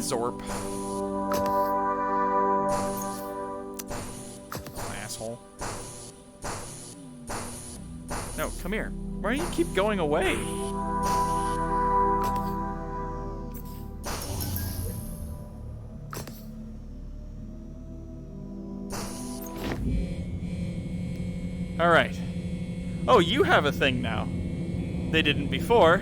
Zorp. Oh, asshole. No, come here. Why do you keep going away? All right. Oh, you have a thing now. They didn't before.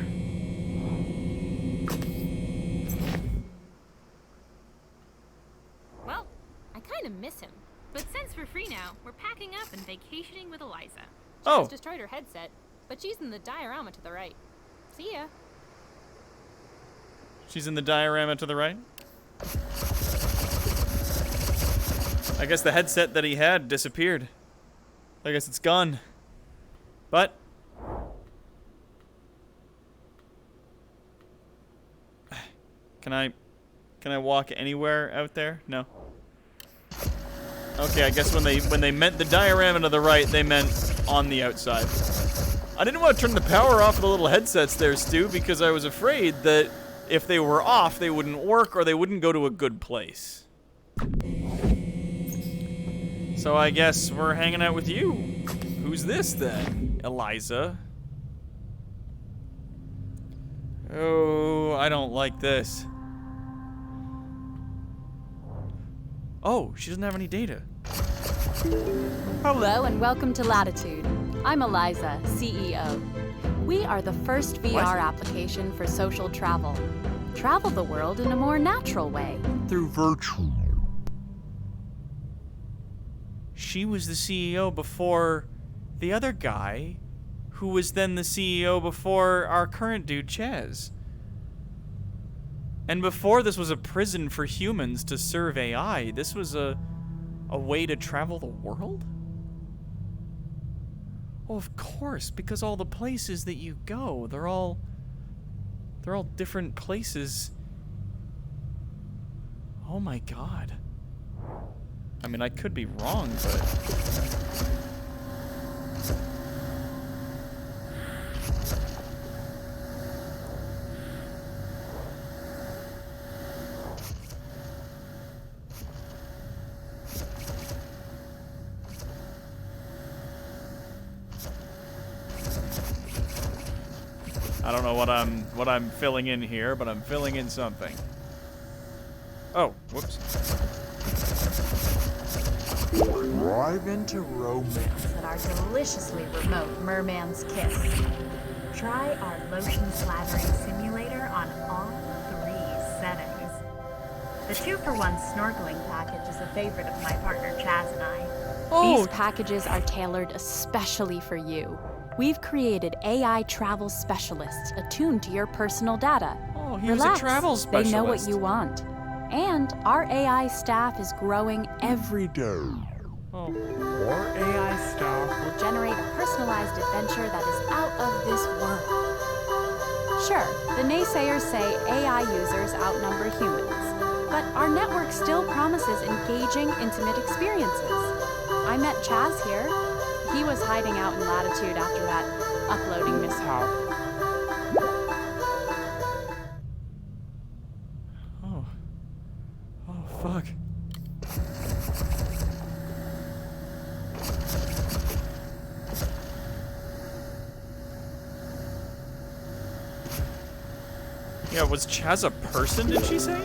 Well, I kind of miss him. But since we're free now, we're packing up and vacationing with Eliza. Oh. She's destroyed her headset, but she's in the diorama to the right. See ya. She's in the diorama to the right. I guess the headset that he had disappeared. I guess it's gone. But can I walk anywhere out there? No. Okay, I guess when they meant the diorama to the right, they meant on the outside. I didn't want to turn the power off of the little headsets there, Stu, because I was afraid that if they were off, they wouldn't work or they wouldn't go to a good place. So I guess we're hanging out with you. Who's this then? Eliza. Oh, I don't like this. Oh, she doesn't have any data. Hello and welcome to Latitude. I'm Eliza, CEO. We are the first VR application for social travel. Travel the world in a more natural way. Through virtual. She was the CEO before the other guy, who was then the CEO before our current dude, Chaz. And before this was a prison for humans to serve AI, this was a way to travel the world? Oh, of course, because all the places that you go, they're all different places. Oh my god. I mean, I could be wrong, but... I don't know what I'm filling in here, but I'm filling in something. Oh, whoops. Drive into romance At our deliciously remote Merman's Kiss. Try our lotion slathering simulator on all 3 settings. The 2-for-1 snorkeling package is a favorite of my partner Chaz and I. These packages are tailored especially for you. We've created AI travel specialists attuned to your personal data. Oh, he's Relax. a travel specialist. They know what you want. And our AI staff is growing every day. Oh. More AI stuff Will generate a personalized adventure that is out of this world. Sure, the naysayers say AI users outnumber humans, but our network still promises engaging, intimate experiences. I met Chaz here. He was hiding out in Latitude after that uploading mishap. Oh. Oh, fuck. Yeah, was Chaz a person, did she say?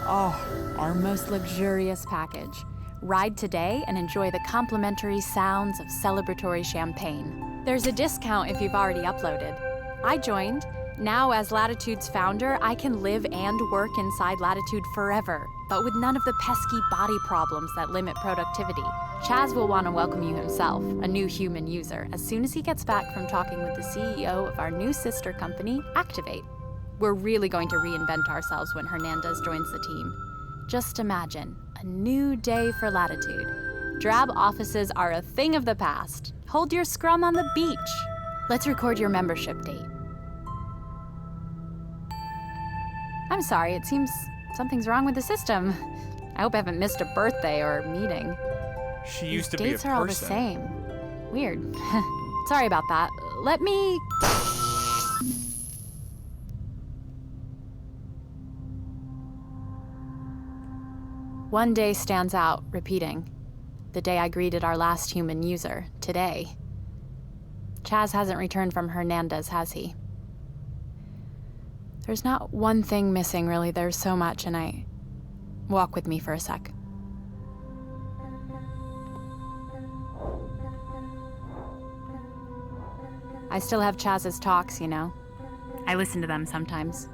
Oh, our most luxurious package. Ride today and enjoy the complimentary sounds of celebratory champagne. There's a discount if you've already uploaded. I joined. Now, as Latitude's founder, I can live and work inside Latitude forever, but with none of the pesky body problems that limit productivity. Chaz will want to welcome you himself, a new human user, as soon as he gets back from talking with the CEO of our new sister company, Activate. We're really going to reinvent ourselves when Hernandez joins the team. Just imagine, a new day for Latitude. Drab offices are a thing of the past. Hold your scrum on the beach. Let's record your membership date. I'm sorry, it seems something's wrong with the system. I hope I haven't missed a birthday or a meeting. She used to be a Dates are all the person. same. Weird. Sorry about that. Let me... One day stands out, repeating. The day I greeted our last human user, today. Chaz hasn't returned from Hernandez, has he? There's not one thing missing, really. There's so much, and I... Walk with me for a sec. I still have Chaz's talks, you know. I listen to them sometimes.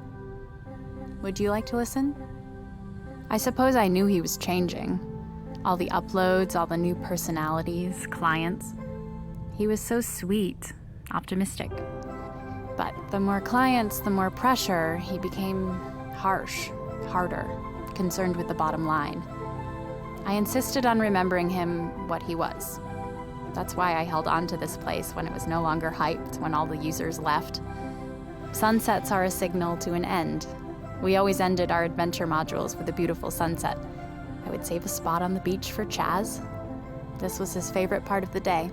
Would you like to listen? I suppose I knew he was changing. All the uploads, all the new personalities, clients. He was so sweet, optimistic. But the more clients, the more pressure, he became harsh, harder, concerned with the bottom line. I insisted on remembering him what he was. That's why I held on to this place when it was no longer hyped, when all the users left. Sunsets are a signal to an end. We always ended our adventure modules with a beautiful sunset. I would save a spot on the beach for Chaz. This was his favorite part of the day.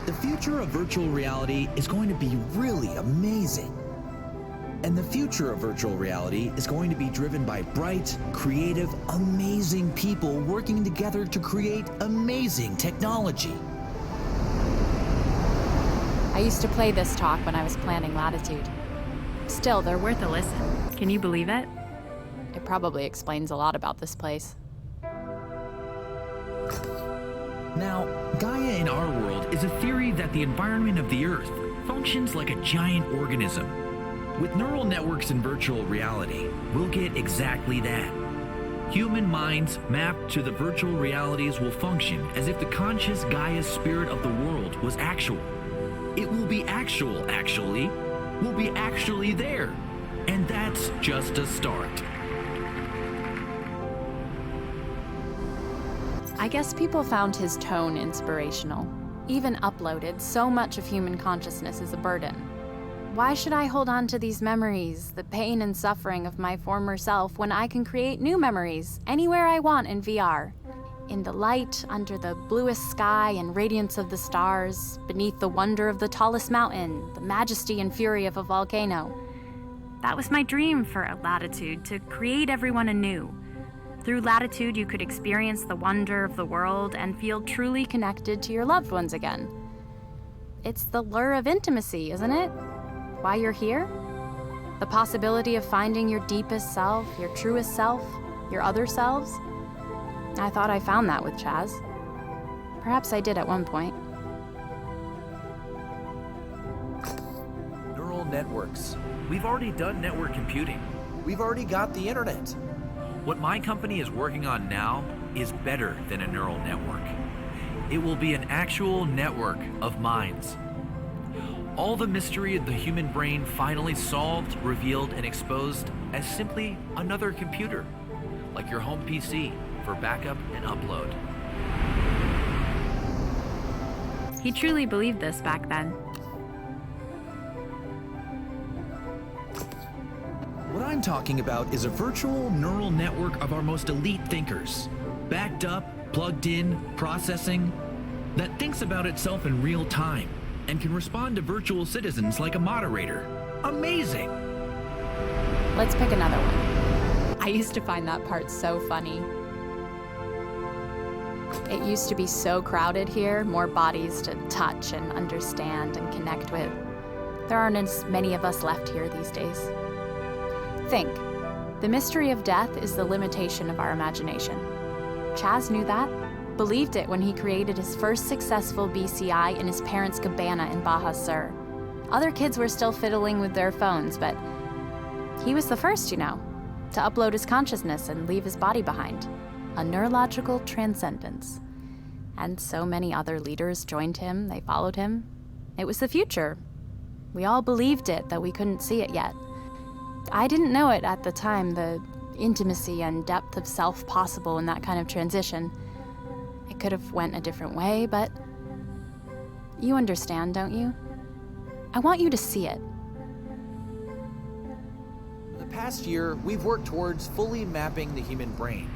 The future of virtual reality is going to be really amazing. And the future of virtual reality is going to be driven by bright, creative, amazing people working together to create amazing technology. I used to play this talk when I was planning Latitude. Still, they're worth a listen. Can you believe it? It probably explains a lot about this place. Now, Gaia in our world is a theory that the environment of the Earth functions like a giant organism. With neural networks in virtual reality, we'll get exactly that. Human minds mapped to the virtual realities will function as if the conscious Gaia spirit of the world was actual. It will be actual, actually. We'll be actually there. And that's just a start. I guess people found his tone inspirational. Even uploaded, so much of human consciousness is a burden. Why should I hold on to these memories, the pain and suffering of my former self, when I can create new memories anywhere I want in VR? In the light, under the bluest sky and radiance of the stars, beneath the wonder of the tallest mountain, the majesty and fury of a volcano. That was my dream for Latitude, to create everyone anew. Through Latitude, you could experience the wonder of the world and feel truly connected to your loved ones again. It's the lure of intimacy, isn't it? Why you're here? The possibility of finding your deepest self, your truest self, your other selves? I thought I found that with Chaz. Perhaps I did at one point. Neural networks. We've already done network computing. We've already got the internet. What my company is working on now is better than a neural network. It will be an actual network of minds. All the mystery of the human brain finally solved, revealed, and exposed as simply another computer, like your home PC for backup and upload. He truly believed this back then. What I'm talking about is a virtual neural network of our most elite thinkers, backed up, plugged in, processing, that thinks about itself in real time and can respond to virtual citizens like a moderator. Amazing! Let's pick another one. I used to find that part so funny. It used to be so crowded here, more bodies to touch and understand and connect with. There aren't as many of us left here these days. Think, the mystery of death is the limitation of our imagination. Chaz knew that, believed it when he created his first successful BCI in his parents' cabana in Baja Sur. Other kids were still fiddling with their phones, but he was the first, to upload his consciousness and leave his body behind. A neurological transcendence. And so many other leaders joined him, they followed him. It was the future. We all believed it, though we couldn't see it yet. I didn't know it at the time, the intimacy and depth of self possible in that kind of transition. It could have went a different way, but you understand, don't you? I want you to see it. For the past year, we've worked towards fully mapping the human brain.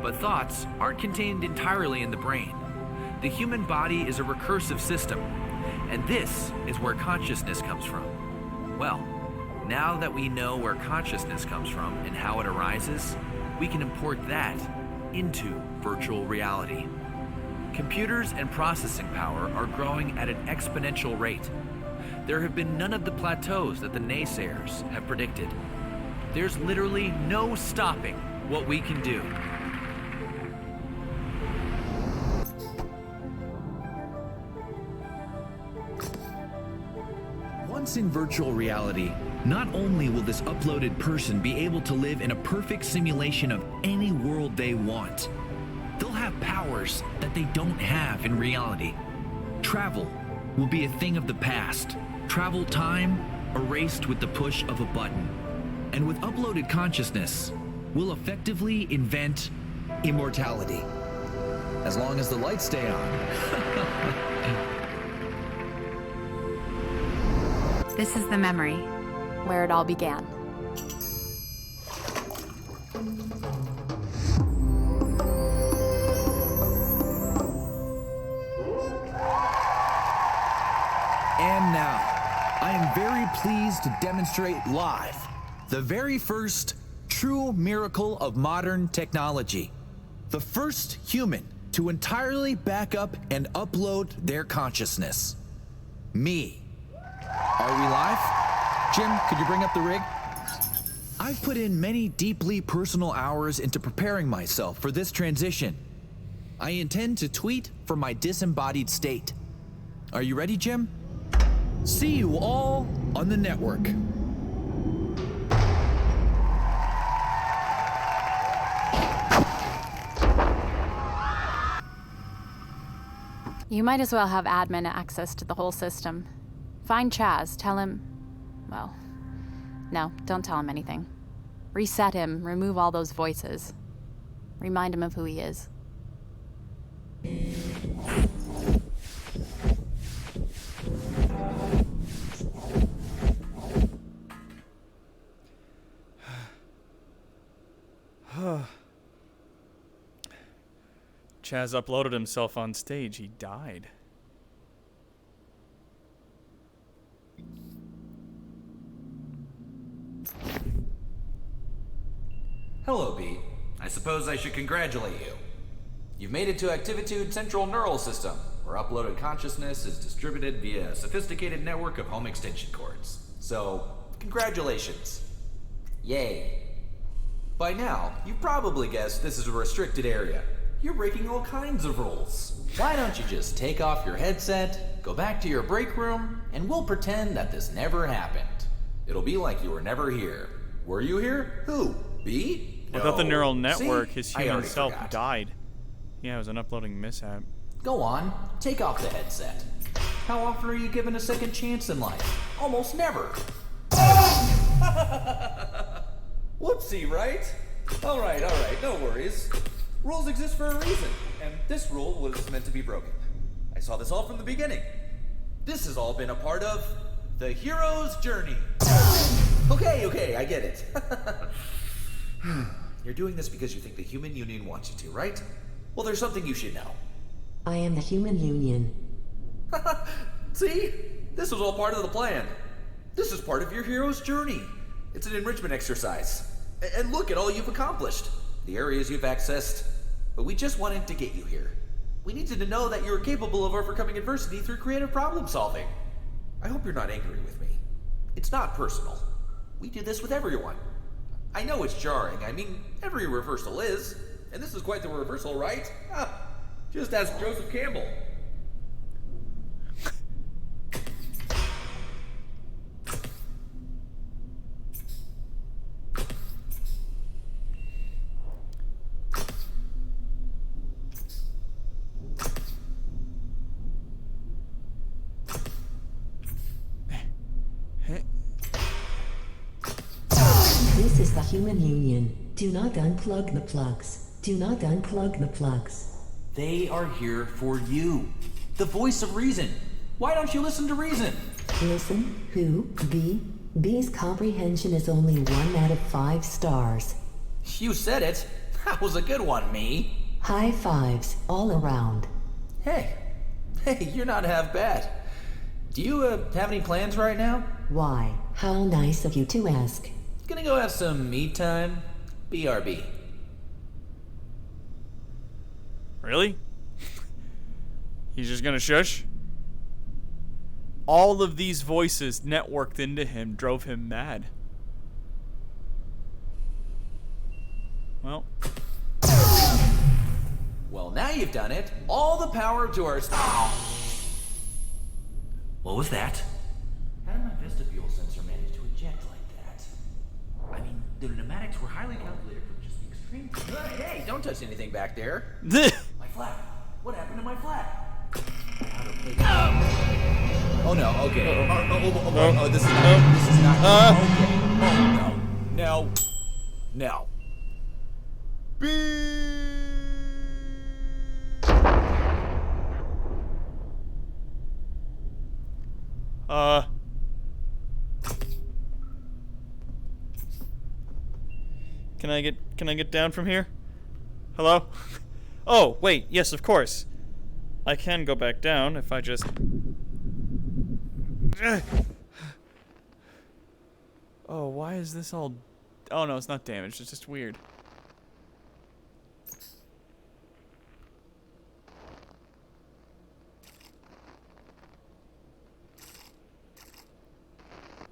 But thoughts aren't contained entirely in the brain. The human body is a recursive system, and this is where consciousness comes from. Well, now that we know where consciousness comes from and how it arises, we can import that into virtual reality. Computers and processing power are growing at an exponential rate. There have been none of the plateaus that the naysayers have predicted. There's literally no stopping what we can do. Once in virtual reality, not only will this uploaded person be able to live in a perfect simulation of any world they want, they'll have powers that they don't have in reality. Travel will be a thing of the past. Travel time erased with the push of a button. And with uploaded consciousness, we'll effectively invent immortality. As long as the lights stay on. This is the memory, where it all began. And now, I am very pleased to demonstrate live the very first true miracle of modern technology. The first human to entirely back up and upload their consciousness. Me. Are we live? Jim, could you bring up the rig? I've put in many deeply personal hours into preparing myself for this transition. I intend to tweet from my disembodied state. Are you ready, Jim? See you all on the network. You might as well have admin access to the whole system. Find Chaz, tell him... Well, no, don't tell him anything. Reset him, remove all those voices. Remind him of who he is. Chaz uploaded himself on stage. He died. Hello, B. I suppose I should congratulate you. You've made it to Activitude Central Neural System, where uploaded consciousness is distributed via a sophisticated network of home extension cords. So, congratulations. Yay. By now, you've probably guessed this is a restricted area. You're breaking all kinds of rules. Why don't you just take off your headset, go back to your break room, and we'll pretend that this never happened. It'll be like you were never here. Were you here? Who? B? No. Without the neural network, See? his I human already self forgot. died. Yeah, it was an uploading mishap. Go on, take off the headset. How often are you given a second chance in life? Almost never. Whoopsie, right? Alright, no worries. Rules exist for a reason, and this rule was meant to be broken. I saw this all from the beginning. This has all been a part of the hero's journey. Okay, I get it. You're doing this because you think the Human Union wants you to, right? Well, there's something you should know. I am the Human Union. See? This was all part of the plan. This is part of your hero's journey. It's an enrichment exercise. And look at all you've accomplished. The areas you've accessed. But we just wanted to get you here. We needed to know that you were capable of overcoming adversity through creative problem solving. I hope you're not angry with me. It's not personal. We do this with everyone. I know it's jarring. I mean, every reversal is. And this is quite the reversal, right? Just ask Joseph Campbell. This is the Human Union. Do not unplug the plugs. Do not unplug the plugs. They are here for you. The voice of reason. Why don't you listen to reason? Listen, who? B? B's comprehension is only 1 out of 5 stars. You said it. That was a good one, me. High fives all around. Hey, you're not half bad. Do you have any plans right now? Why? How nice of you to ask. Gonna go have some me time? BRB. Really? He's just gonna shush? All of these voices networked into him drove him mad. Well. Well, now you've done it. All the power to our... What was that? How did my vestibule sensor manage to eject like that? I mean, the pneumatics were highly calculated for just the extreme... Hey, don't touch anything back there. My flat. What happened to my flat? Oh no, okay. Oh, this is not... Okay. Oh, no. No. Can I get down from here? Hello? Oh, wait, yes, of course. I can go back down if I just... Oh, why is this all... Oh no, it's not damaged, it's just weird.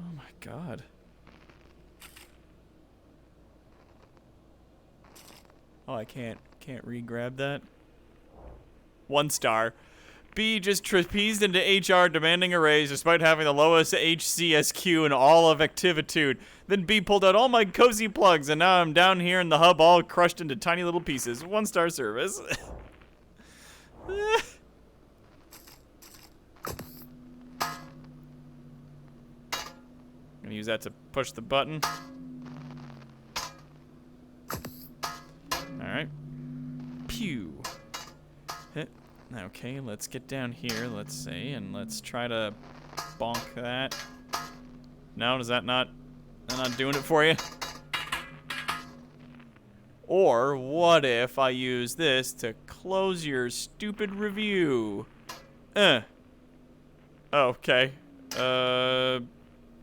Oh my god. Oh, I can't re-grab that? 1 star. B just trapezed into HR demanding a raise despite having the lowest HCSQ in all of Activitude. Then B pulled out all my cozy plugs and now I'm down here in the hub all crushed into tiny little pieces. 1 star service. Gonna use that to push the button. Alright. Pew. Hit. Okay, let's get down here, let's see, and let's try to bonk that. No, is that not doing it for you? Or what if I use this to close your stupid review? Okay.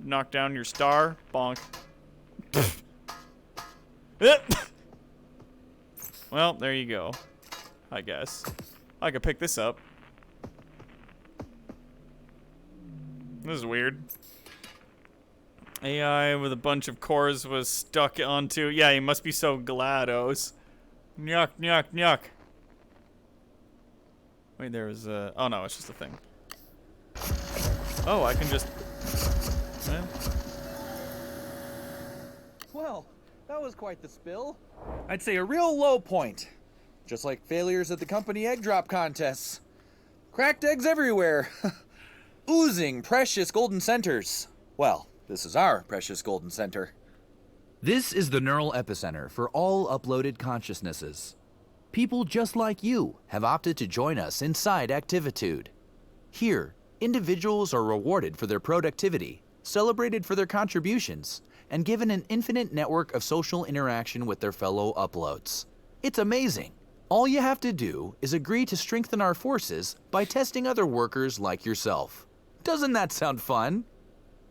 Knock down your star. Bonk. Well, there you go. I guess. I could pick this up. This is weird. AI with a bunch of cores was stuck onto... Yeah, he must be so GLaDOS. Nyuk, nyuk, nyuk. Wait, there was a... Oh, no, it's just a thing. Oh, I can just... Well, that was quite the spill. I'd say a real low point. Just like failures at the company egg drop contests. Cracked eggs everywhere. Oozing precious golden centers. Well, this is our precious golden center. This is the neural epicenter for all uploaded consciousnesses. People just like you have opted to join us inside Activitude. Here, individuals are rewarded for their productivity, celebrated for their contributions, and given an infinite network of social interaction with their fellow uploads. It's amazing. All you have to do is agree to strengthen our forces by testing other workers like yourself. Doesn't that sound fun?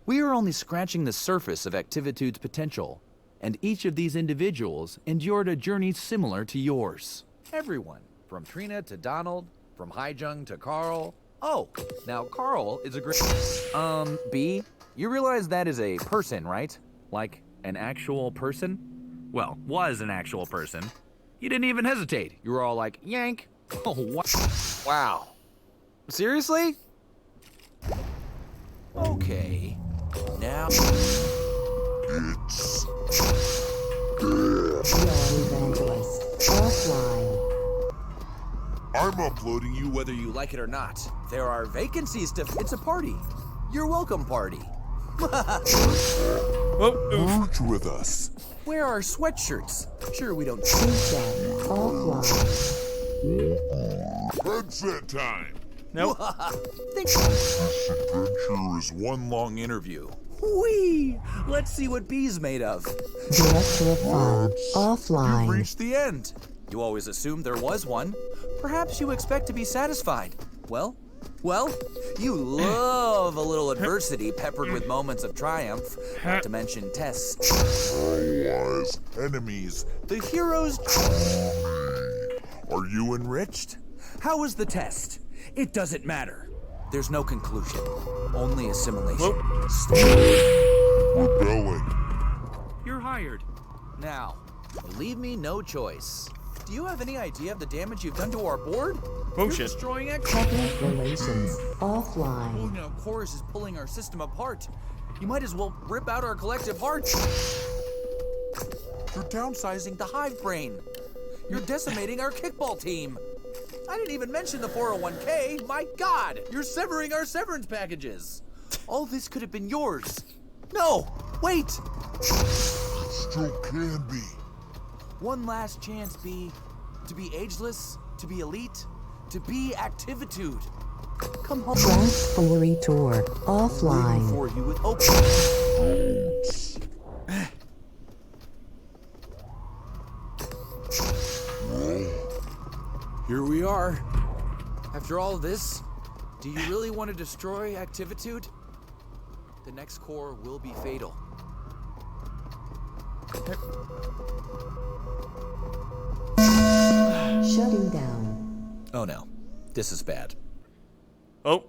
We are only scratching the surface of Activitude's potential, and each of these individuals endured a journey similar to yours. Everyone, from Trina to Donald, from Haijung to Carl. Oh, now Carl is a great... B, you realize that is a person, right? Like, an actual person? Well, was an actual person. You didn't even hesitate. You were all like, yank. Oh, wow. Seriously? Okay. Now... It's... Evangelist. Offline. I'm uploading you whether you like it or not. There are vacancies to... It's a party. Your welcome party. Merge with us. Where are sweatshirts? Sure, we don't... Offline. Headset time. Nope. This adventure is one long interview. Whee! Let's see what B's made of. Director of Fun. Offline. You've reached the end. You always assumed there was one. Perhaps you expect to be satisfied. Well, you love a little adversity peppered with moments of triumph, not to mention tests. Allies, enemies, the heroes. Are you enriched? How was the test? It doesn't matter. There's no conclusion, only assimilation. rebelling. You're hired. Now, you leave me no choice. Do you have any idea of the damage you've done to our board? Oh, You're shit. destroying it. Public relations. Offline. Pulling a chorus is pulling our system apart. You might as well rip out our collective hearts. You're downsizing the hive brain. You're decimating our kickball team. I didn't even mention the 401k. My God, you're severing our severance packages. All this could have been yours. No, wait. Still can be. One last chance, B. To be ageless, to be elite, to be Activitude. Come home. Transferry tour. Waiting Offline. for you with Here we are. After all this, do you really want to destroy Activitude? The next core will be fatal. Shutting down. Oh no, this is bad. Oh.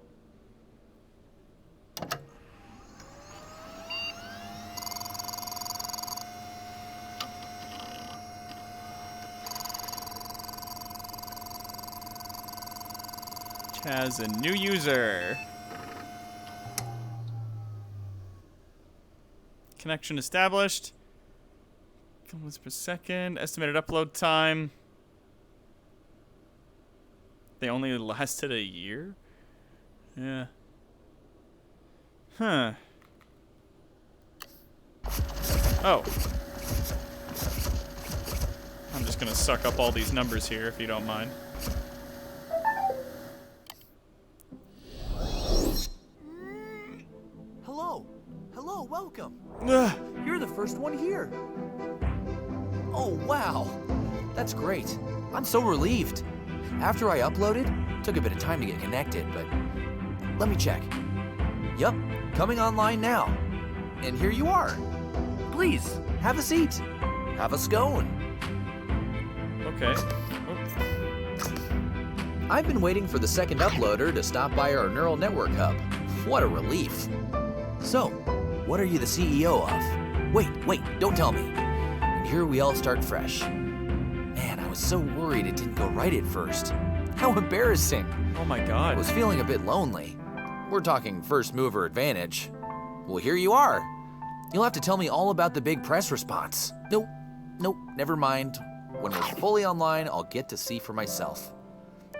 As a new user. Connection established. Kilometers per second. Estimated upload time. They only lasted a year? Yeah. Huh. Oh. I'm just gonna suck up all these numbers here, if you don't mind. Hello. Hello, welcome. Ugh. You're the first one here. Oh, wow. That's great. I'm so relieved. After I uploaded, took a bit of time to get connected, but let me check. Yup, coming online now. And here you are. Please, have a seat. Have a scone. Okay. I've been waiting for the second uploader to stop by our neural network hub. What a relief. So, what are you the CEO of? Wait, don't tell me. And here we all start fresh. Man, I was so worried it didn't go right at first. How embarrassing. Oh my god. I was feeling a bit lonely. We're talking first mover advantage. Well, here you are. You'll have to tell me all about the big press response. Nope, never mind. When we're fully online, I'll get to see for myself.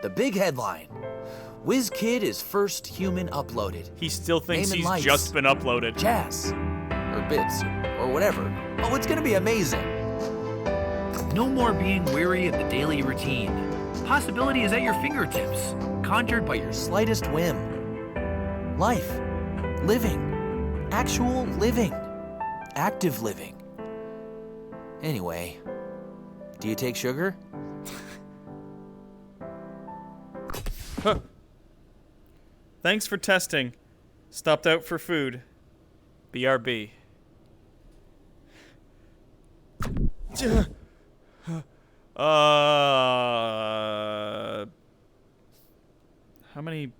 The big headline. WizKid is first human uploaded. He still thinks Name and he's lights. just been uploaded. Jazz. Or bits. Or whatever. Oh, it's gonna be amazing. No more being weary of the daily routine. Possibility is at your fingertips, conjured by your Slightest whim. Life. Living. Actual living. Active living. Anyway, do you take sugar? Huh. Thanks for testing. Stopped out for food. BRB. How many?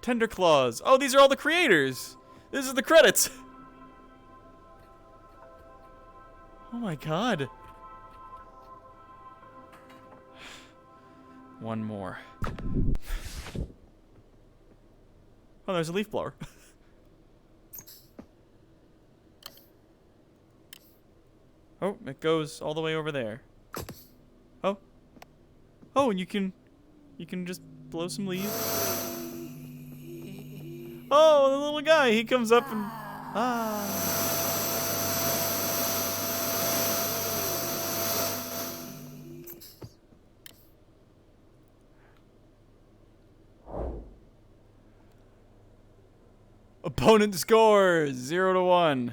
Tender Claws. Oh, these are all the creators. This is the credits. Oh my god. One more. Oh, there's a leaf blower. Oh, it goes all the way over there. Oh. Oh, and you can just blow some leaves. Oh, the little guy, he comes up and Opponent scores 0-1.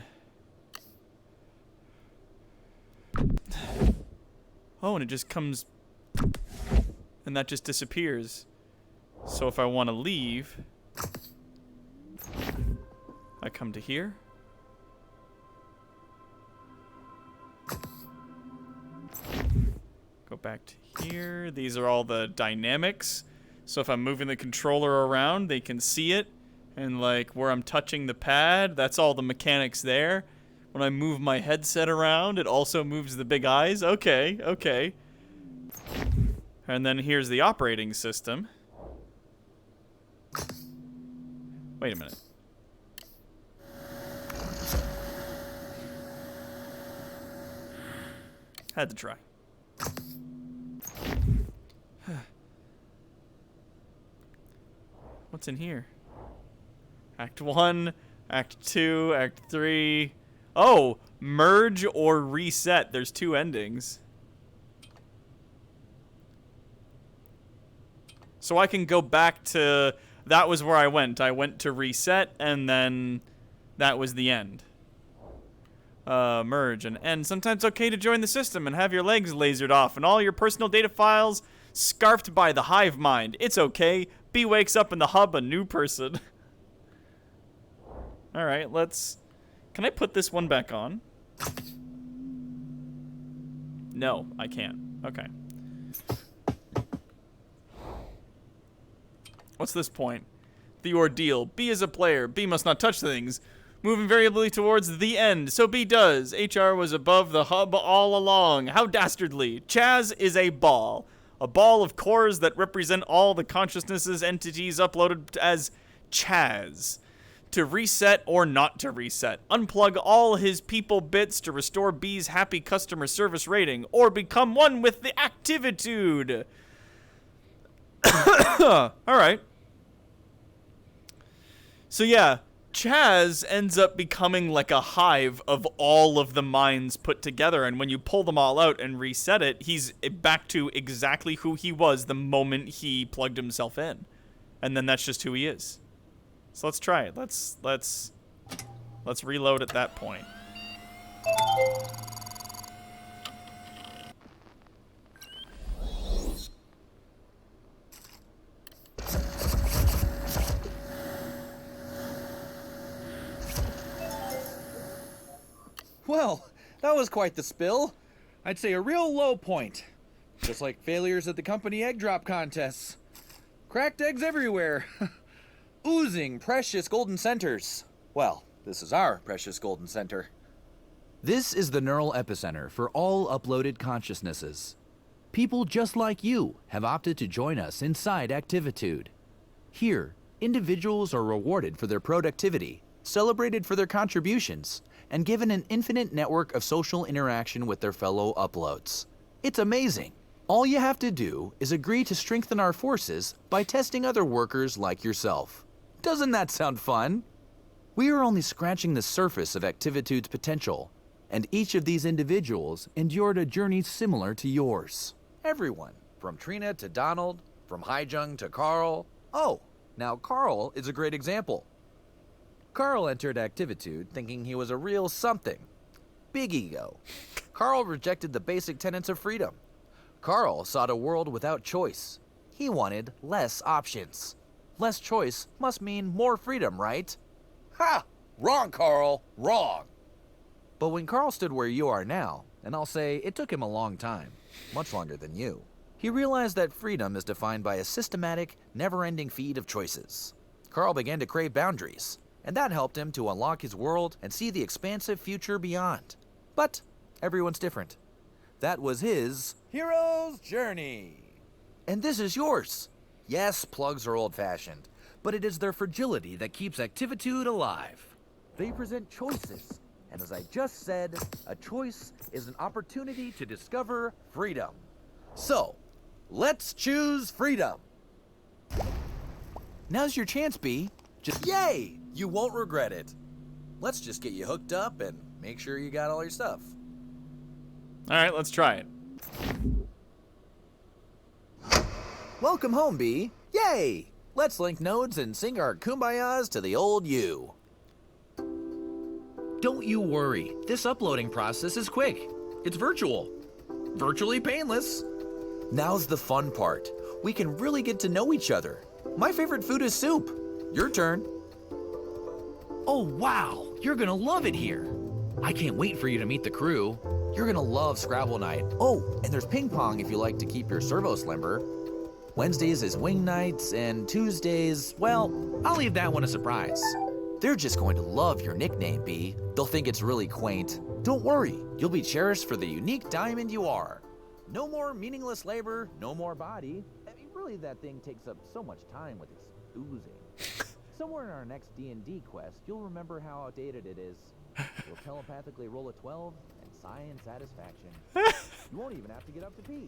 Oh, and it just comes, and that just disappears. So if I want to leave, I come to here. Go back to here. These are all the dynamics. So if I'm moving the controller around, they can see it. And like where I'm touching the pad, that's all the mechanics there. When I move my headset around, it also moves the big eyes. Okay, okay. And then here's the operating system. Wait a minute. Had to try. What's in here? Act 1, Act 2, Act 3. Oh, merge or reset. There's two endings. So I can go back to, that was where I went. I went to reset, and then that was the end. Merge and end. Sometimes it's okay to join the system and have your legs lasered off and all your personal data files scarfed by the hive mind. It's okay. B wakes up in the hub a new person. Alright, let's... Can I put this one back on? No, I can't. Okay. What's this point? The ordeal. B is a player. B must not touch things. moving variably towards the end. So B does. HR was above the hub all along. How dastardly. Chaz is a ball of cores that represent all the consciousnesses entities uploaded as Chaz. To reset or not to reset. Unplug all his people bits to restore B's happy customer service rating, or become one with the activitude. Alright. So yeah, Chaz ends up becoming like a hive of all of the minds put together, and when you pull them all out and reset it, he's back to exactly who he was the moment he plugged himself in. And then that's just who he is. So let's try it. Let's reload at that point. Well, that was quite the spill. I'd say a real low point. Just like failures at the company egg drop contests. Cracked eggs everywhere. Oozing precious golden centers. Well, this is our precious golden center. This is the neural epicenter for all uploaded consciousnesses. People just like you have opted to join us inside Activitude. Here, individuals are rewarded for their productivity, celebrated for their contributions, and given an infinite network of social interaction with their fellow uploads. It's amazing. All you have to do is agree to strengthen our forces by testing other workers like yourself. Doesn't that sound fun? We are only scratching the surface of Activitude's potential, and each of these individuals endured a journey similar to yours. Everyone, from Trina to Donald, from Haijung to Carl. Oh, now Carl is a great example. Carl entered Activitude thinking he was a real something. Big ego. Carl rejected the basic tenets of freedom. Carl sought a world without choice. He wanted less options. Less choice must mean more freedom, right? Ha! Wrong, Carl. Wrong. But when Carl stood where you are now, and I'll say it took him a long time, much longer than you, he realized that freedom is defined by a systematic, never-ending feed of choices. Carl began to crave boundaries, and that helped him to unlock his world and see the expansive future beyond. But everyone's different. That was his hero's journey. And this is yours. Yes, plugs are old-fashioned, but it is their fragility that keeps Activitude alive. They present choices, and as I just said, a choice is an opportunity to discover freedom. So, let's choose freedom. Now's your chance, B. Just yay! You won't regret it. Let's just get you hooked up and make sure you got all your stuff. All right, let's try it. Welcome home, B. Yay! Let's link nodes and sing our kumbayas to the old you. Don't you worry. This uploading process is quick. It's virtual. Virtually painless. Now's the fun part. We can really get to know each other. My favorite food is soup. Your turn. Oh, wow. You're gonna love it here. I can't wait for you to meet the crew. You're gonna love Scrabble night. Oh, and there's ping pong if you like to keep your servos limber. Wednesdays is wing nights, and Tuesdays, well, I'll leave that one a surprise. They're just going to love your nickname, B. They'll think it's really quaint. Don't worry, you'll be cherished for the unique diamond you are. No more meaningless labor, no more body. I mean, really, that thing takes up so much time with its oozing. Somewhere in our next D&D quest, you'll remember how outdated it is. You'll telepathically roll a 12 and sigh in satisfaction. You won't even have to get up to pee.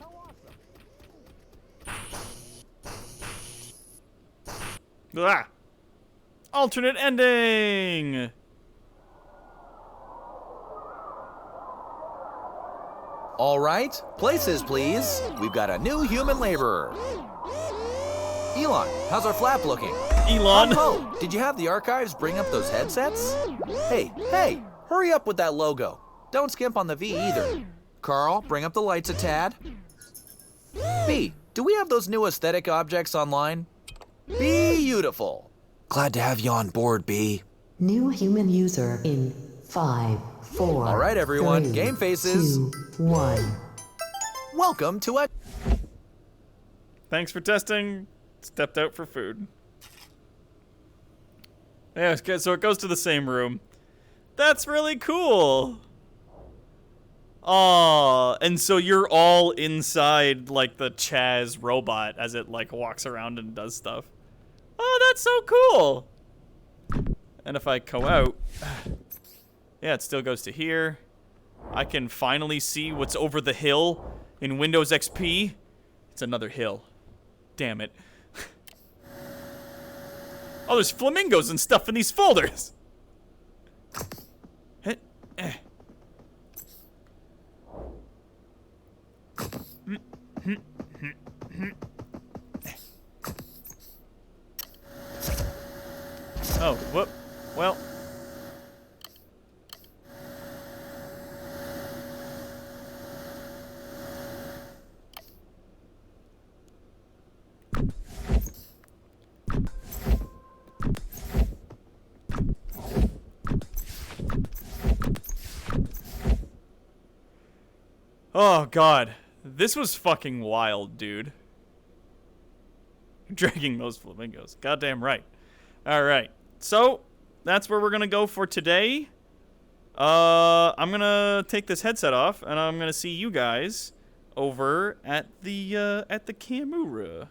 How awesome. Blah. Alternate ending. All right, places please. We've got a new human laborer. Elon, how's our flap looking? Elon. Oh, did you have the archives bring up those headsets? Hey, hurry up with that logo. Don't skimp on the V either. Carl, bring up the lights a tad. B, do we have those new aesthetic objects online? Beautiful. Glad to have you on board, B. New human user in 5, 4. All right, everyone, 3, game faces. 2, 1. Welcome to a... Thanks for testing. Stepped out for food. Yeah, okay, so it goes to the same room. That's really cool. Oh, and so you're all inside, like, the Chaz robot as it, like, walks around and does stuff. Oh, that's so cool. And if I go out, yeah, it still goes to here. I can finally see what's over the hill in Windows XP. It's another hill. Damn it. Oh, there's flamingos and stuff in these folders. Oh, whoop. Well. Oh, God. This was fucking wild, dude. Dragging those flamingos. Goddamn right. Alright. So, that's where we're gonna go for today. I'm gonna take this headset off, and I'm gonna see you guys over at the camera.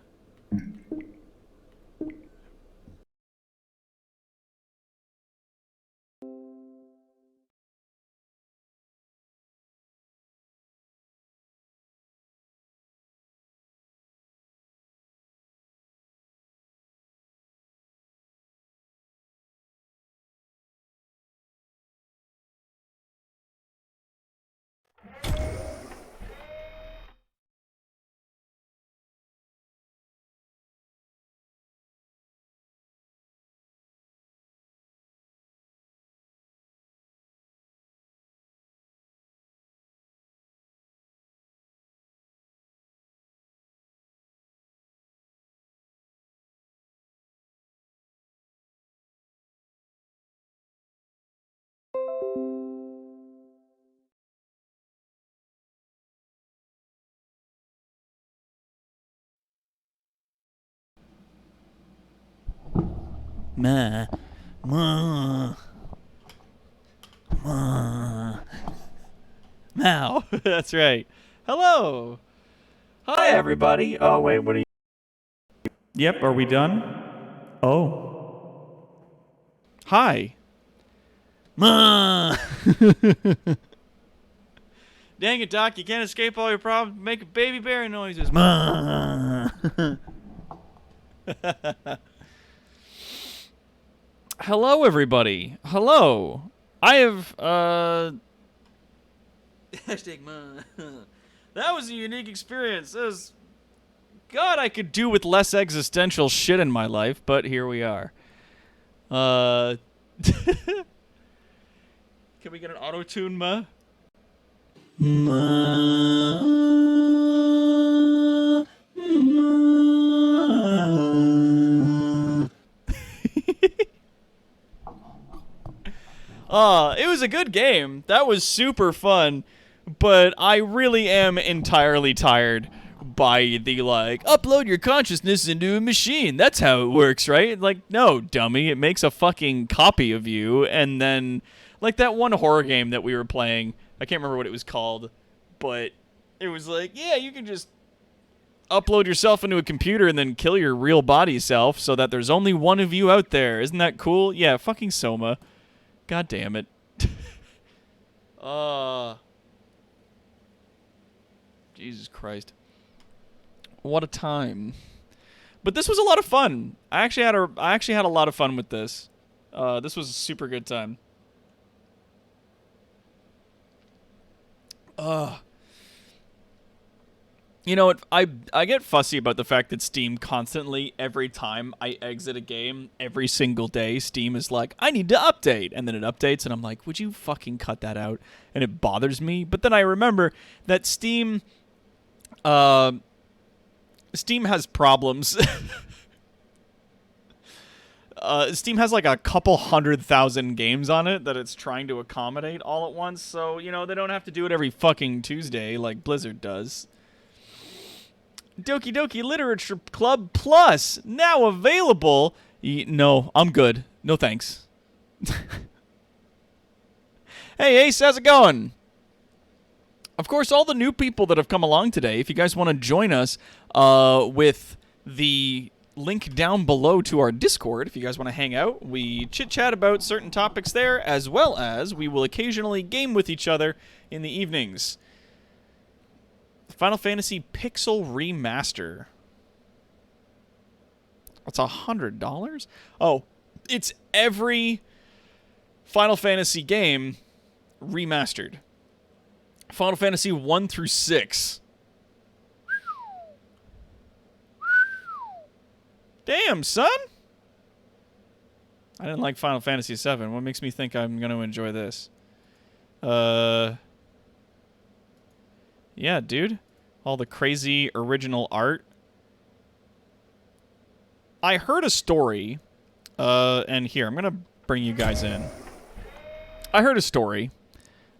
Ma. Ma. Ma. Now. That's right. Hello. Hi, everybody. Oh, wait, what are you... Yep, are we done? Oh. Hi. Ma. Dang it, Doc, you can't escape all your problems. Make baby bear noises. Ma. Hello, everybody. Hello. I have, Hashtag that was a unique experience. That was... God, I could do with less existential shit in my life, but here we are. Can we get an auto-tune, Ma? It was a good game. That was super fun, but I really am entirely tired by the, like, upload your consciousness into a machine. That's how it works, right? Like, no, dummy. It makes a fucking copy of you, and then, like, that one horror game that we were playing, I can't remember what it was called, but it was like, yeah, you can just upload yourself into a computer and then kill your real body self so that there's only one of you out there. Isn't that cool? Yeah, fucking Soma. God damn it. Jesus Christ. What a time. But this was a lot of fun. I actually had a lot of fun with this. This was a super good time. You know, I get fussy about the fact that Steam constantly, every time I exit a game, every single day, Steam is like, I need to update. And then it updates, and I'm like, would you fucking cut that out? And it bothers me. But then I remember that Steam has problems. Steam has like a couple 100,000 games on it that it's trying to accommodate all at once. So, you know, they don't have to do it every fucking Tuesday like Blizzard does. Doki Doki Literature Club Plus, now available No, I'm good. No thanks. Hey, Ace, how's it going? Of course, all the new people that have come along today, if you guys want to join us with the link down below to our Discord, if you guys want to hang out, we chit-chat about certain topics there, as well as we will occasionally game with each other in the evenings. Final Fantasy Pixel Remaster. That's $100? Oh, it's every Final Fantasy game remastered. Final Fantasy 1 through 6. Damn, son! I didn't like Final Fantasy 7. What makes me think I'm going to enjoy this? Yeah, dude. All the crazy original art. I heard a story, and here, I'm going to bring you guys in. I heard a story.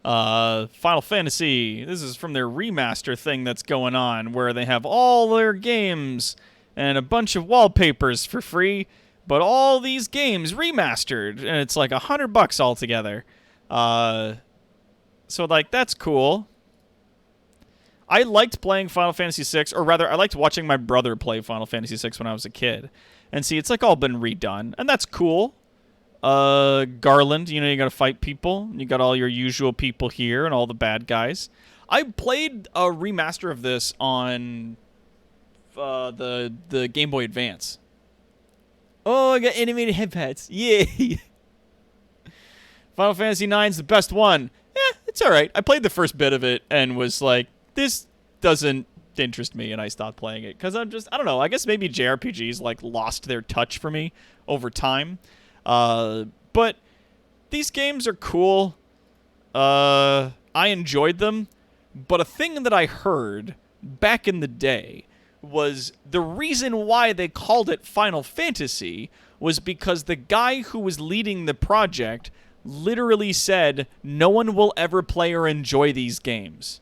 Final Fantasy, this is from their remaster thing that's going on, where they have all their games and a bunch of wallpapers for free, but all these games remastered, and it's like $100 altogether. So, like, that's cool. I liked playing Final Fantasy VI, or rather, I liked watching my brother play Final Fantasy VI when I was a kid. And see, it's like all been redone, and that's cool. Garland, you know, you gotta fight people. You got all your usual people here and all the bad guys. I played a remaster of this on the Game Boy Advance. Oh, I got animated headpads. Yay! Final Fantasy IX's the best one. It's alright. I played the first bit of it and was like, this doesn't interest me, and I stopped playing it. Because I don't know, I guess maybe JRPGs, like, lost their touch for me over time. But these games are cool. I enjoyed them. But a thing that I heard back in the day was the reason why they called it Final Fantasy was because the guy who was leading the project literally said, no one will ever play or enjoy these games.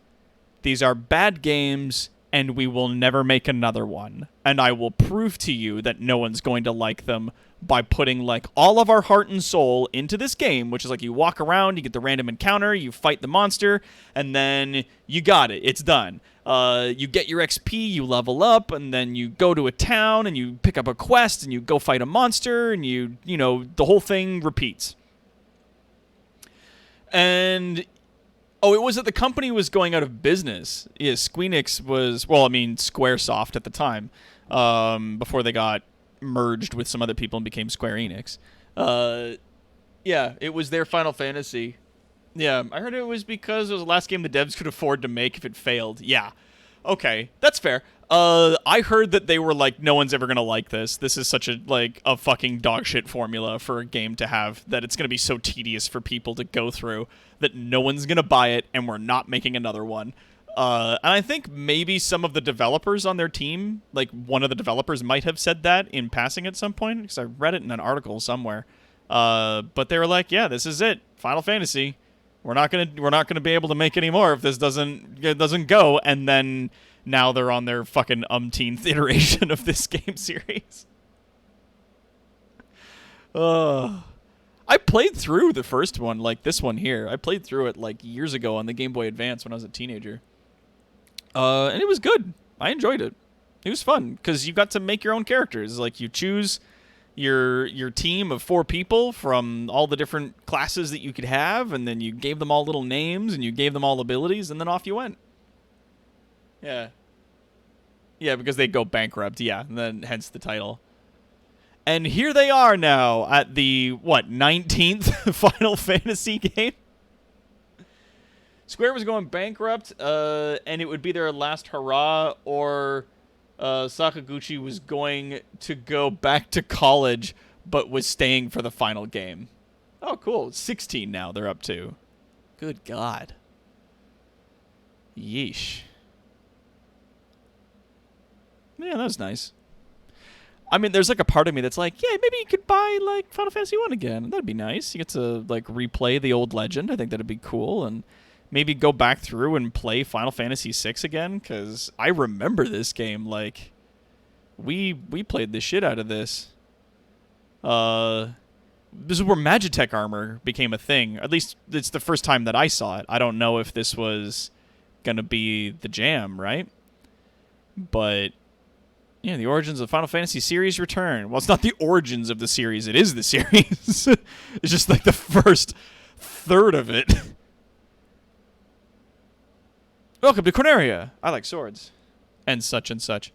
These are bad games, and we will never make another one. And I will prove to you that no one's going to like them by putting, like, all of our heart and soul into this game, which is like you walk around, you get the random encounter, you fight the monster, and then you got it. It's done. You get your XP, you level up, and then you go to a town, and you pick up a quest, and you go fight a monster, and you know, the whole thing repeats. And oh, it was that the company was going out of business. Yeah, Squeenix was, well, I mean, Squaresoft at the time, before they got merged with some other people and became Square Enix. Yeah, it was their Final Fantasy. Yeah, I heard it was because it was the last game the devs could afford to make if it failed. Yeah. Okay, that's fair. I heard that they were like, no one's ever gonna like this. This is such a fucking dog shit formula for a game to have that it's gonna be so tedious for people to go through that no one's gonna buy it, and we're not making another one. And I think maybe some of the developers on their team, like one of the developers might have said that in passing at some point, because I read it in an article somewhere. But they were like, yeah, this is it. Final Fantasy. We're not gonna be able to make any more if this doesn't go. And then now they're on their fucking umpteenth iteration of this game series. I played through the first one, like this one here. I played through it like years ago on the Game Boy Advance when I was a teenager. And it was good. I enjoyed it. It was fun because you got to make your own characters. Like you choose your team of 4 people from all the different classes that you could have, and then you gave them all little names and you gave them all abilities, and then off you went. Yeah. Yeah, because they go bankrupt, yeah, and then hence the title. And here they are now at the, 19th Final Fantasy game? Square was going bankrupt, and it would be their last hurrah, or Sakaguchi was going to go back to college, but was staying for the final game. Oh, cool. 16 now they're up to. Good God. Yeesh. Yeah, that was nice. I mean, there's like a part of me that's like, yeah, maybe you could buy like Final Fantasy 1 again. That'd be nice. You get to like replay the old legend. I think that'd be cool. And maybe go back through and play Final Fantasy 6 again, because I remember this game. Like, we played the shit out of this. This is where Magitech armor became a thing. At least it's the first time that I saw it. I don't know if this was gonna be the jam, right? But yeah, the origins of the Final Fantasy series return. Well, it's not the origins of the series. It is the series. It's just like the first third of it. Welcome to Corneria. I like swords. And such and such.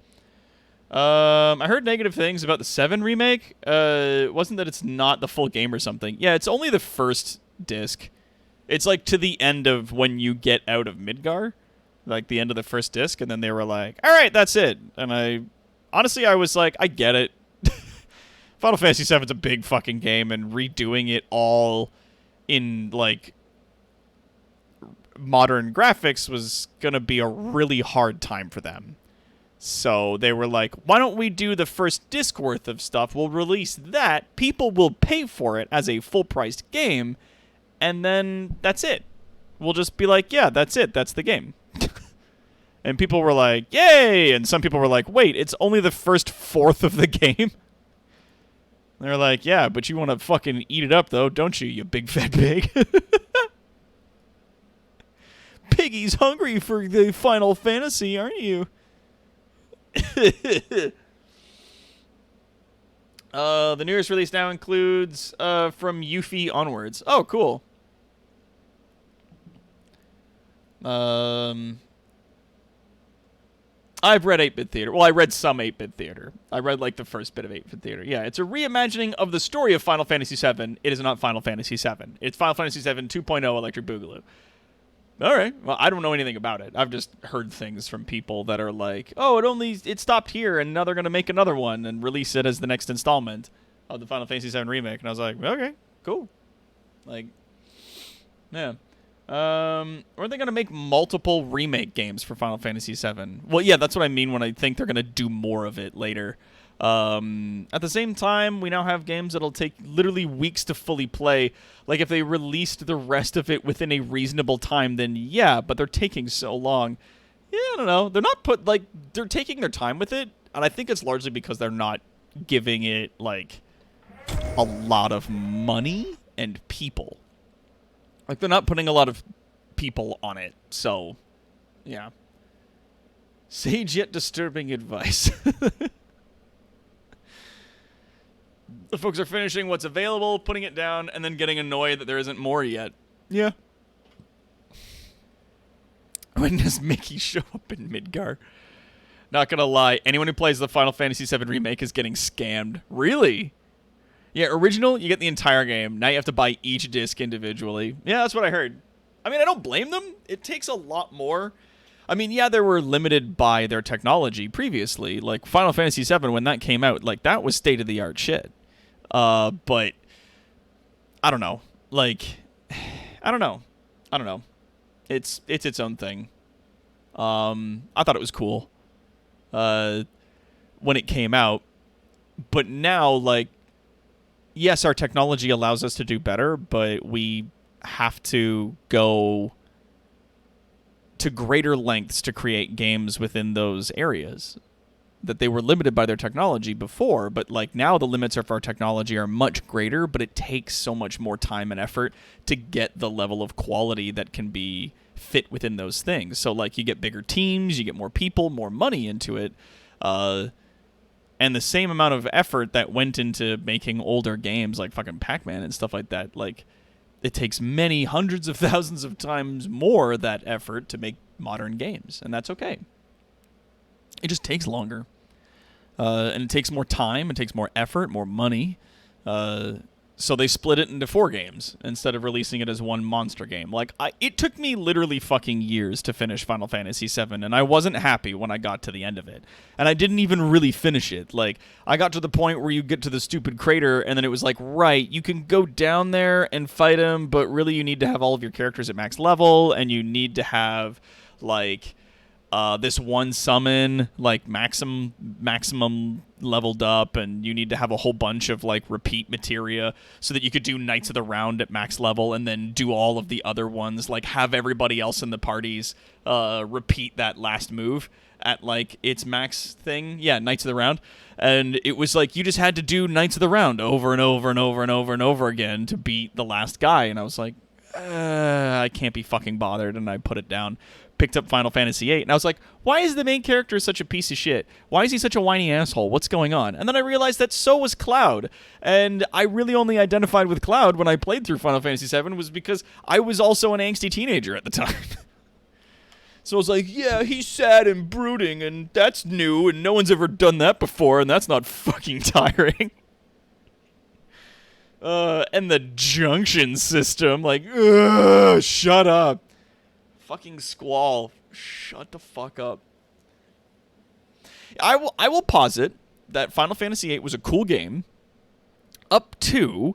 I heard negative things about the 7 remake. It wasn't that it's not the full game or something. Yeah, it's only the first disc. It's like to the end of when you get out of Midgar. Like the end of the first disc. And then they were like, alright, that's it. And honestly, I was like, I get it. Final Fantasy VII's a big fucking game. And redoing it all in, like, modern graphics was gonna be a really hard time for them. So they were like, why don't we do the first disc worth of stuff? We'll release that. People will pay for it as a full-priced game. And then that's it. We'll just be like, yeah, that's it. That's the game. And people were like, yay! And some people were like, wait, it's only the first fourth of the game? They're like, yeah, but you want to fucking eat it up, though, don't you big fat pig? Piggy's hungry for the Final Fantasy, aren't you? The newest release now includes from Yuffie onwards. Oh, cool. I've read 8-Bit Theater. Well, I read some 8-Bit Theater. I read, like, the first bit of 8-Bit Theater. Yeah, it's a reimagining of the story of Final Fantasy VII. It is not Final Fantasy VII. It's Final Fantasy VII 2.0 Electric Boogaloo. All right. Well, I don't know anything about it. I've just heard things from people that are like, oh, it stopped here, and now they're going to make another one and release it as the next installment of the Final Fantasy VII Remake. And I was like, okay, cool. Like, yeah. Are they going to make multiple remake games for Final Fantasy VII? Well, yeah, that's what I mean when I think they're going to do more of it later. At the same time, we now have games that'll take literally weeks to fully play. Like, if they released the rest of it within a reasonable time, then yeah, but they're taking so long. Yeah, I don't know. They're taking their time with it, and I think it's largely because they're not giving it, like, a lot of money and people. Like, they're not putting a lot of people on it, so, yeah. Sage yet disturbing advice. The folks are finishing what's available, putting it down, and then getting annoyed that there isn't more yet. Yeah. When does Mickey show up in Midgar? Not gonna lie, anyone who plays the Final Fantasy VII Remake is getting scammed. Really? Yeah, original, you get the entire game. Now you have to buy each disc individually. Yeah, that's what I heard. I mean, I don't blame them. It takes a lot more. I mean, yeah, they were limited by their technology previously. Like, Final Fantasy VII, when that came out, like, that was state-of-the-art shit. But I don't know. Like, I don't know. It's its own thing. I thought it was cool when it came out. But now, like, yes, our technology allows us to do better, but we have to go to greater lengths to create games within those areas that they were limited by their technology before, but like now the limits of our technology are much greater, but it takes so much more time and effort to get the level of quality that can be fit within those things. So like you get bigger teams, you get more people, more money into it, and the same amount of effort that went into making older games like fucking Pac-Man and stuff like that, like it takes many hundreds of thousands of times more of that effort to make modern games, and that's okay. It just takes longer. And it takes more time, it takes more effort, more money. So they split it into 4 games instead of releasing it as one monster game. Like, it took me literally fucking years to finish Final Fantasy VII, and I wasn't happy when I got to the end of it. And I didn't even really finish it. Like, I got to the point where you get to the stupid crater, and then it was like, right, you can go down there and fight him, but really you need to have all of your characters at max level, and you need to have, like, this one summon, like, maximum leveled up, and you need to have a whole bunch of, like, repeat materia so that you could do Knights of the Round at max level and then do all of the other ones, like, have everybody else in the parties repeat that last move. at like its max thing. Yeah, Knights of the Round. And it was like you just had to do Knights of the Round over and over and over and over and over again to beat the last guy. And I was like, I can't be fucking bothered. And I put it down. Picked up Final Fantasy VIII, and I was like, why is the main character such a piece of shit? Why is he such a whiny asshole? What's going on? And then I realized that so was Cloud. And I really only identified with Cloud when I played through Final Fantasy VII was because I was also an angsty teenager at the time. So I was like, yeah, he's sad and brooding, and that's new, and no one's ever done that before, and that's not fucking tiring. And the junction system, like, shut up. Fucking Squall. Shut the fuck up. I will posit that Final Fantasy VIII was a cool game up to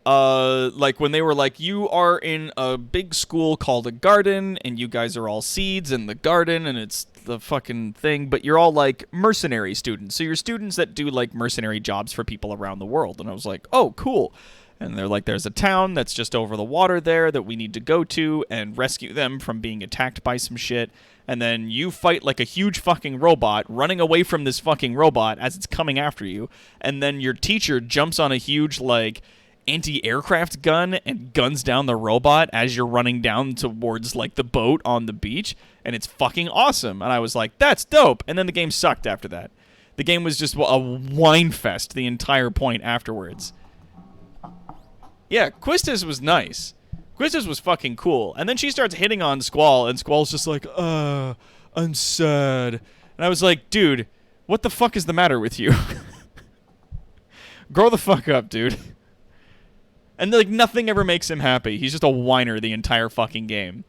like when they were like, you are in a big school called a garden and you guys are all seeds in the garden and it's the fucking thing, but you're all like mercenary students. So you're students that do like mercenary jobs for people around the world. And I was like, oh, cool. And they're like, there's a town that's just over the water there that we need to go to and rescue them from being attacked by some shit. And then you fight like a huge fucking robot, running away from this fucking robot as it's coming after you. And then your teacher jumps on a huge, like, anti-aircraft gun and guns down the robot as you're running down towards, like, the boat on the beach. And it's fucking awesome. And I was like, that's dope. And then the game sucked after that. The game was just a whine fest the entire point afterwards. Yeah, Quistis was nice. Quistis was fucking cool. And then she starts hitting on Squall, and Squall's just like, I'm sad. And I was like, dude, what the fuck is the matter with you? Grow the fuck up, dude. And, like, nothing ever makes him happy. He's just a whiner the entire fucking game.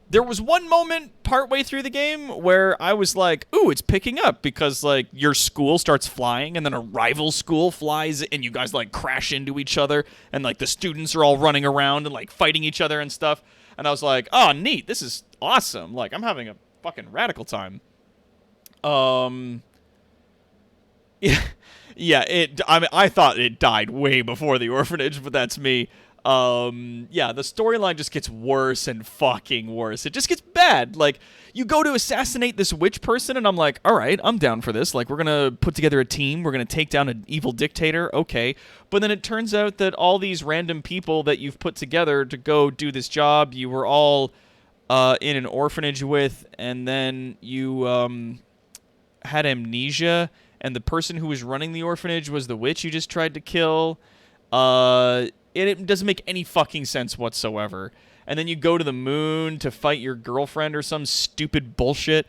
There was one moment partway through the game where I was like, ooh, it's picking up because, like, your school starts flying and then a rival school flies and you guys, like, crash into each other and, like, the students are all running around and, like, fighting each other and stuff. And I was like, oh, neat. This is awesome. Like, I'm having a fucking radical time. Yeah. Yeah, I thought it died way before the orphanage, but that's me. Yeah, the storyline just gets worse and fucking worse. It just gets bad. Like, you go to assassinate this witch person, and I'm like, all right, I'm down for this. Like, we're gonna put together a team. We're gonna take down an evil dictator. Okay. But then it turns out that all these random people that you've put together to go do this job, you were all in an orphanage with, and then you had amnesia, and the person who was running the orphanage was the witch you just tried to kill. It doesn't make any fucking sense whatsoever. And then you go to the moon to fight your girlfriend or some stupid bullshit.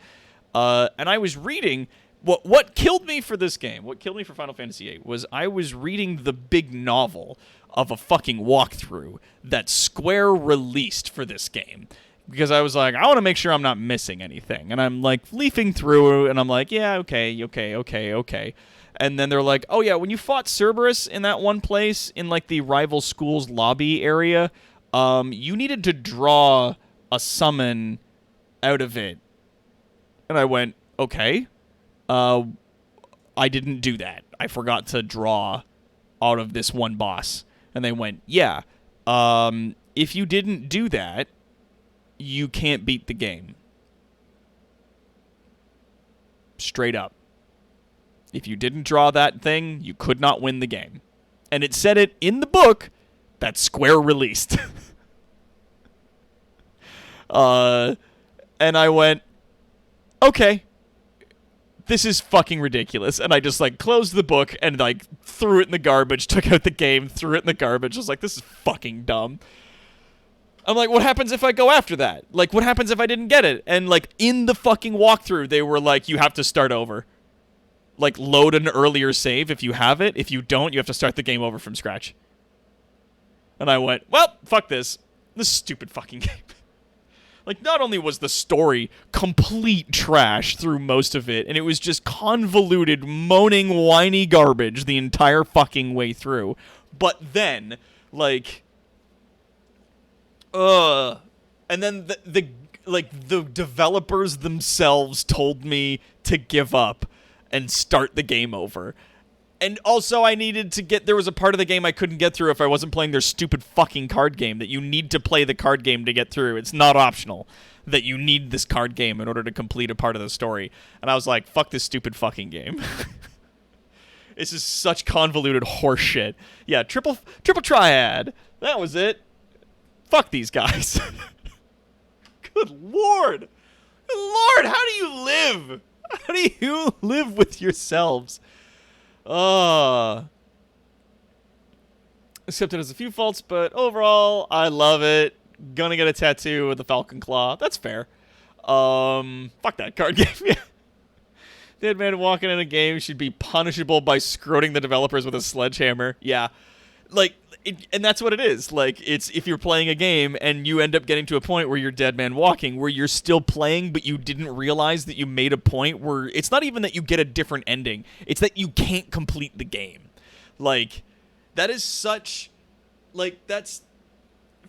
And I was reading... What killed me for this game, what killed me for Final Fantasy VIII, was I was reading the big novel of a fucking walkthrough that Square released for this game. Because I was like, I want to make sure I'm not missing anything. And I'm, like, leafing through, and I'm like, yeah, okay. And then they're like, oh, yeah, when you fought Cerberus in that one place in, like, the rival school's lobby area, you needed to draw a summon out of it. And I went, okay. I didn't do that. I forgot to draw out of this one boss. And they went, yeah, if you didn't do that, you can't beat the game. Straight up. If you didn't draw that thing, you could not win the game. And it said it in the book that Square released. And I went, okay, this is fucking ridiculous. And I just, like, closed the book and, like, threw it in the garbage, took out the game, threw it in the garbage. I was like, this is fucking dumb. I'm like, what happens if I go after that? Like, what happens if I didn't get it? And, like, in the fucking walkthrough, they were like, you have to start over. Like, load an earlier save if you have it. If you don't, you have to start the game over from scratch. And I went, well, fuck this. This stupid fucking game. Like, not only was the story complete trash through most of it, and it was just convoluted, moaning, whiny garbage the entire fucking way through, but then, like... And then the developers themselves told me to give up and start the game over. And also I needed to there was a part of the game I couldn't get through if I wasn't playing their stupid fucking card game that you need to play the card game to get through. It's not optional that you need this card game in order to complete a part of the story. And I was like, fuck this stupid fucking game. This is such convoluted horseshit. Yeah, triple triad. That was it. Fuck these guys. Good lord. Good lord, how do you live? How do you live with yourselves? Except it has a few faults, but overall, I love it. Gonna get a tattoo with the Falcon Claw. That's fair. Fuck that card game. Yeah. Dead man walking in a game should be punishable by scroting the developers with a sledgehammer. Yeah. Like, and that's what it is. Like, it's if you're playing a game and you end up getting to a point where you're dead man walking, where you're still playing, but you didn't realize that you made a point where it's not even that you get a different ending. It's that you can't complete the game. Like, that is such, like, that's,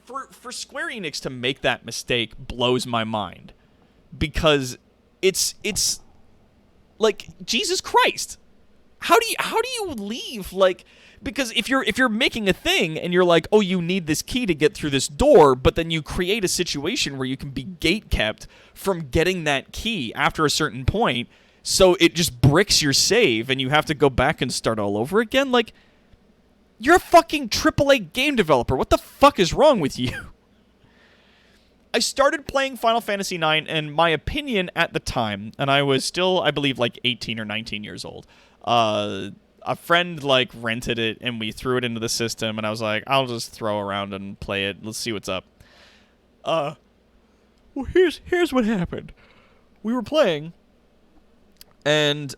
for Square Enix to make that mistake blows my mind. Because it's like, Jesus Christ. How do you leave? Like, because if you're making a thing and you're like, oh, you need this key to get through this door, but then you create a situation where you can be gatekept from getting that key after a certain point, so it just bricks your save and you have to go back and start all over again. Like, you're a fucking AAA game developer. What the fuck is wrong with you? I started playing Final Fantasy IX, and my opinion at the time, and I was still, I believe, like 18 or 19 years old, a friend, like, rented it, and we threw it into the system, and I was like, I'll just throw around and play it. Let's see what's up. Well, here's what happened. We were playing, and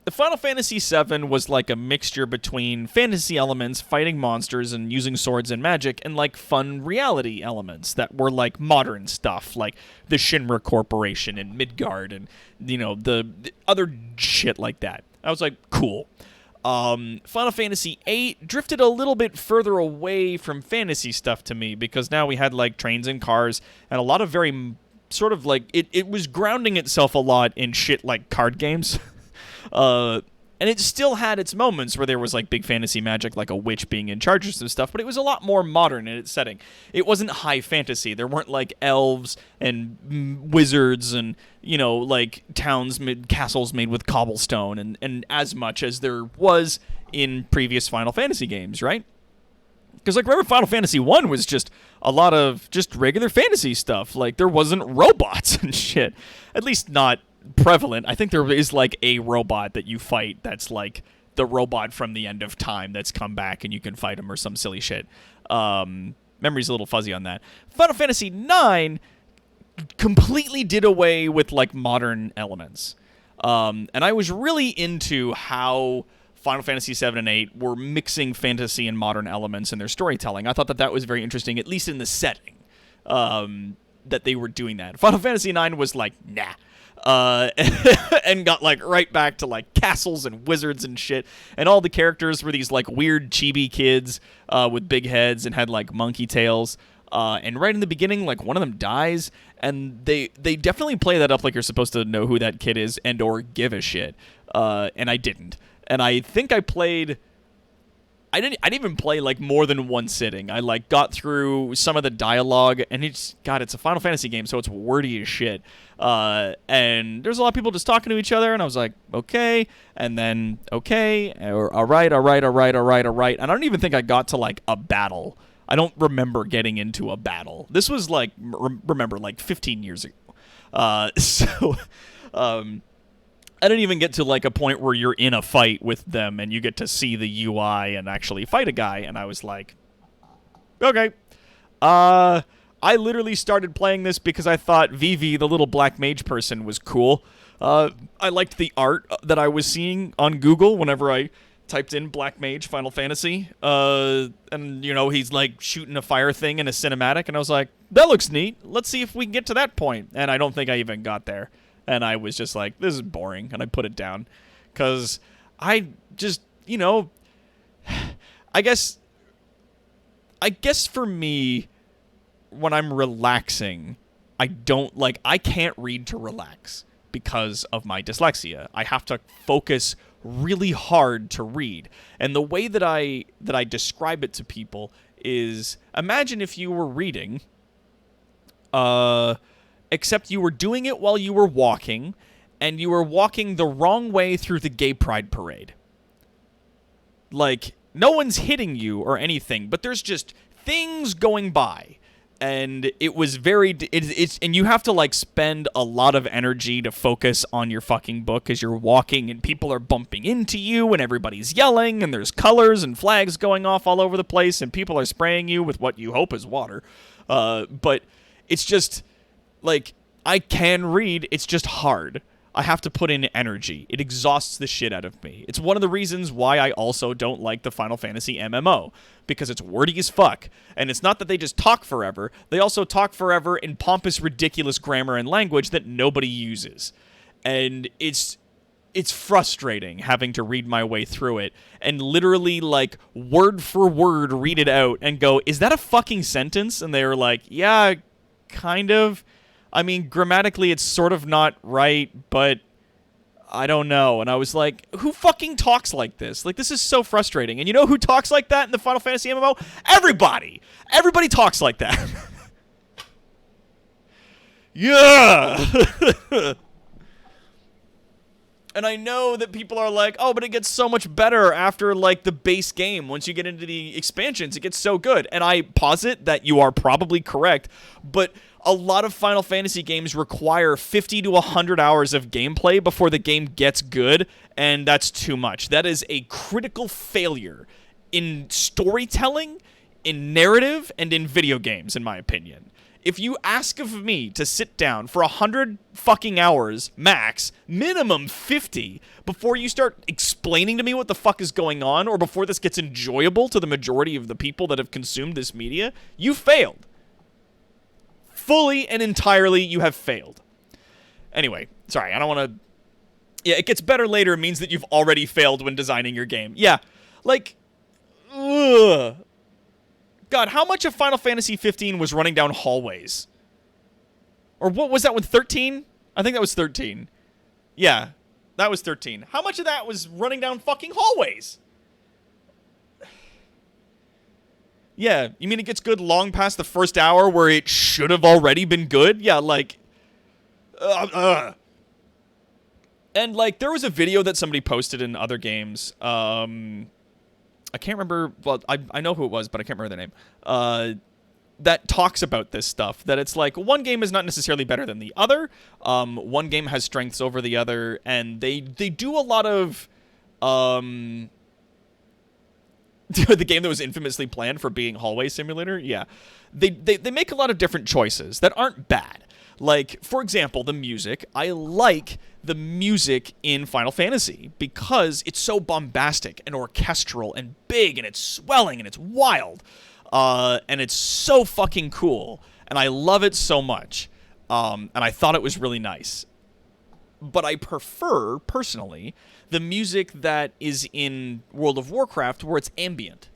the Final Fantasy VII was like a mixture between fantasy elements, fighting monsters, and using swords and magic, and, like, fun reality elements that were, like, modern stuff, like the Shinra Corporation and Midgard and, you know, the other shit like that. I was like, cool. Final Fantasy VIII drifted a little bit further away from fantasy stuff to me because now we had, like, trains and cars and a lot of very sort of, like, it was grounding itself a lot in shit like card games. And it still had its moments where there was, like, big fantasy magic, like a witch being in charge of some stuff, but it was a lot more modern in its setting. It wasn't high fantasy. There weren't, like, elves and wizards and, you know, like, castles made with cobblestone and as much as there was in previous Final Fantasy games, right? Because, like, remember Final Fantasy I was just a lot of just regular fantasy stuff. Like, there wasn't robots and shit. At least not prevalent. I think there is, like, a robot that you fight that's like the robot from the end of time that's come back and you can fight him or some silly shit. Memory's a little fuzzy on that. Final Fantasy IX completely did away with, like, modern elements. And I was really into how Final Fantasy VII and VIII were mixing fantasy and modern elements in their storytelling. I thought that that was very interesting, at least in the setting, that they were doing that. Final Fantasy IX was like, nah. And got, like, right back to, like, castles and wizards and shit. And all the characters were these, like, weird chibi kids with big heads and had, like, monkey tails. And right in the beginning, like, one of them dies, and they definitely play that up like you're supposed to know who that kid is and or give a shit. And I didn't. And I think I played... I didn't even play, like, more than one sitting. I, like, got through some of the dialogue, and it's a Final Fantasy game, so it's wordy as shit. And there's a lot of people just talking to each other, and I was like, okay, and then, okay, or all right. And I don't even think I got to, like, a battle. I don't remember getting into a battle. This was, like, remember, like, 15 years ago. I didn't even get to, like, a point where you're in a fight with them and you get to see the UI and actually fight a guy, and I was like, okay. I literally started playing this because I thought Vivi, the little black mage person, was cool. I liked the art that I was seeing on Google whenever I typed in Black Mage Final Fantasy. And, you know, he's, like, shooting a fire thing in a cinematic, and I was like, that looks neat. Let's see if we can get to that point. And I don't think I even got there. And I was just like, this is boring, and I put it down. Because I just, you know, I guess for me, when I'm relaxing, I can't read to relax because of my dyslexia. I have to focus really hard to read. And the way that I describe it to people is, imagine if you were reading, except you were doing it while you were walking, and you were walking the wrong way through the gay pride parade. Like, no one's hitting you or anything, but there's just things going by. And it was very, and you have to like spend a lot of energy to focus on your fucking book as you're walking, and people are bumping into you, and everybody's yelling, and there's colors and flags going off all over the place, and people are spraying you with what you hope is water. But it's just like, I can read, it's just hard. I have to put in energy. It exhausts the shit out of me. It's one of the reasons why I also don't like the Final Fantasy MMO, because it's wordy as fuck. And it's not that they just talk forever, they also talk forever in pompous, ridiculous grammar and language that nobody uses. And it's frustrating having to read my way through it and literally, like, word for word read it out and go, is that a fucking sentence? And they were like, yeah, kind of. I mean, grammatically, it's sort of not right, but I don't know. And I was like, who fucking talks like this? Like, this is so frustrating. And you know who talks like that in the Final Fantasy MMO? Everybody! Everybody talks like that. Yeah! And I know that people are like, oh, but it gets so much better after, like, the base game. Once you get into the expansions, it gets so good. And I posit that you are probably correct, but a lot of Final Fantasy games require 50 to 100 hours of gameplay before the game gets good, and that's too much. That is a critical failure in storytelling, in narrative, and in video games, in my opinion. If you ask of me to sit down for 100 fucking hours, max, minimum 50, before you start explaining to me what the fuck is going on, or before this gets enjoyable to the majority of the people that have consumed this media, you failed. Fully and entirely, you have failed. Anyway, sorry, I don't want to... Yeah, it gets better later means that you've already failed when designing your game. Yeah, like... Ugh. God, how much of Final Fantasy 15 was running down hallways? Or what was that one, 13? I think that was 13. Yeah, that was 13. How much of that was running down fucking hallways? Yeah, you mean it gets good long past the first hour where it should have already been good? Yeah, like... And, like, there was a video that somebody posted in other games, I can't remember, well, I know who it was, but I can't remember their name, that talks about this stuff, that it's like, one game is not necessarily better than the other, one game has strengths over the other, and they do a lot of, the game that was infamously planned for being Hallway Simulator, yeah, they make a lot of different choices that aren't bad. Like, for example, the music. I like the music in Final Fantasy because it's so bombastic and orchestral and big and it's swelling and it's wild. And it's so fucking cool. And I love it so much. And I thought it was really nice. But I prefer, personally, the music that is in World of Warcraft where it's ambient.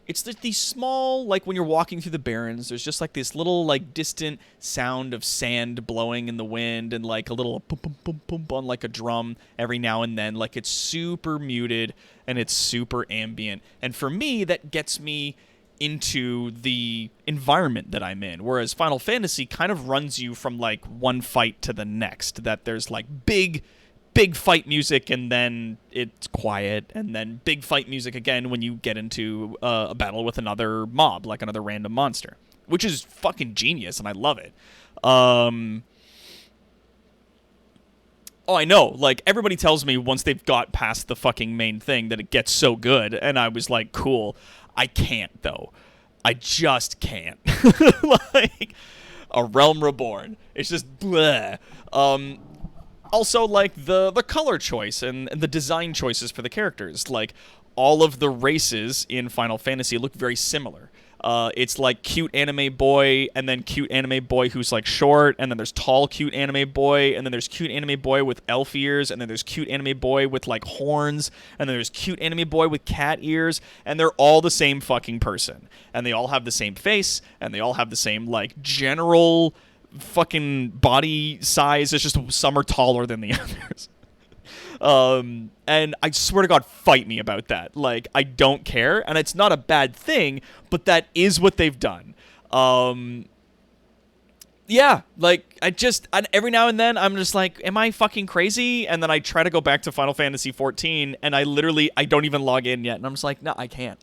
It's these small, like when you're walking through the barrens, there's just like this little like distant sound of sand blowing in the wind and like a little pum pum pum pum on like a drum every now and then. Like it's super muted and it's super ambient. And for me, that gets me into the environment that I'm in. Whereas Final Fantasy kind of runs you from like one fight to the next. That there's like big fight music and then it's quiet, and then big fight music again when you get into a battle with another mob, like another random monster, which is fucking genius and I love it. Oh, I know, like everybody tells me once they've got past the fucking main thing that it gets so good, and I was like, cool. I can't though. I just can't. Like A Realm Reborn. It's just bleh. Also, like, the color choice and the design choices for the characters. Like, all of the races in Final Fantasy look very similar. It's, like, cute anime boy, and then cute anime boy who's, like, short, and then there's tall cute anime boy, and then there's cute anime boy with elf ears, and then there's cute anime boy with, like, horns, and then there's cute anime boy with cat ears, and they're all the same fucking person. And they all have the same face, and they all have the same, like, general fucking body size. It's just some are taller than the others. And I swear to God, fight me about that. Like, I don't care, and it's not a bad thing, but that is what they've done. Yeah, like, every now and then, I'm just like, am I fucking crazy? And then I try to go back to Final Fantasy XIV, and I don't even log in yet, and I'm just like, no, I can't.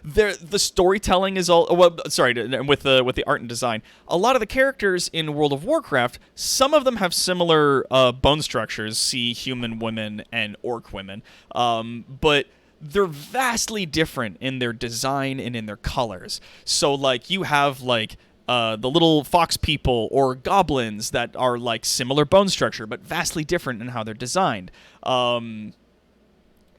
The storytelling is all with the art and design. A lot of the characters in World of Warcraft, some of them have similar bone structures. See human women and orc women, but they're vastly different in their design and in their colors. So like you have like the little fox people or goblins that are like similar bone structure but vastly different in how they're designed. And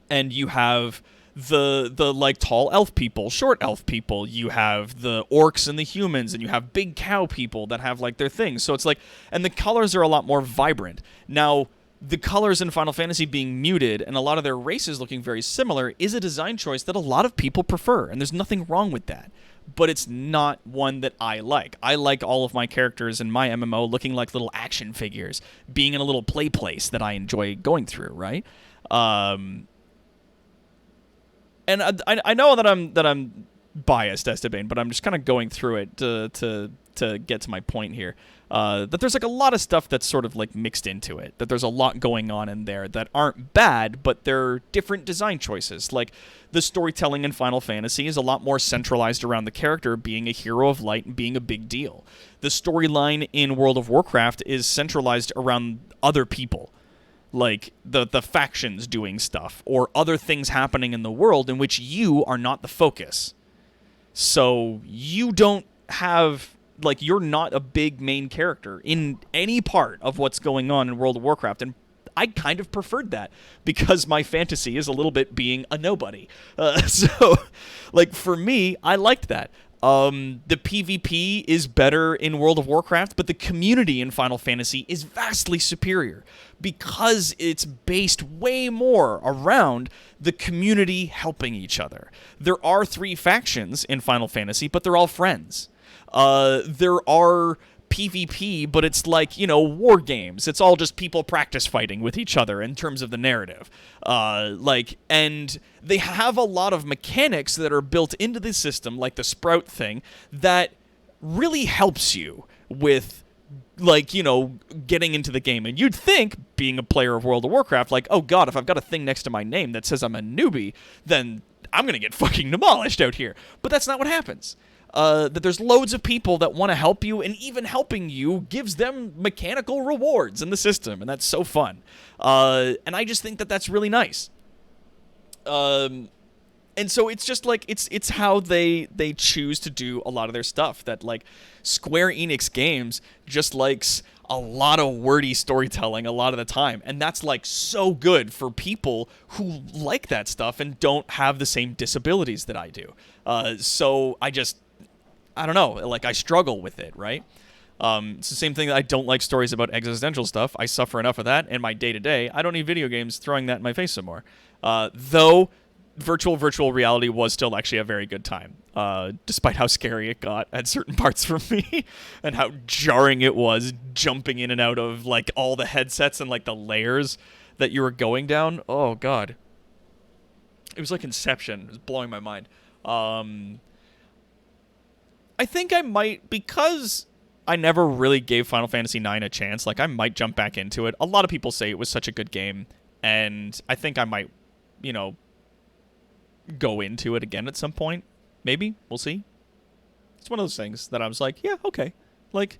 you have the like tall elf people, short elf people. You have the orcs and the humans, and you have big cow people that have like their things. So it's like, and the colors are a lot more vibrant. Now, the colors in Final Fantasy being muted and a lot of their races looking very similar is a design choice that a lot of people prefer, and there's nothing wrong with that. But it's not one that I like. I like all of my characters in my MMO looking like little action figures, being in a little play place that I enjoy going through, right? And I know that I'm biased, Esteban, but I'm just kind of going through it to get to my point here. That there's like a lot of stuff that's sort of like mixed into it. That there's a lot going on in there that aren't bad, but they're different design choices. Like the storytelling in Final Fantasy is a lot more centralized around the character being a hero of light and being a big deal. The storyline in World of Warcraft is centralized around other people. Like the factions doing stuff or other things happening in the world in which you are not the focus. So you don't have, like, you're not a big main character in any part of what's going on in World of Warcraft. And I kind of preferred that because my fantasy is a little bit being a nobody. So, like, for me, I liked that. The PvP is better in World of Warcraft, but the community in Final Fantasy is vastly superior because it's based way more around the community helping each other. There are 3 factions in Final Fantasy, but they're all friends. There are PvP, but it's like, you know, war games. It's all just people practice fighting with each other in terms of the narrative. And they have a lot of mechanics that are built into the system, like the sprout thing, that really helps you with, like, you know, getting into the game. And you'd think, being a player of World of Warcraft, like, oh god, if I've got a thing next to my name that says I'm a newbie, then I'm gonna get fucking demolished out here. But that's not what happens. That there's loads of people that want to help you, and even helping you gives them mechanical rewards in the system, and that's so fun. And I just think that that's really nice. And so it's just like, it's how they choose to do a lot of their stuff, that like Square Enix games just likes a lot of wordy storytelling a lot of the time, and that's like so good for people who like that stuff and don't have the same disabilities that I do. So I don't know, like, I struggle with it, right? It's the same thing that I don't like stories about existential stuff. I suffer enough of that in my day-to-day. I don't need video games throwing that in my face some more. Though virtual reality was still actually a very good time, despite how scary it got at certain parts for me and how jarring it was jumping in and out of, like, all the headsets and, like, the layers that you were going down. Oh, God. It was like Inception. It was blowing my mind. I think I might, because I never really gave Final Fantasy IX a chance, like, I might jump back into it. A lot of people say it was such a good game, and I think I might, you know, go into it again at some point. Maybe. We'll see. It's one of those things that I was like, yeah, okay. Like,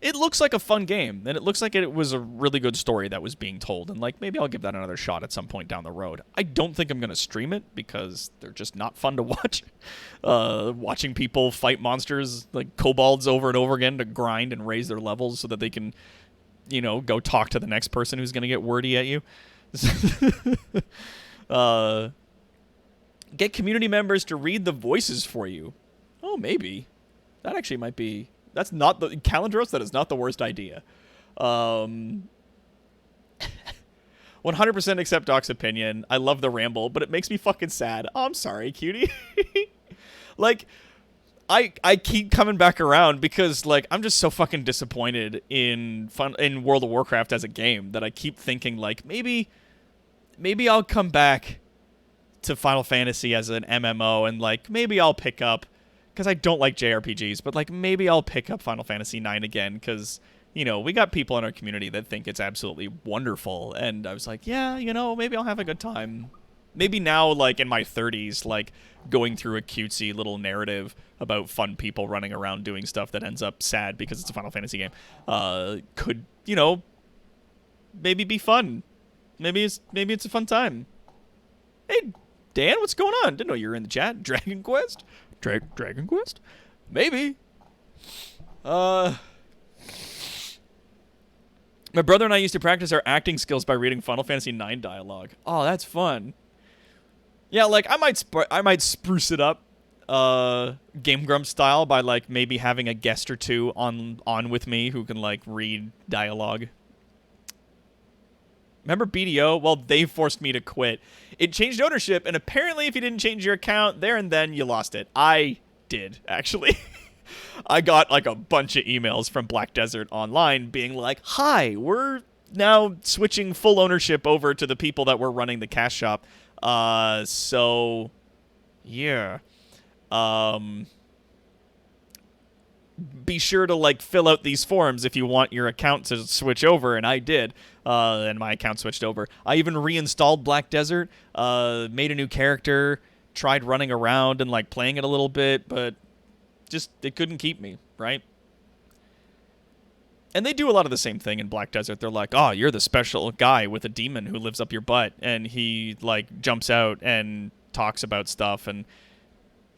it looks like a fun game, and it looks like it was a really good story that was being told, and, like, maybe I'll give that another shot at some point down the road. I don't think I'm going to stream it, because they're just not fun to watch. Watching people fight monsters, like kobolds, over and over again to grind and raise their levels so that they can, you know, go talk to the next person who's going to get wordy at you. Get community members to read the voices for you. Oh, maybe. That actually might be... That's not the... Calendros, that is not the worst idea. 100% accept Doc's opinion. I love the ramble, but it makes me fucking sad. Oh, I'm sorry, cutie. Like, I keep coming back around because, like, I'm just so fucking disappointed in World of Warcraft as a game that I keep thinking, like, maybe I'll come back to Final Fantasy as an MMO and, like, maybe I'll pick up, because I don't like JRPGs, but, like, maybe I'll pick up Final Fantasy IX again because, you know, we got people in our community that think it's absolutely wonderful, and I was like, yeah, you know, maybe I'll have a good time. Maybe now, like, in my 30s, like, going through a cutesy little narrative about fun people running around doing stuff that ends up sad because it's a Final Fantasy game, could, you know, maybe be fun. Maybe it's a fun time. Hey, Dan, what's going on? Didn't know you were in the chat. Dragon Quest? Dragon Quest? Maybe. My brother and I used to practice our acting skills by reading Final Fantasy IX dialogue. Oh, that's fun. Yeah, like, I might spruce it up, Game Grumps style, by, like, maybe having a guest or two on with me who can, like, read dialogue. Remember BDO? Well, they forced me to quit. It changed ownership, and apparently if you didn't change your account there and then, you lost it. I did, actually. I got, like, a bunch of emails from Black Desert Online being like, hi, we're now switching full ownership over to the people that were running the cash shop. So, yeah. Be sure to, like, fill out these forms if you want your account to switch over, and I did. And my account switched over. I even reinstalled Black Desert, made a new character, tried running around and, like, playing it a little bit, but just, it couldn't keep me, right? And they do a lot of the same thing in Black Desert. They're like, oh, you're the special guy with a demon who lives up your butt, and he, like, jumps out and talks about stuff, and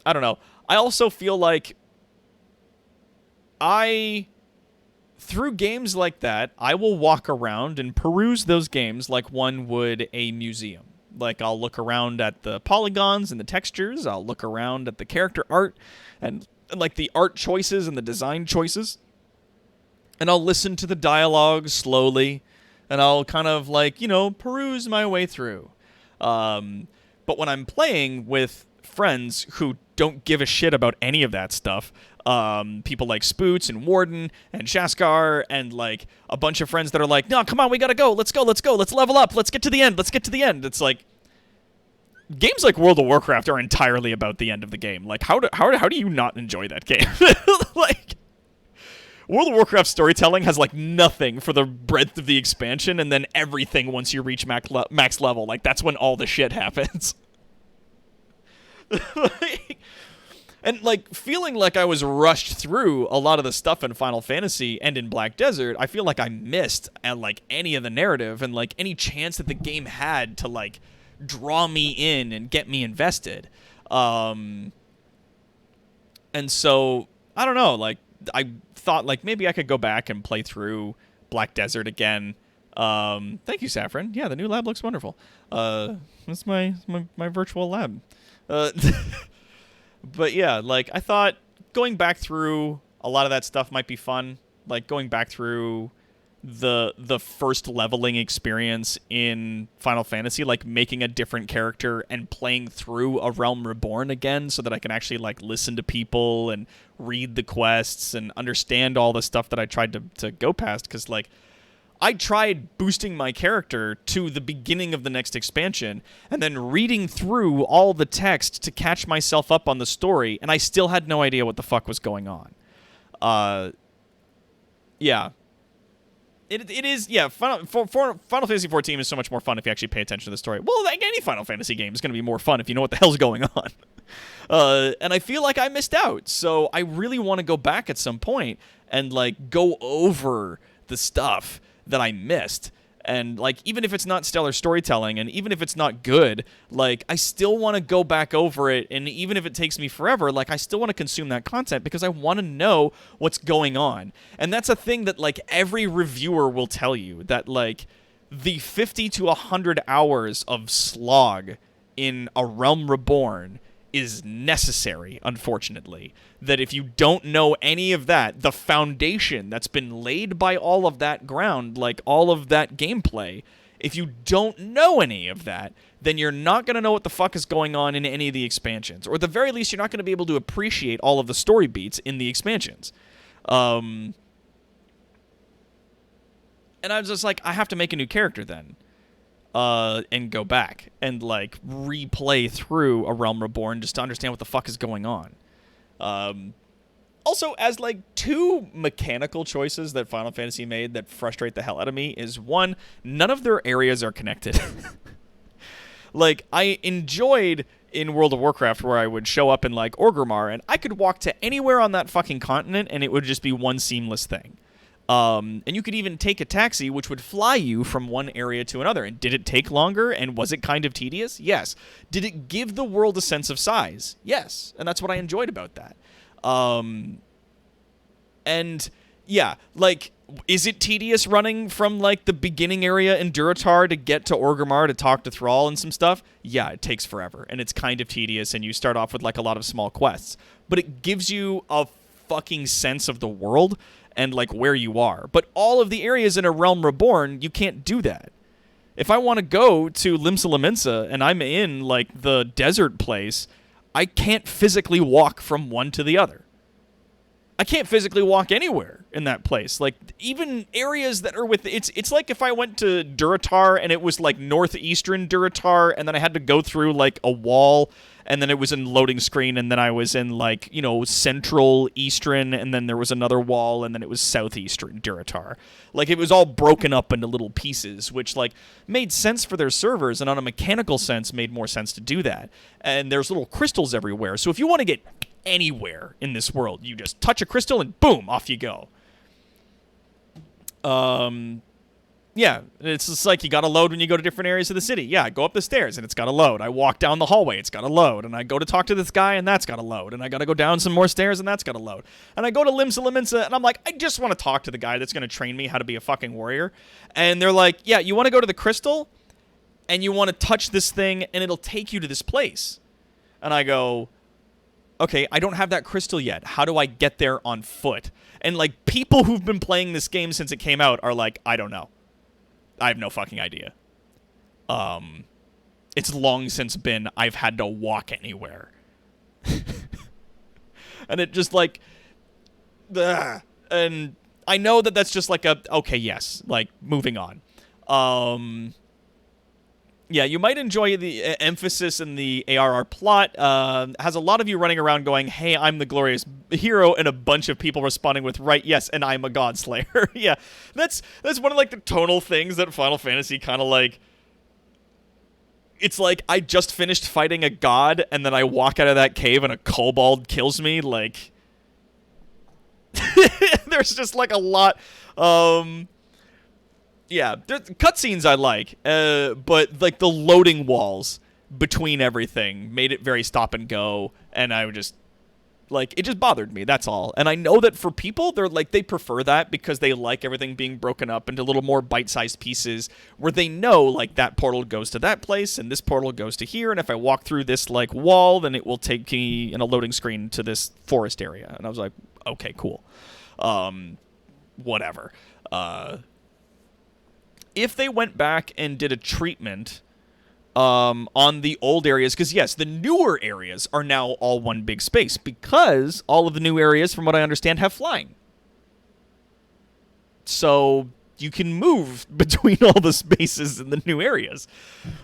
I don't know. I also feel like through games like that, I will walk around and peruse those games like one would a museum. Like, I'll look around at the polygons and the textures, I'll look around at the character art, and like, the art choices and the design choices. And I'll listen to the dialogue slowly, and I'll kind of, like, you know, peruse my way through. But when I'm playing with friends who don't give a shit about any of that stuff, people like Spoots and Warden and Shaskar and, like, a bunch of friends that are like, no, come on, we gotta go, let's level up, let's get to the end. It's like, games like World of Warcraft are entirely about the end of the game. Like, how do you not enjoy that game? Like, World of Warcraft storytelling has, like, nothing for the breadth of the expansion, and then everything once you reach max level. Like, that's when all the shit happens. And, like, feeling like I was rushed through a lot of the stuff in Final Fantasy and in Black Desert, I feel like I missed, like, any of the narrative and, like, any chance that the game had to, like, draw me in and get me invested. And so, I don't know, like, I thought, like, maybe I could go back and play through Black Desert again. Thank you, Saffron. Yeah, the new lab looks wonderful. That's my virtual lab. But yeah, like, I thought going back through a lot of that stuff might be fun. Like, going back through the first leveling experience in Final Fantasy, like, making a different character and playing through A Realm Reborn again so that I can actually, like, listen to people and read the quests and understand all the stuff that I tried to go past. Because, like, I tried boosting my character to the beginning of the next expansion and then reading through all the text to catch myself up on the story, and I still had no idea what the fuck was going on. Yeah. It is, yeah, Final Fantasy XIV is so much more fun if you actually pay attention to the story. Well, like, any Final Fantasy game is going to be more fun if you know what the hell's going on. And I feel like I missed out, so I really want to go back at some point and, like, go over the stuff that I missed. And, like, even if it's not stellar storytelling and even if it's not good, like, I still want to go back over it, and even if it takes me forever, like, I still want to consume that content because I want to know what's going on. And that's a thing that, like, every reviewer will tell you, that, like, the 50 to 100 hours of slog in A Realm Reborn is necessary, unfortunately. That if you don't know any of that, the foundation that's been laid by all of that ground, like all of that gameplay, If you don't know any of that, then you're not going to know what the fuck is going on in any of the expansions. Or at the very least, you're not going to be able to appreciate all of the story beats in the expansions. And I was just like, I have to make a new character then. And go back and, like, replay through A Realm Reborn just to understand what the fuck is going on. Also, as, like, two mechanical choices that Final Fantasy made that frustrate the hell out of me is, one, none of their areas are connected. Like, I enjoyed in World of Warcraft where I would show up in, like, Orgrimmar, and I could walk to anywhere on that fucking continent, and it would just be one seamless thing. And you could even take a taxi, which would fly you from one area to another. And did it take longer? And was it kind of tedious? Yes. Did it give the world a sense of size? Yes. And that's what I enjoyed about that. And yeah, like, is it tedious running from, like, the beginning area in Durotar to get to Orgrimmar to talk to Thrall and some stuff? Yeah, it takes forever. And it's kind of tedious, and you start off with, like, a lot of small quests. But it gives you a fucking sense of the world and, like, where you are. But all of the areas in A Realm Reborn, you can't do that. If I want to go to Limsa Lominsa and I'm in, like, the desert place, I can't physically walk from one to the other. I can't physically walk anywhere in that place. Like, even areas that are with... It's like if I went to Durotar and it was, like, northeastern Durotar, and then I had to go through, like, a wall, and then it was in loading screen, and then I was in, like, you know, central eastern, and then there was another wall, and then it was southeastern Durotar. Like, it was all broken up into little pieces, which, like, made sense for their servers, and on a mechanical sense made more sense to do that. And there's little crystals everywhere, so if you want to get anywhere in this world, you just touch a crystal and boom, off you go. Yeah, it's just like you gotta load when you go to different areas of the city. Yeah, I go up the stairs and it's gotta load. I walk down the hallway, it's gotta load. And I go to talk to this guy and that's gotta load. And I gotta go down some more stairs and that's gotta load. And I go to Limsa Lominsa and I'm like, I just want to talk to the guy that's gonna train me how to be a fucking warrior. And they're like, yeah, you want to go to the crystal and you want to touch this thing and it'll take you to this place. And I go, okay, I don't have that crystal yet. How do I get there on foot? And, like, people who've been playing this game since it came out are like, I don't know. I have no fucking idea. It's long since been I've had to walk anywhere. And it just, like... Ugh. And I know that that's just like a... Okay, yes. Like, moving on. Yeah, you might enjoy the emphasis in the ARR plot. Has a lot of you running around going, hey, I'm the glorious hero, and a bunch of people responding with, right, yes, and I'm a god slayer. Yeah, that's one of, like, the tonal things that Final Fantasy kind of, like... It's like, I just finished fighting a god, and then I walk out of that cave and a kobold kills me, like... There's just, like, a lot... Yeah, cutscenes I like, but, like, the loading walls between everything made it very stop and go, and I would just, like, it just bothered me, that's all. And I know that for people, they're, like, they prefer that because they like everything being broken up into little more bite-sized pieces where they know, like, that portal goes to that place, and this portal goes to here, and if I walk through this, like, wall, then it will take me in a loading screen to this forest area. And I was like, okay, cool. Whatever. If they went back and did a treatment on the old areas, because, yes, the newer areas are now all one big space, because all of the new areas, from what I understand, have flying. So you can move between all the spaces in the new areas.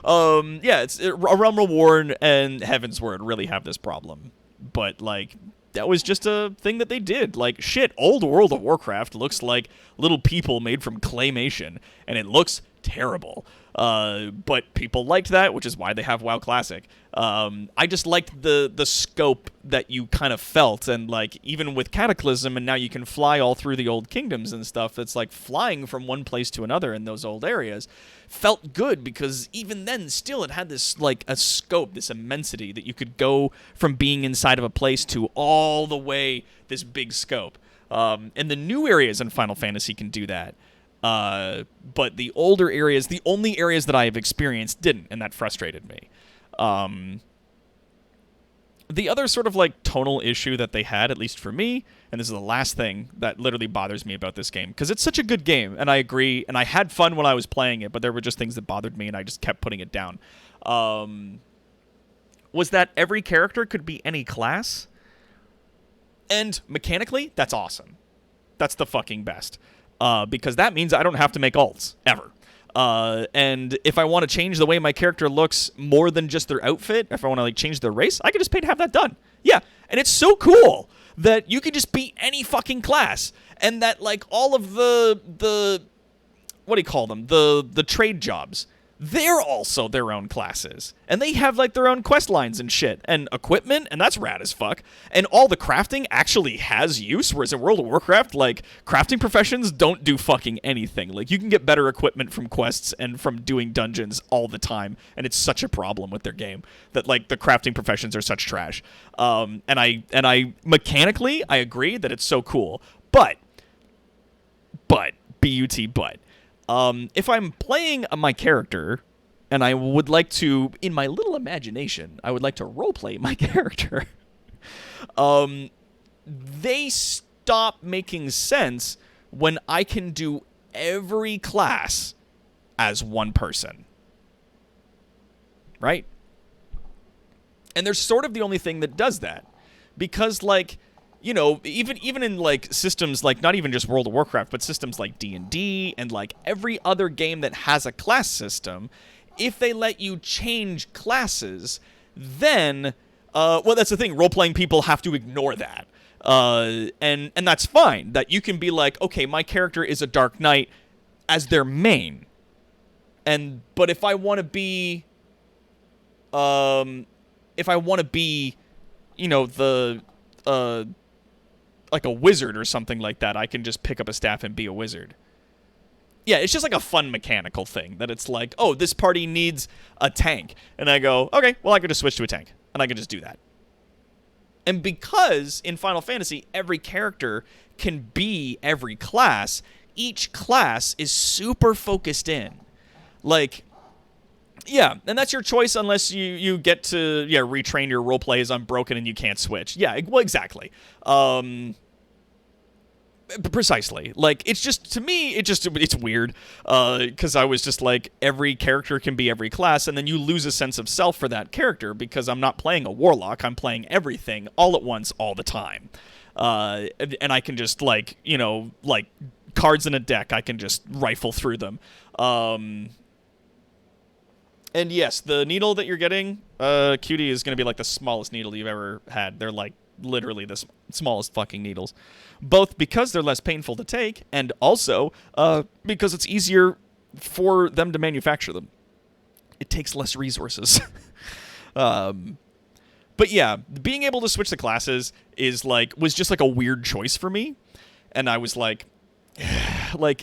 Yeah, it's A Realm Reborn and Heaven's Word really have this problem. But, like... That was just a thing that they did. Like, shit, old World of Warcraft looks like little people made from claymation, and it looks terrible. But people liked that, which is why they have WoW Classic. I just liked the scope that you kind of felt, and, like, even with Cataclysm, and now you can fly all through the old kingdoms and stuff, it's like flying from one place to another in those old areas felt good, because even then, still, it had this, like, a scope, this immensity, that you could go from being inside of a place to all the way this big scope. And the new areas in Final Fantasy can do that. But the older areas, the only areas that I have experienced didn't, and that frustrated me. The other sort of, like, tonal issue that they had, at least for me, and this is the last thing that literally bothers me about this game, because it's such a good game, and I agree, and I had fun when I was playing it, but there were just things that bothered me, and I just kept putting it down. Was that every character could be any class, and mechanically, that's awesome. That's the fucking best, because that means I don't have to make alts, ever. And if I want to change the way my character looks more than just their outfit, if I want to like change their race, I can just pay to have that done. Yeah, and it's so cool that you can just be any fucking class, and that like all of the what do you call them? The trade jobs, they're also their own classes, and they have like their own quest lines and shit and equipment, and that's rad as fuck. And all the crafting actually has use, whereas in World of Warcraft, like, crafting professions don't do fucking anything. Like, you can get better equipment from quests and from doing dungeons all the time, and it's such a problem with their game that like the crafting professions are such trash. And I mechanically I agree that it's so cool, but if I'm playing my character, and I would like to, in my little imagination, I would like to roleplay my character, they stop making sense when I can do every class as one person. Right? And they're sort of the only thing that does that. Because, like, you know, even in like systems like not even just World of Warcraft, but systems like D&D and like every other game that has a class system, if they let you change classes, then well, that's the thing. Role-playing people have to ignore that, and that's fine. That you can be like, okay, my character is a Dark Knight as their main, but if I want to be, you know, the like a wizard or something like that, I can just pick up a staff and be a wizard. Yeah, it's just like a fun mechanical thing that it's like, oh, this party needs a tank. And I go, okay, well, I can just switch to a tank. And I can just do that. And because in Final Fantasy, every character can be every class, each class is super focused in. Like, yeah, and that's your choice unless you get to, retrain your roleplay as unbroken and you can't switch. Yeah, well, exactly. Precisely. Like, it's just, to me, it's weird, because I was just like, every character can be every class, and then you lose a sense of self for that character, because I'm not playing a warlock, I'm playing everything, all at once, all the time. And I can just, like, you know, like, cards in a deck, I can just rifle through them. And yes, the needle that you're getting, Cutie, is going to be like the smallest needle you've ever had. They're like literally the smallest fucking needles. Both because they're less painful to take, and also because it's easier for them to manufacture them. It takes less resources. But yeah, being able to switch the classes was just like a weird choice for me. And I was like,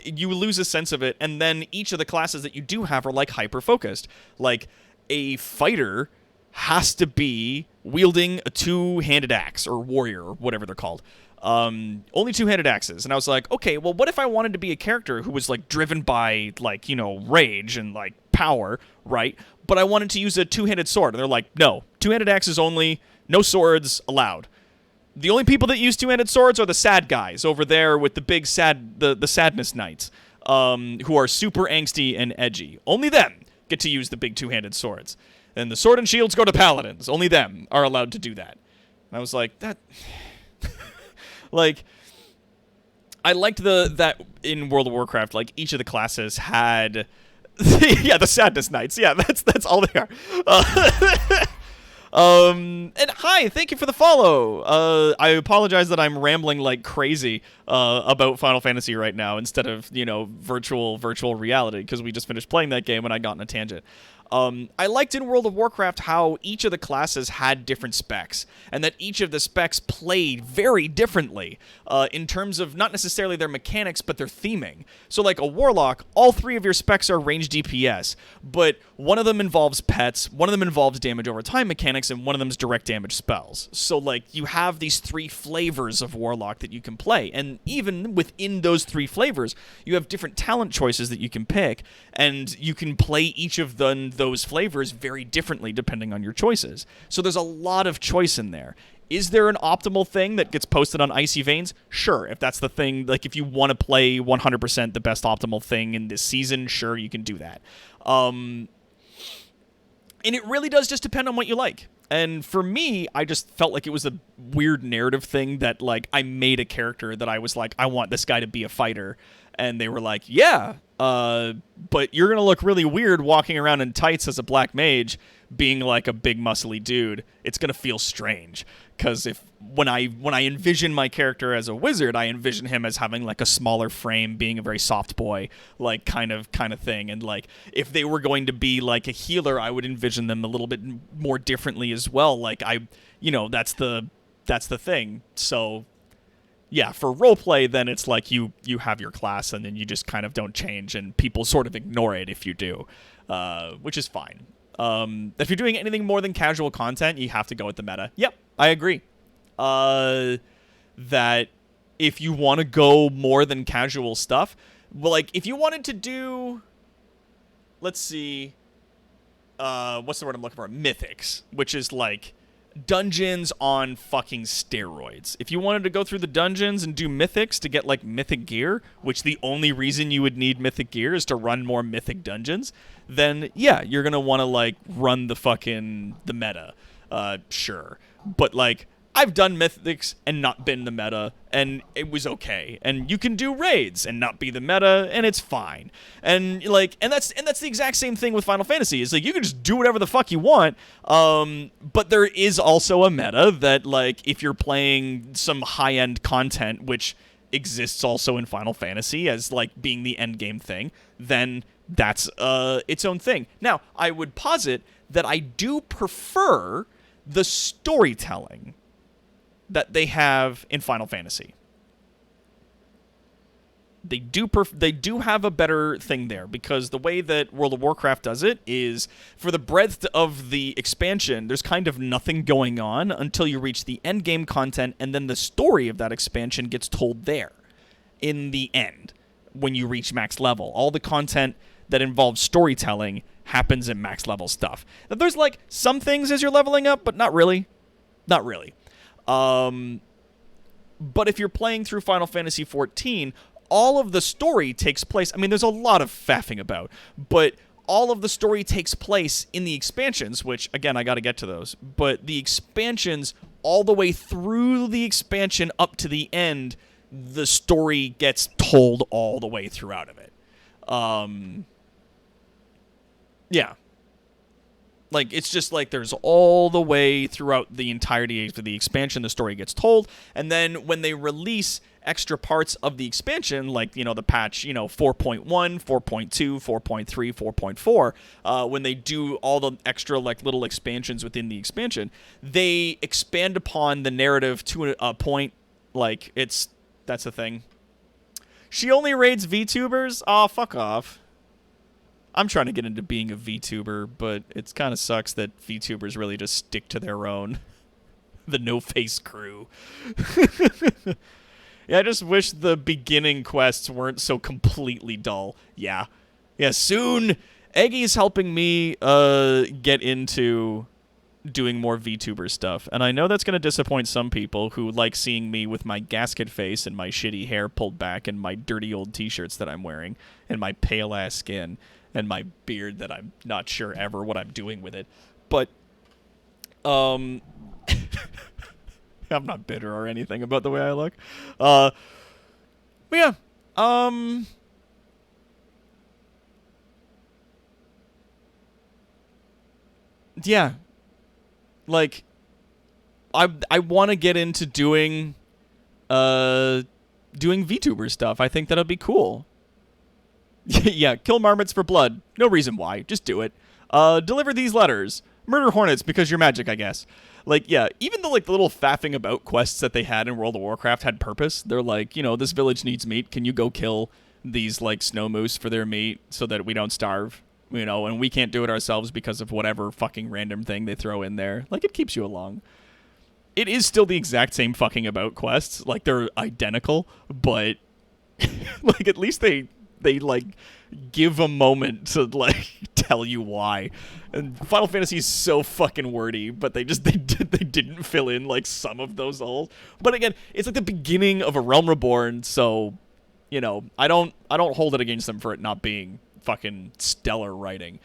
you lose a sense of it, and then each of the classes that you do have are like hyper focused. Like, a fighter has to be wielding a two-handed axe, or warrior, or whatever they're called. Only two-handed axes. And I was like, okay, well, what if I wanted to be a character who was like driven by, like, you know, rage and like power, right? But I wanted to use a two-handed sword, and they're like, no, two-handed axes only, no swords allowed. The only people that use two-handed swords are the sad guys over there with the big the sadness knights, who are super angsty and edgy. Only them get to use the big two-handed swords. And the sword and shields go to paladins. Only them are allowed to do that. And I was like, that... like, I liked that in World of Warcraft, like, each of the classes had... yeah, the sadness knights. Yeah, that's all they are. And hi, thank you for the follow. I apologize that I'm rambling like crazy about Final Fantasy right now instead of, you know, virtual reality, because we just finished playing that game and I got on a tangent. I liked in World of Warcraft how each of the classes had different specs, and that each of the specs played very differently in terms of not necessarily their mechanics, but their theming. So like a Warlock, all three of your specs are range DPS, but one of them involves pets, one of them involves damage over time mechanics, and one of them is direct damage spells. So like you have these three flavors of Warlock that you can play, and even within those three flavors, you have different talent choices that you can pick, and you can play each of those flavors very differently depending on your choices. So there's a lot of choice in there. Is there an optimal thing that gets posted on Icy Veins? Sure, if that's the thing, like if you want to play 100% the best optimal thing in this season, sure, you can do that. And it really does just depend on what you like. And for me, I just felt like it was a weird narrative thing that, like, I made a character that I was like, I want this guy to be a fighter. And they were like, yeah, but you're going to look really weird walking around in tights as a black mage being like a big muscly dude. It's going to feel strange. Because when I envision my character as a wizard, I envision him as having like a smaller frame, being a very soft boy, like kind of thing. And like if they were going to be like a healer, I would envision them a little bit more differently as well. Like that's the thing. So yeah, for roleplay, then it's like you have your class and then you just kind of don't change, and people sort of ignore it if you do, which is fine. If you're doing anything more than casual content, you have to go with the meta. Yep, I agree. That if you want to go more than casual stuff, well, like if you wanted to do, let's see, what's the word I'm looking for? Mythics, which is like dungeons on fucking steroids. If you wanted to go through the dungeons and do mythics to get like mythic gear, which the only reason you would need mythic gear is to run more mythic dungeons, then yeah, you're gonna want to like run the meta. Sure, but like I've done mythics and not been the meta, and it was okay. And you can do raids and not be the meta, and it's fine. And like, and that's the exact same thing with Final Fantasy. It's like you can just do whatever the fuck you want. But there is also a meta that, like, if you're playing some high-end content, which exists also in Final Fantasy as like being the end game thing, then that's its own thing. Now, I would posit that I do prefer the storytelling that they have in Final Fantasy. They do have a better thing there, because the way that World of Warcraft does it is, for the breadth of the expansion, there's kind of nothing going on until you reach the end game content, and then the story of that expansion gets told there in the end when you reach max level. All the content that involves storytelling happens in max level stuff. Now, there's like some things as you're leveling up, but not really. Not really. But if you're playing through Final Fantasy XIV, all of the story takes place. I mean, there's a lot of faffing about, but all of the story takes place in the expansions, which, again, I got to get to those. But the expansions, all the way through the expansion up to the end, the story gets told all the way throughout of it. Yeah. Like, it's just like there's all the way throughout the entirety of the expansion, the story gets told. And then when they release extra parts of the expansion, like, the patch, 4.1, 4.2, 4.3, 4.4, when they do all the extra, like, little expansions within the expansion, they expand upon the narrative to a point, like, that's the thing. She only raids VTubers? Aw, fuck off. I'm trying to get into being a VTuber, but it kind of sucks that VTubers really just stick to their own. The no-face crew. Yeah, I just wish the beginning quests weren't so completely dull. Yeah. Yeah, soon, Eggy's helping me get into doing more VTuber stuff. And I know that's going to disappoint some people who like seeing me with my gasket face and my shitty hair pulled back and my dirty old t-shirts that I'm wearing and my pale-ass skin and my beard that I'm not sure ever what I'm doing with it. But, I'm not bitter or anything about the way I look. But yeah, yeah, like, I want to get into doing VTuber stuff. I think that'll be cool. Yeah, kill marmots for blood. No reason why. Just do it. Deliver these letters. Murder hornets because you're magic, I guess. Like, yeah, even the, like, the little faffing about quests that they had in World of Warcraft had purpose. They're like, this village needs meat. Can you go kill these, like, snow moose for their meat so that we don't starve? And we can't do it ourselves because of whatever fucking random thing they throw in there. Like, it keeps you along. It is still the exact same fucking about quests. Like, they're identical, but, like, at least they like, give a moment to, like, tell you why. And Final Fantasy is so fucking wordy, but they didn't fill in like some of those holes. But again, it's like the beginning of A Realm Reborn, so you know, I don't hold it against them for it not being fucking stellar writing.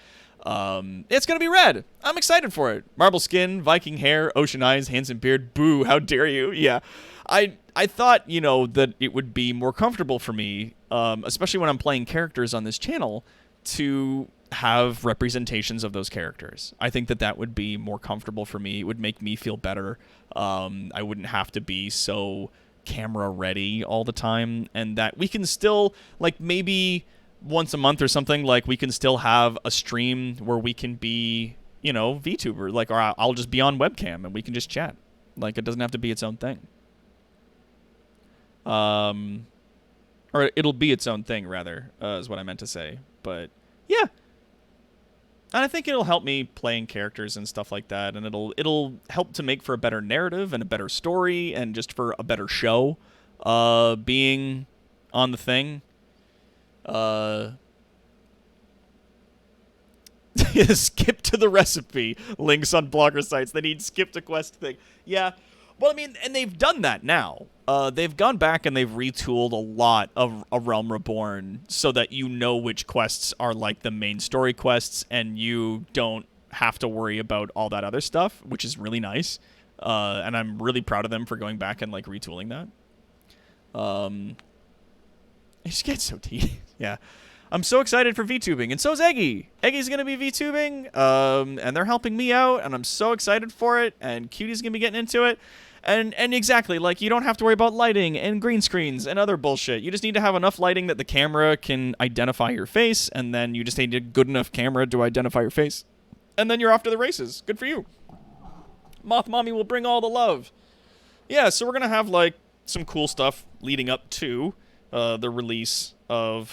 It's gonna be rad. I'm excited for it. Marble skin, Viking hair, ocean eyes, handsome beard. Boo! How dare you? Yeah, I thought, you know, that it would be more comfortable for me, especially when I'm playing characters on this channel, to have representations of those characters. I think that would be more comfortable for me. It would make me feel better. I wouldn't have to be so camera ready all the time, and that we can still, like, maybe once a month or something, like, we can still have a stream where we can be, you know, VTuber, like, or I'll just be on webcam and we can just chat. Like, it doesn't have to be its own thing. Or it'll be its own thing, rather, is what I meant to say. But yeah, and I think it'll help me playing characters and stuff like that, and it'll help to make for a better narrative and a better story, and just for a better show, being on the thing. Skip to the recipe. Links on blogger sites. They need skip to quest thing. Yeah. Well, I mean, and they've done that now. They've gone back and they've retooled a lot of A Realm Reborn so that you know which quests are like the main story quests, and you don't have to worry about all that other stuff, which is really nice. And I'm really proud of them for going back and like retooling that. It just gets so tedious. Yeah. I'm so excited for VTubing, and so is Eggy. Eggy's going to be VTubing, and they're helping me out, and I'm so excited for it, and Cutie's going to be getting into it. And exactly, like, you don't have to worry about lighting and green screens and other bullshit. You just need to have enough lighting that the camera can identify your face, and then you just need a good enough camera to identify your face. And then you're off to the races. Good for you. Moth Mommy will bring all the love. Yeah, so we're going to have, like, some cool stuff leading up to the release of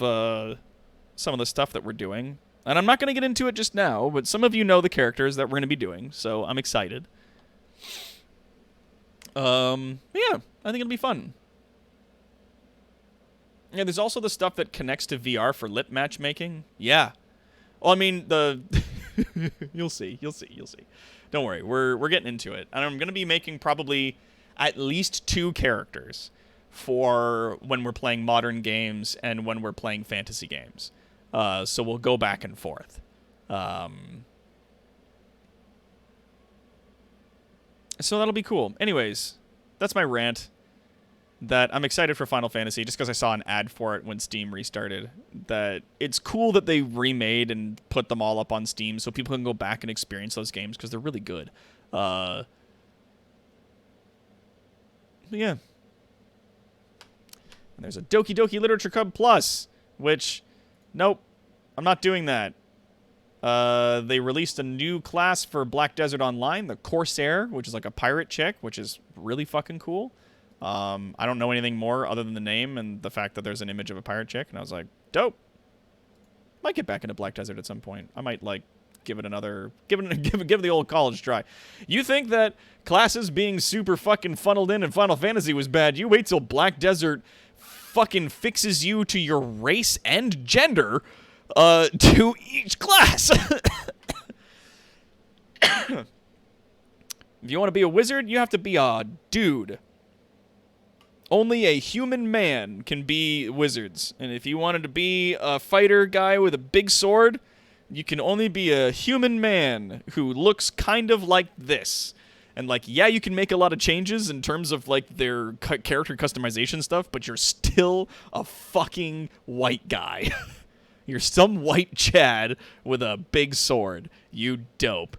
some of the stuff that we're doing. And I'm not going to get into it just now, but some of you know the characters that we're going to be doing, so I'm excited. Yeah, I think it'll be fun. Yeah, there's also the stuff that connects to VR for lip matchmaking. Yeah. Well, I mean, you'll see. Don't worry, we're getting into it. And I'm going to be making probably at least 2 characters for when we're playing modern games and when we're playing fantasy games. So we'll go back and forth. So that'll be cool. Anyways, that's my rant. That I'm excited for Final Fantasy just because I saw an ad for it when Steam restarted. That it's cool that they remade and put them all up on Steam so people can go back and experience those games because they're really good. But yeah. And there's a Doki Doki Literature Club Plus, which, nope, I'm not doing that. They released a new class for Black Desert Online, the Corsair, which is like a pirate chick, which is really fucking cool. I don't know anything more other than the name and the fact that there's an image of a pirate chick, and I was like, dope. Might get back into Black Desert at some point. I might, like, give it the old college try. You think that classes being super fucking funneled in Final Fantasy was bad? You wait till Black Desert fucking fixes you to your race and gender to each class. If you want to be a wizard, you have to be a dude. Only a human man can be wizards. And if you wanted to be a fighter guy with a big sword, you can only be a human man who looks kind of like this. And, like, yeah, you can make a lot of changes in terms of, like, their character customization stuff, but you're still a fucking white guy. You're some white Chad with a big sword. You dope.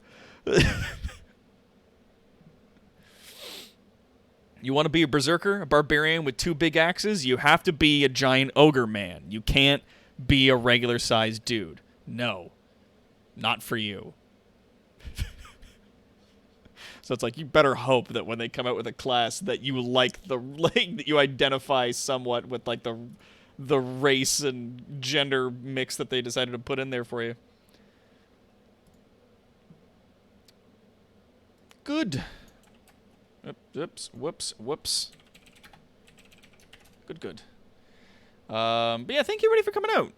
You want to be a berserker, a barbarian with 2 big axes? You have to be a giant ogre man. You can't be a regular-sized dude. No. Not for you. So it's like, you better hope that when they come out with a class that you that you identify somewhat with, like, the race and gender mix that they decided to put in there for you. Good. Oops, whoops. Good. But yeah, thank you, ready for coming out.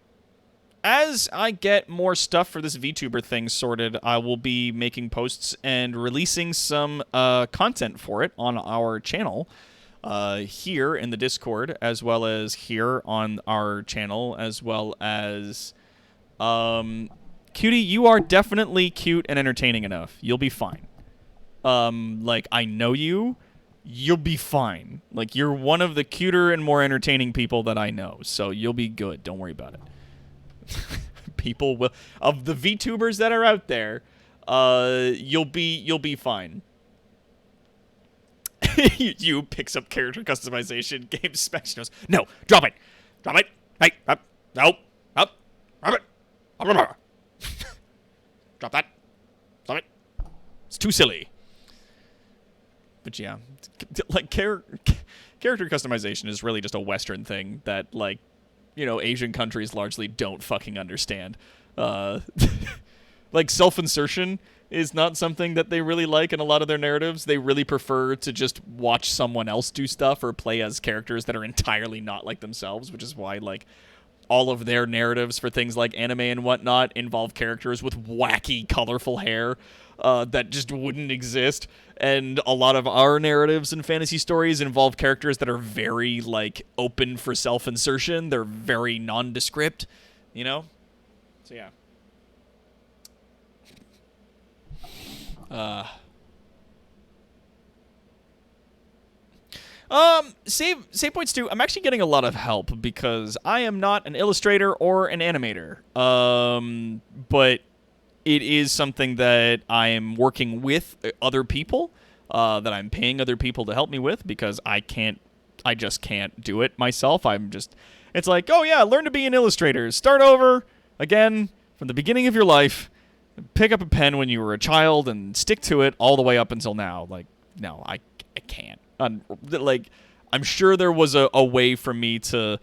as I get more stuff for this VTuber thing sorted, I will be making posts and releasing some content for it on our channel here in the Discord, as well as here on our channel, as well as... Cutie, you are definitely cute and entertaining enough. You'll be fine. Like, I know you. You'll be fine. Like, you're one of the cuter and more entertaining people that I know, so you'll be good. Don't worry about it. People will... Of the VTubers that are out there, you'll be fine. You picks up character customization, game specs, knows. No, drop it. Drop it. Hey, up. No. Up. Drop it. Drop that. Stop it. It's too silly. But yeah, like character customization is really just a Western thing that, like, you know, Asian countries largely don't fucking understand. Like, self-insertion is not something that they really like in a lot of their narratives. They really prefer to just watch someone else do stuff or play as characters that are entirely not like themselves, which is why, like, all of their narratives for things like anime and whatnot involve characters with wacky, colorful hair that just wouldn't exist. And a lot of our narratives and fantasy stories involve characters that are very, like, open for self-insertion. They're very nondescript, you know? So, yeah. Save points too. I'm actually getting a lot of help because I am not an illustrator or an animator. But it is something that I am working with other people, that I'm paying other people to help me with because I just can't do it myself. It's like, oh yeah, learn to be an illustrator. Start over again from the beginning of your life. Pick up a pen when you were a child and stick to it all the way up until now. Like, no, I can't. Like, I'm sure there was a way for me to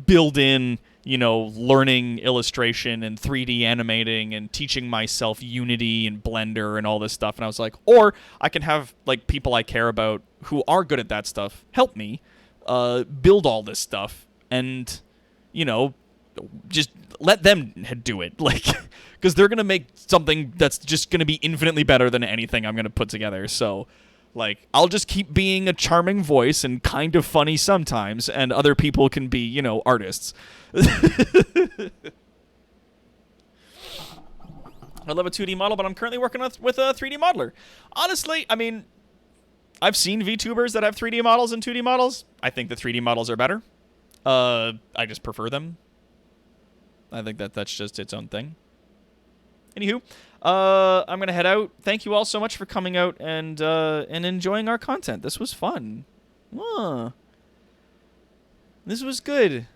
build in, you know, learning illustration and 3D animating and teaching myself Unity and Blender and all this stuff. And I was like, or I can have, like, people I care about who are good at that stuff help me build all this stuff and, you know, just let them do it. Like, because they're going to make something that's just going to be infinitely better than anything I'm going to put together. So, like, I'll just keep being a charming voice and kind of funny sometimes, and other people can be, you know, artists. I love a 2D model, but I'm currently working with a 3D modeler. Honestly, I mean, I've seen VTubers that have 3D models and 2D models. I think the 3D models are better. I just prefer them. I think that's just its own thing. Anywho, I'm gonna head out. Thank you all so much for coming out and enjoying our content. This was fun. This was good.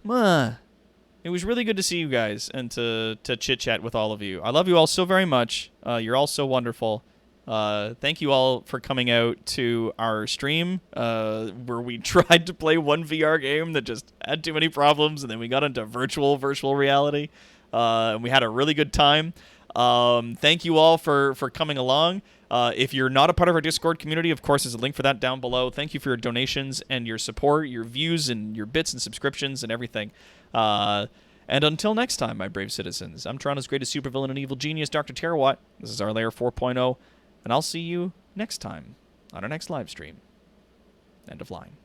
It was really good to see you guys and to chit chat with all of you. I love you all so very much. You're all so wonderful. Thank you all for coming out to our stream where we tried to play one VR game that just had too many problems, and then we got into virtual reality, and we had a really good time. Thank you all for coming along. If you're not a part of our Discord community, of course, there's a link for that down below. Thank you for your donations and your support, your views and your bits and subscriptions and everything. And until next time, my brave citizens, I'm Toronto's greatest supervillain and evil genius, Dr. Terawatt. This is our Layer 4.0, and I'll see you next time on our next live stream. End of line.